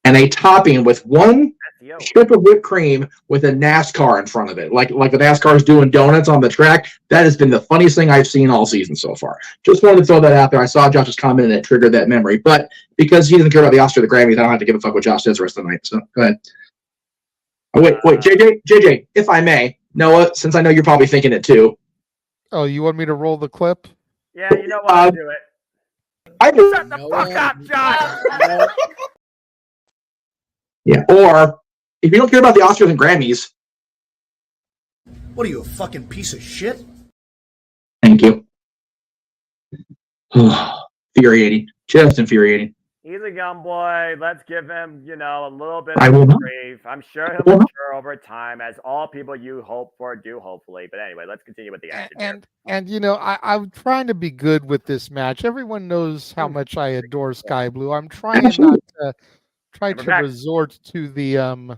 and a topping with one strip of whipped cream with a NASCAR in front of it, like the NASCAR is doing donuts on the track. That has been the funniest thing I've seen all season so far. Just wanted to throw that out there. I saw Josh's comment and it triggered that memory. But because he doesn't care about the Oscars or the Grammys, I don't have to give a fuck what Josh says the rest of the night. So go ahead. Oh, wait, JJ, if I may, Noah, since I know you're probably thinking it too. Oh, you want me to roll the clip? Yeah, you know what? I'll do it. Shut the fuck up, Josh! Yeah, or if you don't care about the Oscars and Grammys. What are you, a fucking piece of shit? Thank you. Infuriating. Just infuriating. He's a young boy. Let's give him, a little bit of grief. I'm sure he'll mature over time, as all people you hope for do, hopefully. But anyway, let's continue with the action. And I'm trying to be good with this match. Everyone knows how much I adore Sky Blue. I'm trying not to resort to the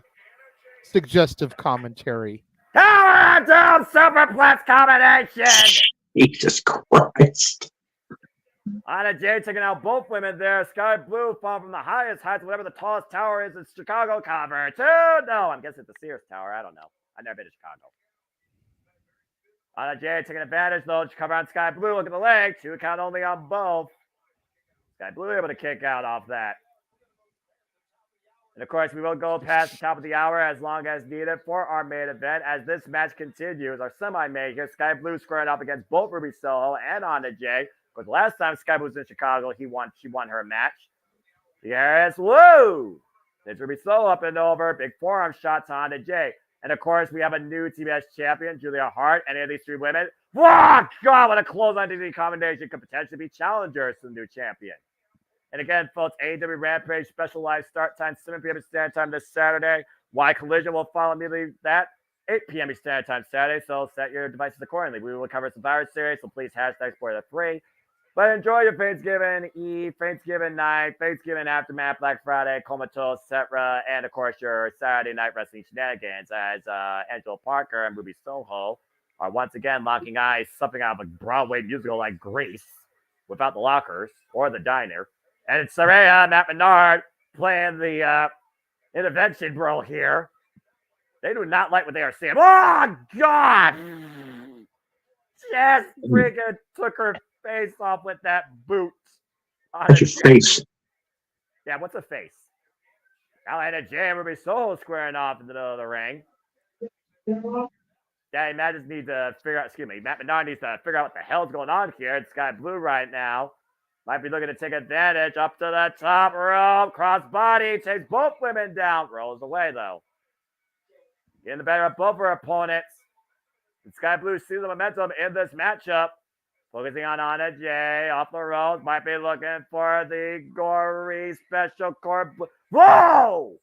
suggestive commentary. Tower down, Superplex combination. Jesus Christ. Anna Jay taking out both women there. Sky Blue falling from the highest heights, whatever the tallest tower is in Chicago. Cover 2. No, I'm guessing it's the Sears Tower. I don't know. I've never been to Chicago. Anna Jay taking advantage, though. Cover on Sky Blue. Look at the leg. 2 count only on both. Sky Blue able to kick out off that. And, of course, we will go past the top of the hour as long as needed for our main event as this match continues. Our semi-main here, Sky Blue squaring up against both Ruby Soho and Anna Jay. Because last time Sky Blue was in Chicago, she won her match. Here's Woo! There's Ruby Soho up and over. Big forearm shot to Anna Jay. And, of course, we have a new TBS champion, Julia Hart. Any of these 3 women? Oh, God, what a close-on DDT combination could potentially be challengers to the new champion. And again, folks, AEW Rampage special live start time, 7 p.m. Standard Time this Saturday. Y Collision will follow immediately that, 8 p.m. Standard Time Saturday. So set your devices accordingly. We will cover Survivor Series, so please hashtag #spoiler3. But enjoy your Thanksgiving Eve, Thanksgiving night, Thanksgiving aftermath, Black Friday, Comatose, etc., and of course your Saturday night wrestling shenanigans as Angela Parker and Ruby Soho are once again locking eyes, something out of a Broadway musical like Grease, without the lockers or the diner. And it's Saraya, Matt Menard, playing the intervention role here. They do not like what they are seeing. Oh, God! Just friggin' took her face off with that boot. That's your face. Yeah, what's a face? Alana Jay and Ruby Soho squaring off in the middle of the ring. Yeah, Matt just needs to figure out, Matt Menard needs to figure out what the hell's going on here. It's Sky Blue right now. Might be looking to take advantage up to the top rope. Crossbody takes both women down. Rolls away, though. Getting the better of both her opponents. And Sky Blue sees the momentum in this matchup. Focusing on Anna Jay. Off the ropes. Might be looking for the gory special core. Whoa!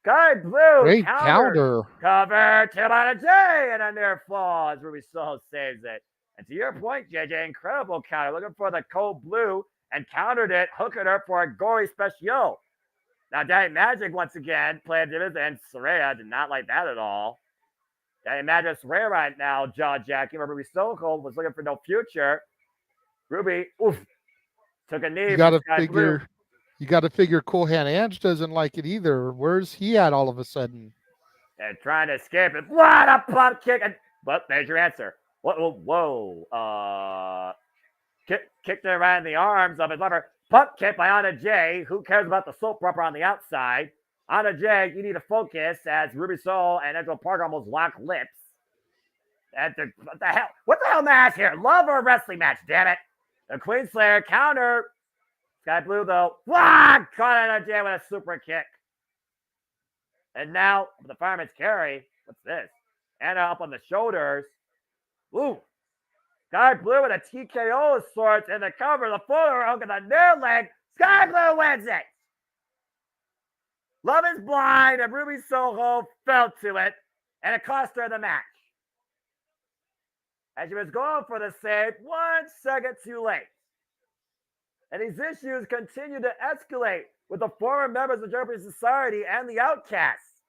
Sky Blue. Great counter. Cover to Anna Jay. And a near fall as Ruby Soho saves it. And to your point, JJ, incredible counter. Looking for the cold blue and countered it, hooking her for a gory special. Now, Daddy Magic, once again, playing dividends, and Saraya did not like that at all. Daddy Magic, Saraya right now, jaw-jacking. Ruby Soho was looking for no future. Ruby, took a knee. You got to figure Cool Hand Ange doesn't like it either. Where's he at all of a sudden? And trying to escape it. What a pump kick. But there's your answer. Whoa. Kicked her right in the arms of his lover. Pump kick by Anna Jay. Who cares about the soap opera on the outside? Anna Jay, you need to focus as Ruby Soho and Angela Parker almost lock lips. And what the hell? What the hell match here? Love or wrestling match, damn it. The Queen Slayer counter. Sky Blue, though. Caught Anna Jay with a super kick. And now the fireman's carry. What's this? Anna up on the shoulders. Ooh. Sky Blue with a TKO of sorts in the cover. The fuller hook of the near leg. Sky Blue wins it. Love is blind, and Ruby Soho fell to it, and it cost her the match. As she was going for the save, 1 second too late. And these issues continue to escalate with the former members of Jeopardy Society and the Outcasts.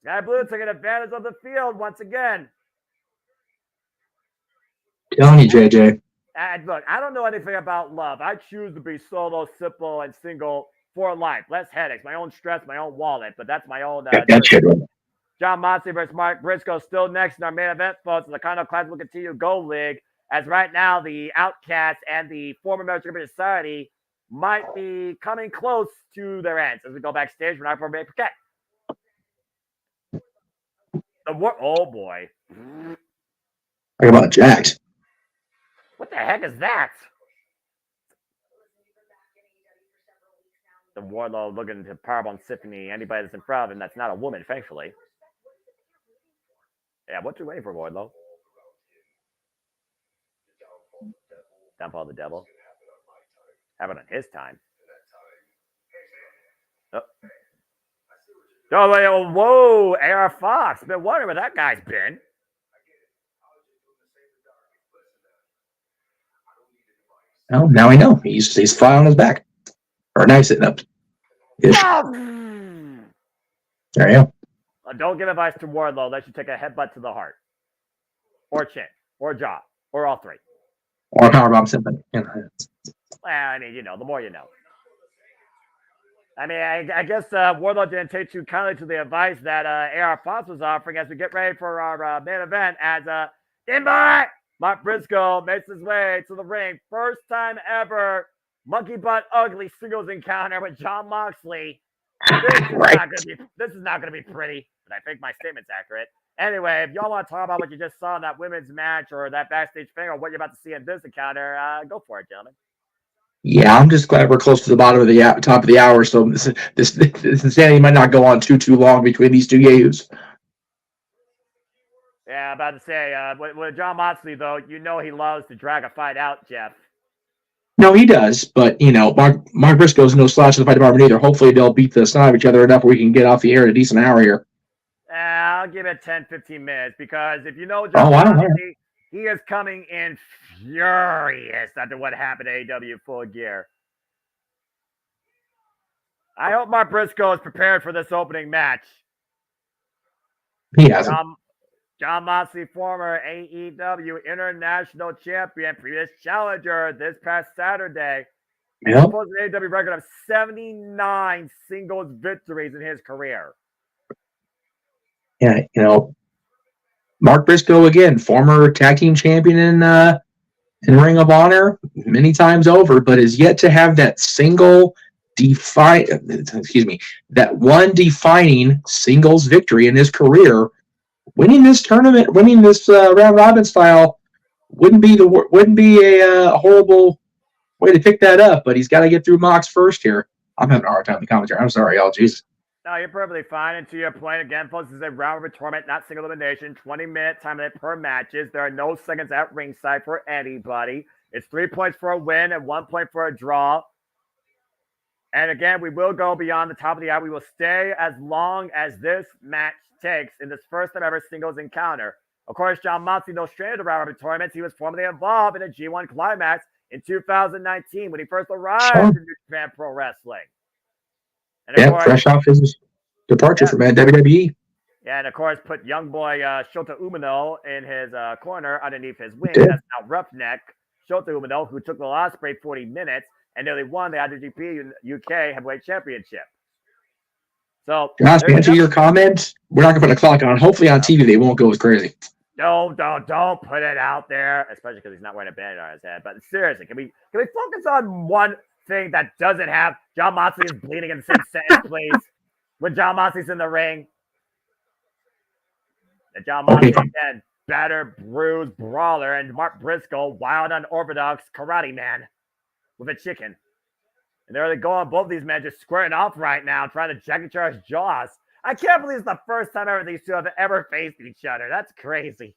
Sky Blue taking advantage of the field once again. Telling you, JJ. And look, I don't know anything about love. I choose to be solo, simple, and single for life. Less headaches, my own stress, my own wallet. But that's my own. John Moxley versus Mark Briscoe still next in our main event, folks. The Condo Class will continue Gold League. As right now, the Outcasts and the former members of Jeopardy Society might be coming close to their ends. As we go backstage, we're not for May Protect. Oh boy. Talk about jacked. What the heck is that? The Wardlow looking to powerbomb Symphony. Anybody that's in front of him that's not a woman, thankfully. Yeah, what you waiting for, Wardlow? Downfall of the Devil. Happened on his time. Oh, whoa, AR Fox. Been wondering where that guy's been. Well, now I know. He's flat on his back. Or nice sitting up. There you go. Don't give advice to Wardlow. Let you take a headbutt to the heart. Or chin. Or jaw. Or all three. or Howard Robinson, but Well, I mean, the more you know. I mean, I guess Wardlow didn't take too kindly to the advice that AR Fox was offering as we get ready for our main event as Invite Mark Briscoe makes his way to the ring. First time ever monkey butt ugly singles encounter with Jon Moxley. This is not gonna be pretty, but I think my statement's accurate. Anyway, if y'all want to talk about what you just saw in that women's match or that backstage thing or what you're about to see in this encounter, go for it, gentlemen. Yeah, I'm just glad we're close to the bottom of the top of the hour, so this insanity might not go on too long between these two yahoos. Yeah, I'm about to say, with Jon Moxley, though, he loves to drag a fight out, Jeff. No, he does, but, Mark Briscoe's no slouch in the fight department either. Hopefully they'll beat the snot of each other enough where we can get off the air in a decent hour here. I'll give it 10, 15 minutes because if you know Jon Moxley, he is coming in furious after what happened at AEW Full Gear. I hope Mark Briscoe is prepared for this opening match. He hasn't. Jon Moxley, former AEW International Champion, previous challenger this past Saturday. Yep. He posted an AEW record of 79 singles victories in his career. Yeah, Mark Briscoe, again, former tag team champion in Ring of Honor many times over, but is yet to have that that one defining singles victory in his career. Winning this tournament, winning this round robin style wouldn't be a horrible way to pick that up, but he's got to get through Mox first here. I'm having a hard time with the commentary. I'm sorry, y'all. Jesus. No, you're perfectly fine. And to your point, again, folks, this is a round robin tournament, not single elimination. 20-minute time limit per matches. There are no seconds at ringside for anybody. It's 3 points for a win and 1 point for a draw. And again, we will go beyond the top of the hour. We will stay as long as this match takes in this first time ever singles encounter. Of course, Jon Moxley, no stranger to round robin tournaments. He was formerly involved in a G1 climax in 2019 when he first arrived in New Japan Pro Wrestling. And course, fresh off his departure from WWE. Yeah, and of course, put young boy Shota Umino in his corner underneath his wing. That's now Roughneck Shota Umino, who took the Ospreay 40 minutes and nearly won the IWGP UK Heavyweight Championship. So, Josh, to answer your comment, we're not going to put a clock on. Hopefully on TV they won't go as crazy. Don't put it out there, especially because he's not wearing a bandage on his head. But seriously, can we focus on one thing that doesn't have Jon Moxley is bleeding in the same sentence, please? When Jon Moxley's in the ring. And Jon Moxley, again, battered, bruised, brawler, and Mark Briscoe, wild, unorthodox karate man with a chicken. And they're going, both of these men just squaring off right now, trying to jack each other's jaws. I can't believe it's the first time ever these two have ever faced each other. That's crazy.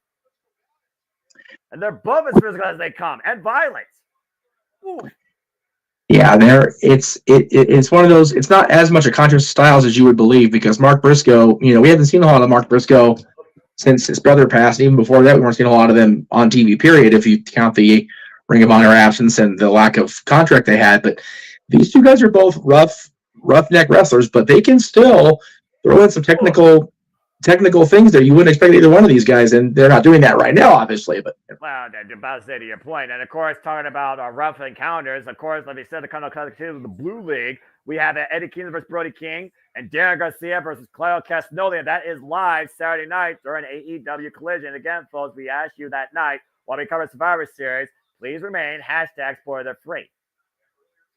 And they're both as physical as they come, and violent. Ooh. Yeah, it's one of those. It's not as much a contrast styles as you would believe because Mark Briscoe, we haven't seen a lot of Mark Briscoe since his brother passed. Even before that, we weren't seeing a lot of them on TV. Period, if you count the Ring of Honor absence and the lack of contract they had. But these two guys are both roughneck wrestlers, but they can still throw in some technical things there. You wouldn't expect either one of these guys, and they're not doing that right now, obviously. But well, I'm about to say to your point, and of course, talking about rough encounters, of course, like we said, the kind of the Blue League, we have Eddie King versus Brody King, and Darren Garcia versus Claudio Castagnoli, and that is live Saturday night during AEW Collision. Again, folks, we asked you that night while we cover Survivor Series, please remain #spoiler-free.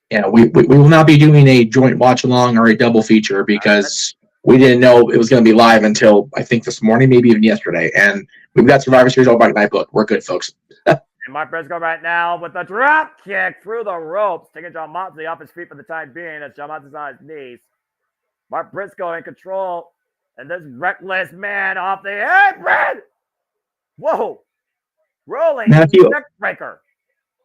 Yeah, we will not be doing a joint watch along or a double feature because we didn't know it was going to be live until I think this morning, maybe even yesterday. And we've got Survivor Series all back night book. We're good, folks. And Mark Briscoe right now with a drop kick through the ropes, taking Jon Moxley off his feet for the time being as Jon Moxley's on his knees. Mark Briscoe in control, and this reckless man off the apron. Whoa, rolling neck breaker.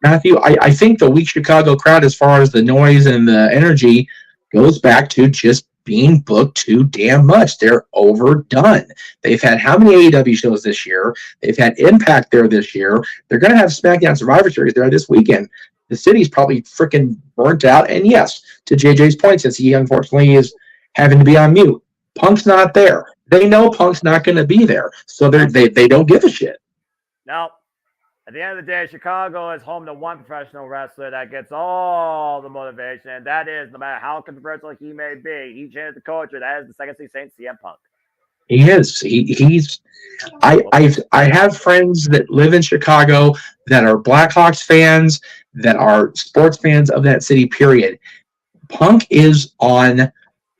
Matthew, I think the weak Chicago crowd, as far as the noise and the energy, goes back to just being booked too damn much. They're overdone. They've had how many AEW shows this year? They've had Impact there this year. They're going to have SmackDown Survivor Series there this weekend. The city's probably freaking burnt out. And yes, to JJ's point, since he unfortunately is having to be on mute, Punk's not there. They know Punk's not going to be there, so they don't give a shit. No. At the end of the day, Chicago is home to one professional wrestler that gets all the motivation, and that is, no matter how controversial he may be, he changed the culture. That is the Second City Saint, CM Punk. He is. He's. I have friends that live in Chicago that are Blackhawks fans, that are sports fans of that city. Period. Punk is on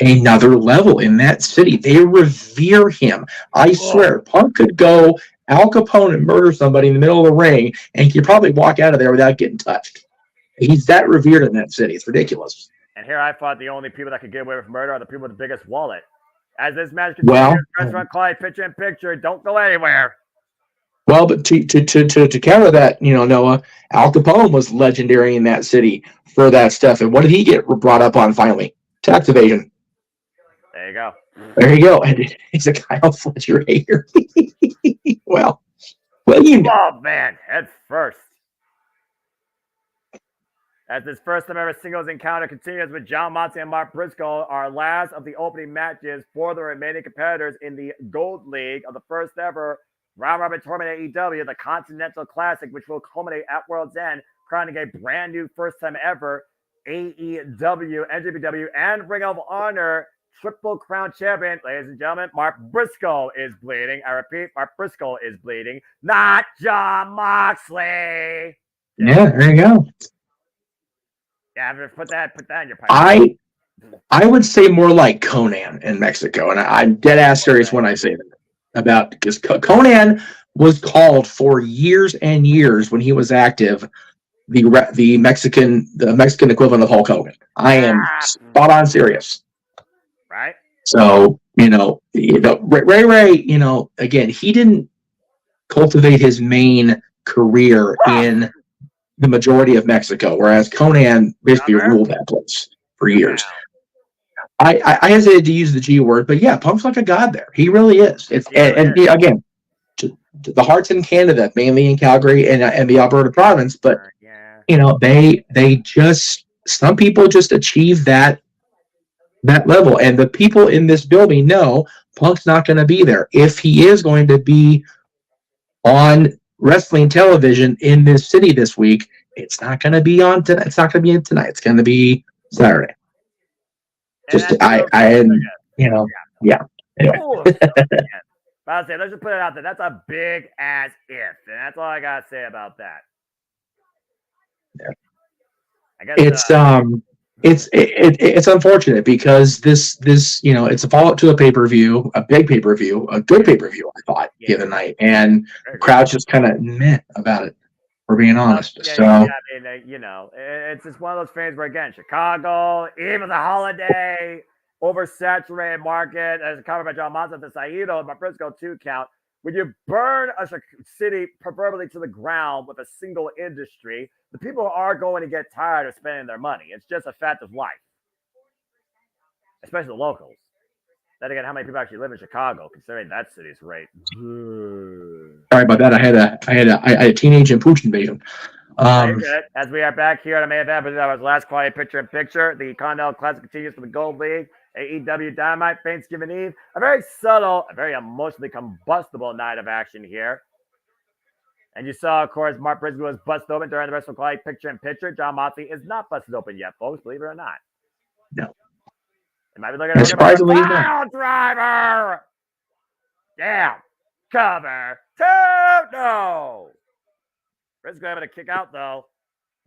another level in that city. They revere him. I swear, Punk could go Al Capone and murder somebody in the middle of the ring, and he could probably walk out of there without getting touched. He's that revered in that city. It's ridiculous. And here I thought the only people that could get away with murder are the people with the biggest wallet. As this match continues, Restaurant Clyde, picture in picture, don't go anywhere. Well, but to counter that, Noah, Al Capone was legendary in that city for that stuff. And what did he get brought up on finally? Tax evasion. There you go. There you go. And he's a Kyle Fletcher hater. well, you know. Oh, man, head first. As this first time ever singles encounter continues with John Moxley and Mark Briscoe, our last of the opening matches for the remaining competitors in the Gold League of the first ever round robin tournament at AEW, the Continental Classic, which will culminate at World's End, crowning a brand new first time ever AEW, NJPW, and Ring of Honor Triple Crown champion. Ladies and gentlemen, Mark Briscoe is bleeding. I repeat, Mark Briscoe is bleeding, not John Moxley. Yeah, there you go. Yeah, put that in your pipe. I would say more like Conan in Mexico, and I'm dead ass serious when I say that. About because Conan was called for years and years when he was active, the Mexican equivalent of Hulk Hogan. I am spot on serious. Right. So Ray, again, he didn't cultivate his main career in the majority of Mexico, whereas Conan basically ruled that place for years. I hesitated to use the G word, but yeah, Punk's like a god there. He really is. And again, to the hearts in Canada, mainly in Calgary and the Alberta province, but they just, some people just achieve that level, and the people in this building know Punk's not going to be there. If he is going to be on wrestling television in this city this week, it's not going to be on tonight. It's not going to be tonight. It's going to be Saturday. Just yeah. Anyway. Cool. I'll say, let's just put it out there. That's a big ass if, and that's all I gotta say about that. Yeah. I guess it's unfortunate because this it's a follow-up to a pay-per-view, a big pay-per-view, a good pay-per-view, I thought, the other night, and the crowd's just kind of meh about it, for being honest. It's just one of those things where, again, Chicago, even the holiday, oversaturated market, as covered by John Monson, the Saito, and my Briscoe 2 count. When you burn a city proverbially to the ground with a single industry, the people are going to get tired of spending their money. It's just a fact of life, especially the locals. Then again, how many people actually live in Chicago, considering that city's rate? Sorry about that. I had a teenage impulse invasion. As we are back here at the main event, that was last quiet picture in picture. The Continental Classic continues for the Gold League. AEW Dynamite, Thanksgiving Eve. A very subtle, a very emotionally combustible night of action here. And you saw, of course, Mark Briscoe was busted open during the Wrestle Clyde picture in picture. John Moxley is not busted open yet, folks, believe it or not. No. It might be looking at surprisingly a driver. Damn. Cover. 2. No. Briscoe having to kick out, though.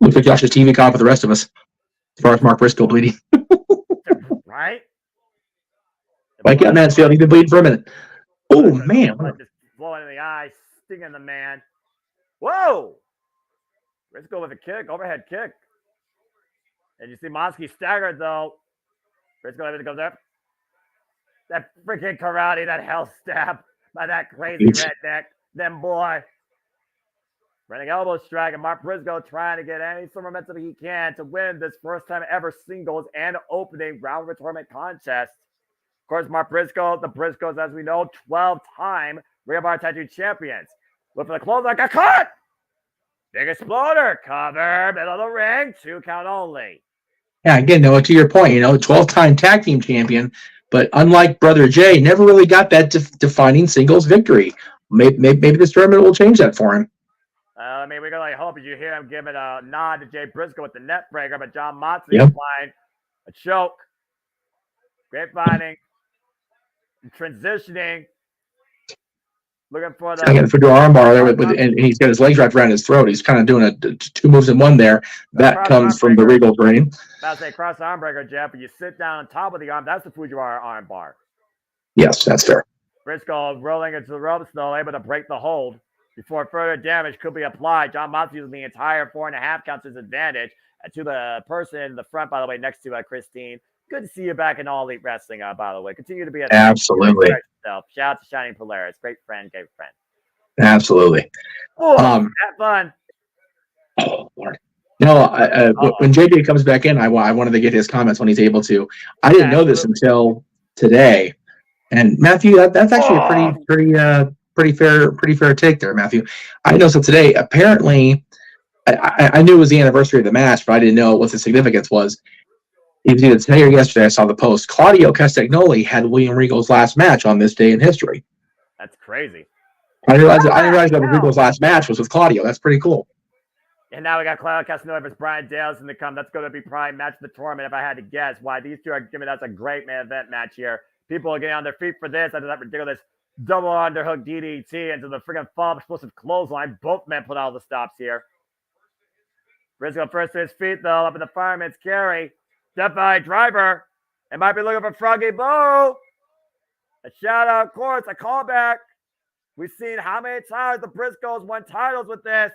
Looks like Josh's TV cop with the rest of us, as far as Mark Briscoe bleeding. Right? Like that Mansfield, he's been bleeding for a minute. Oh, man. Just blowing in the eye, stinging the man. Whoa! Briscoe with a kick, overhead kick. And you see Moxley staggered, though. Briscoe able to go there. That freaking karate, that hell stab by that crazy redneck. Then boy. Running elbow strike, and Mark Briscoe trying to get any sort of momentum he can to win this first time ever singles and opening round robin tournament contest. Of course, Mark Briscoe, the Briscoes, as we know, 12-time Ring of Honor Tag Team champions. Look for the close, like a cut! Big exploder, cover, middle of the ring, 2 count only. Yeah, again, Noah, to your point, 12-time tag team champion, but unlike Brother Jay, never really got that defining singles victory. Maybe this tournament will change that for him. I mean, we can only hope you hear him giving a nod to Jay Briscoe with the net breaker, but John Moxley applying a choke. Great finding. Transitioning. Looking for the. I got for arm bar there, and he's got his legs wrapped around his throat. He's kind of doing two moves in one there. That comes from the Regal brain. That's a cross arm breaker, Jeff. But you sit down on top of the arm. That's the Fujiwara arm bar. Yes, that's fair. Briscoe rolling into the ropes, though, able to break the hold before further damage could be applied. John Moxley using the entire 4.5 counts as advantage to the person in the front, by the way, next to Christine. Good to see you back in All Elite Wrestling, by the way. Continue to be a absolutely. Shout out to Shining Polaris. Great friend, great friend. Absolutely. Have fun. Oh, Lord. No, when JJ comes back in, I wanted to get his comments when he's able to. I didn't know this until today. And Matthew, that's actually a pretty fair take there, Matthew. I know so today. Apparently, I knew it was the anniversary of the match, but I didn't know what the significance was. It was either today or yesterday. I saw the post. Claudio Castagnoli had William Regal's last match on this day in history. That's crazy. I didn't realize that Regal's last match was with Claudio. That's pretty cool. And now we got Claudio Castagnoli versus Brian Danielson to come. That's going to be probably match of the tournament if I had to guess. Why these two are giving us a great main event match here. People are getting on their feet for this after that ridiculous double underhook DDT into the freaking fall explosive clothesline. Both men put all the stops here. Briscoe first to his feet, though, up in the fireman's carry. Step by driver. And might be looking for Froggy Bo. A shout out, of course, a callback. We've seen how many times the Briscoes won titles with this.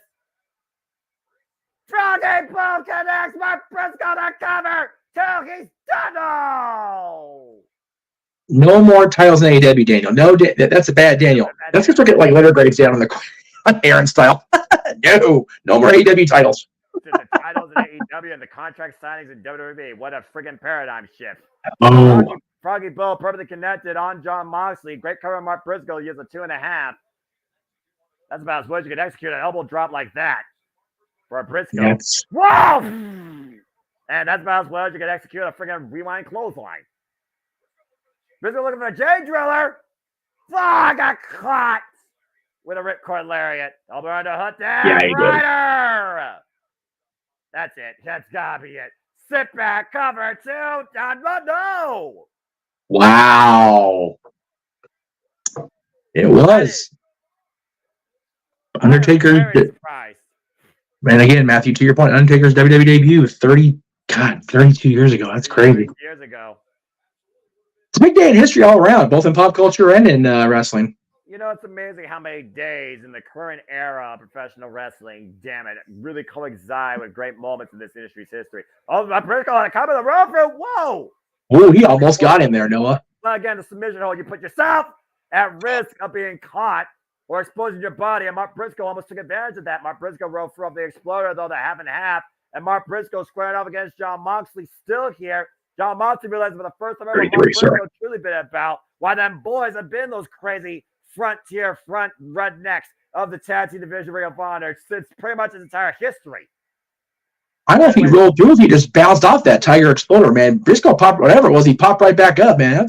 Froggy Bo connects Mark Briscoe to cover till he's done. No more titles in AEW, Daniel. No, that's a bad Daniel. That's just get like letter grades down on Aaron style. No more AEW titles. The titles in AEW and the contract signings in WWE. What a friggin' paradigm shift. Oh. Froggy Bill perfectly connected on John Moxley. Great cover of Mark Briscoe. He has a 2.5. That's about as well as you could execute an elbow drop like that for a Briscoe. Yes. Whoa! And that's about as well as you could execute a friggin' rewind clothesline. Briscoe looking for a J Driller. I got caught with a ripcord lariat. Elbow under hook down. Yeah, he Ryder. That's it. That's gotta be it. Sit back, cover two. No. Wow. It was. Undertaker. And again, Matthew, to your point, Undertaker's WWE debut 32 years ago. That's crazy. Years ago. It's a big day in history all around, both in pop culture and in wrestling. You know, it's amazing how many days in the current era of professional wrestling, damn it, really coincide with great moments in this industry's history. Oh, my Briscoe on the top of the rope. Whoa! Oh, he almost got him there, Noah. Well, again, the submission hold, you put yourself at risk of being caught or exposing your body, and Mark Briscoe almost took advantage of that. Mark Briscoe rode through the exploder, though, the half and half, and Mark Briscoe squared off against John Moxley, still here. John Moxley realized for the first time ever, Mark Briscoe truly been about why them boys have been those crazy front rednecks of the tag team division Ring of Honor since pretty much his entire history. I don't know if he rolled through, if he just bounced off that Tiger Exploder, man. Briscoe popped, whatever it was, he popped right back up, man.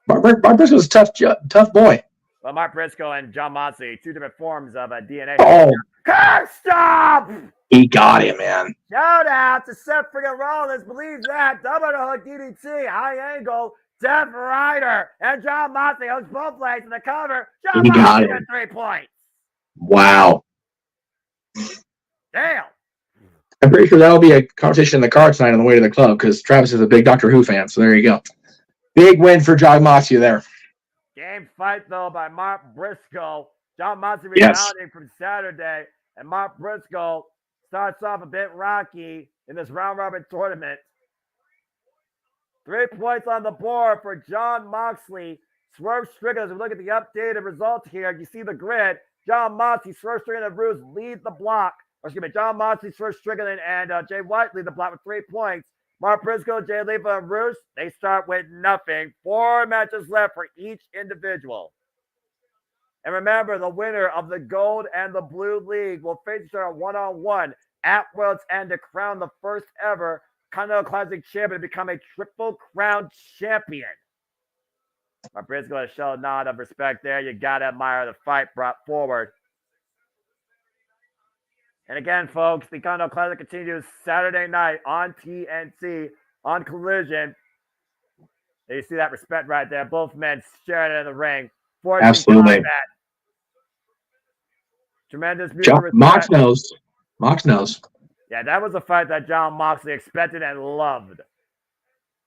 Mark Briscoe's a tough boy. Well, Mark Briscoe and John Moxley, two different forms of DNA. Oh. Curse stop! He got him, man. Shout out to Seth friggin' Rollins. Believe that. Double hook DDT, high angle, Death Rider, and John Moxley hooks both legs in the cover. John Moxley with 3 points. Wow. Damn. I'm pretty sure that'll be a conversation in the car tonight on the way to the club because Travis is a big Doctor Who fan. So there you go. Big win for John Moxley there. Game fight, though, by Mark Briscoe. John Moxley rebounding from Saturday. And Mark Briscoe starts off a bit rocky in this round-robin tournament. 3 points on the board for John Moxley. Swerve Strickland, as we look at the updated results here, you see the grid. John Moxley, Swerve Strickland, and Bruce lead the block. John Moxley, Swerve Strickland, and Jay White lead the block with 3 points. Mark Briscoe, Jay Lethal, and Bruce, they start with nothing. 4 matches left for each individual. And remember, the winner of the Gold and the Blue League will face each other one-on-one at World's End to crown the first ever Continental Classic champion to become a Triple Crown champion. Mark Briscoe has shown a nod of respect there. You got to admire the fight brought forward. And again, folks, the Condo Classic continues Saturday night on TNT on Collision. You see that respect right there. Both men sharing it in the ring. Forging Absolutely. combat. Tremendous mutual respect. Mox knows. Yeah, that was a fight that John Moxley expected and loved.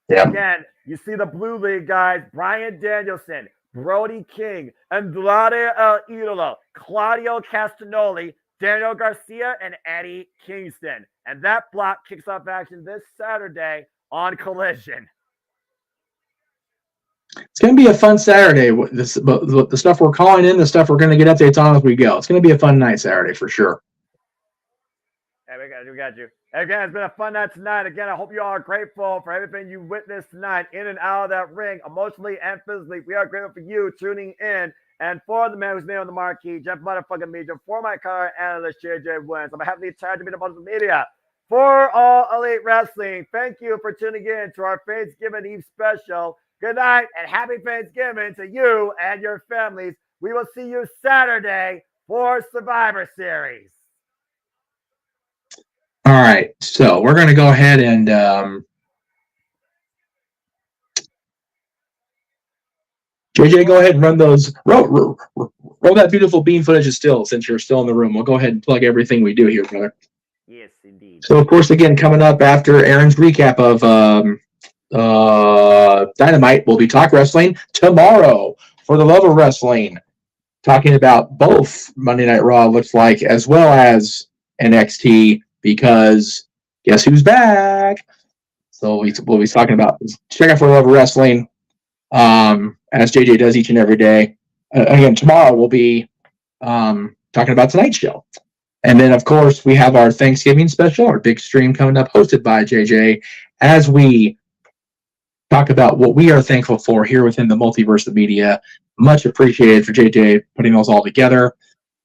Yeah. Again, you see the Blue League guys, Bryan Danielson, Brody King, Andrade El Idolo, Claudio Castagnoli, Daniel Garcia, and Eddie Kingston. And that block kicks off action this Saturday on Collision. It's going to be a fun Saturday. The stuff we're calling in, the stuff we're going to get updates on as we go. It's going to be a fun night Saturday for sure. Hey, we got you. Again, it's been a fun night tonight. Again, I hope you all are grateful for everything you witnessed tonight in and out of that ring, emotionally and physically. We are grateful for you tuning in. And for the man who's name on the marquee, Jeff Motherfucking Meacham, for my car analyst, JJ Wins, on behalf of the entire Division of Media, for All Elite Wrestling, thank you for tuning in to our Thanksgiving Eve special. Good night and happy Thanksgiving to you and your families. We will see you Saturday for Survivor Series. All right, so we're going to go ahead and JJ, go ahead and run those. Roll that beautiful beam footage still, since you're still in the room. We'll go ahead and plug everything we do here, brother. Yes, indeed. So, of course, again, coming up after Aaron's recap of Dynamite, we'll be Talk Wrestling tomorrow for the love of wrestling, talking about both Monday Night Raw, looks like, as well as NXT, because guess who's back? So we'll be talking about, check out for the love of wrestling, as JJ does each and every day. Again, tomorrow we'll be talking about tonight's show. And then, of course, we have our Thanksgiving special, our big stream coming up, hosted by JJ, as we talk about what we are thankful for here within the Multiverse of Media. Much appreciated for JJ putting those all together.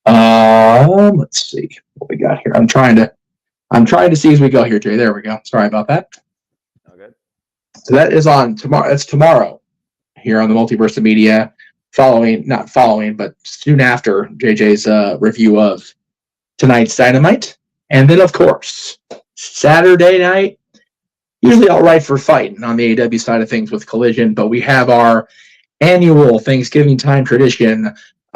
Let's see what we got here. I'm trying to see as we go here, Jay. There we go. Sorry about that. Oh, good. So that is on tomorrow. It's tomorrow here on the Multiverse of Media, not following, but soon after JJ's review of tonight's Dynamite. And then, of course, Saturday night, usually all right for fighting on the AEW side of things with Collision, but we have our annual Thanksgiving time tradition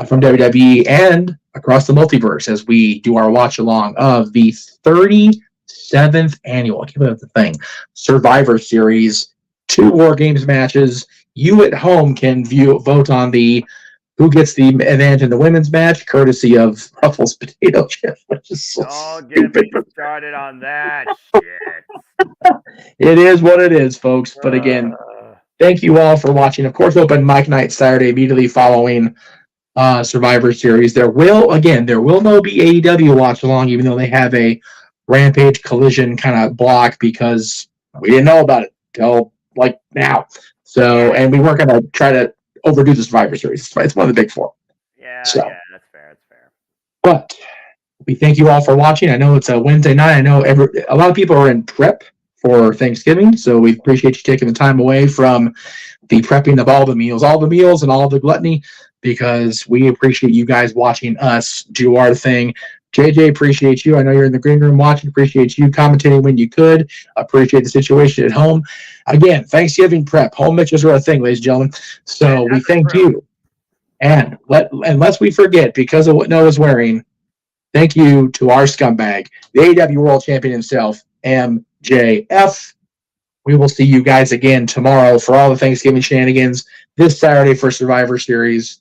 from WWE and across the multiverse as we do our watch along of the 37th annual, I can't believe the thing, Survivor Series, 2 War Games matches. You at home can vote on who gets the advantage in the women's match, courtesy of Ruffles Potato Chip, which is so get me started on that shit. It is what it is, folks. But again, thank you all for watching. Of course, open mic night Saturday immediately following Survivor Series. There will no be AEW watch along, even though they have a Rampage Collision kind of block, because we didn't know about it till like now. So, and we weren't going to try to overdo the Survivor Series. It's one of the big 4. Yeah, so, yeah, that's fair. That's fair. But we thank you all for watching. I know it's a Wednesday night. I know a lot of people are in prep for Thanksgiving, so we appreciate you taking the time away from the prepping of all the meals and all the gluttony, because we appreciate you guys watching us do our thing. JJ, appreciate you. I know you're in the green room watching. Appreciate you commentating when you could. Appreciate the situation at home. Again, Thanksgiving prep. Home mitches are a thing, ladies and gentlemen. So we thank you. And unless we forget, because of what Noah's wearing, thank you to our scumbag, the AEW World Champion himself, MJF. We will see you guys again tomorrow for all the Thanksgiving shenanigans, this Saturday for Survivor Series,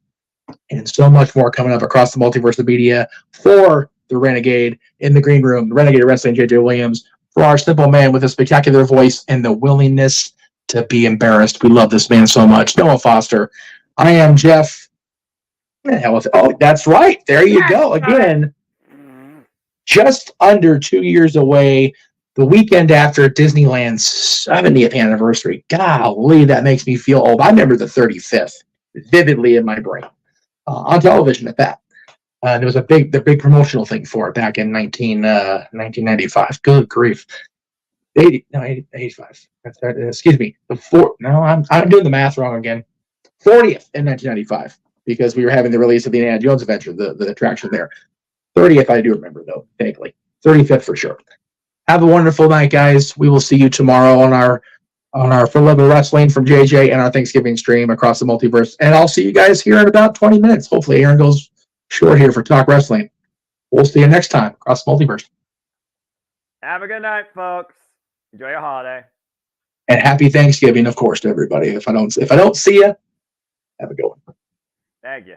and so much more coming up across the Multiverse of Media for the Renegade in the green room, the Renegade Wrestling, JJ Williams, for our simple man with a spectacular voice and the willingness to be embarrassed. We love this man so much. Noah Foster. I am Jeff. Oh, that's right. There you go. Again, just under 2 years away, the weekend after Disneyland's 70th anniversary. Golly, that makes me feel old. I remember the 35th vividly in my brain, on television at that. There was the big promotional thing for it back in 1995. Good grief. 85. Excuse me. I'm doing the math wrong again. 40th in 1995, because we were having the release of the Indiana Jones adventure, the attraction there. 30th, I do remember, though, vaguely. 35th for sure. Have a wonderful night, guys. We will see you tomorrow on our For Love of Wrestling from JJ and our Thanksgiving stream across the multiverse. And I'll see you guys here in about 20 minutes. Hopefully Aaron goes short here for Talk Wrestling. We'll see you next time across the multiverse. Have a good night, folks. Enjoy your holiday. And happy Thanksgiving, of course, to everybody. If I don't see you, have a good one. Thank you.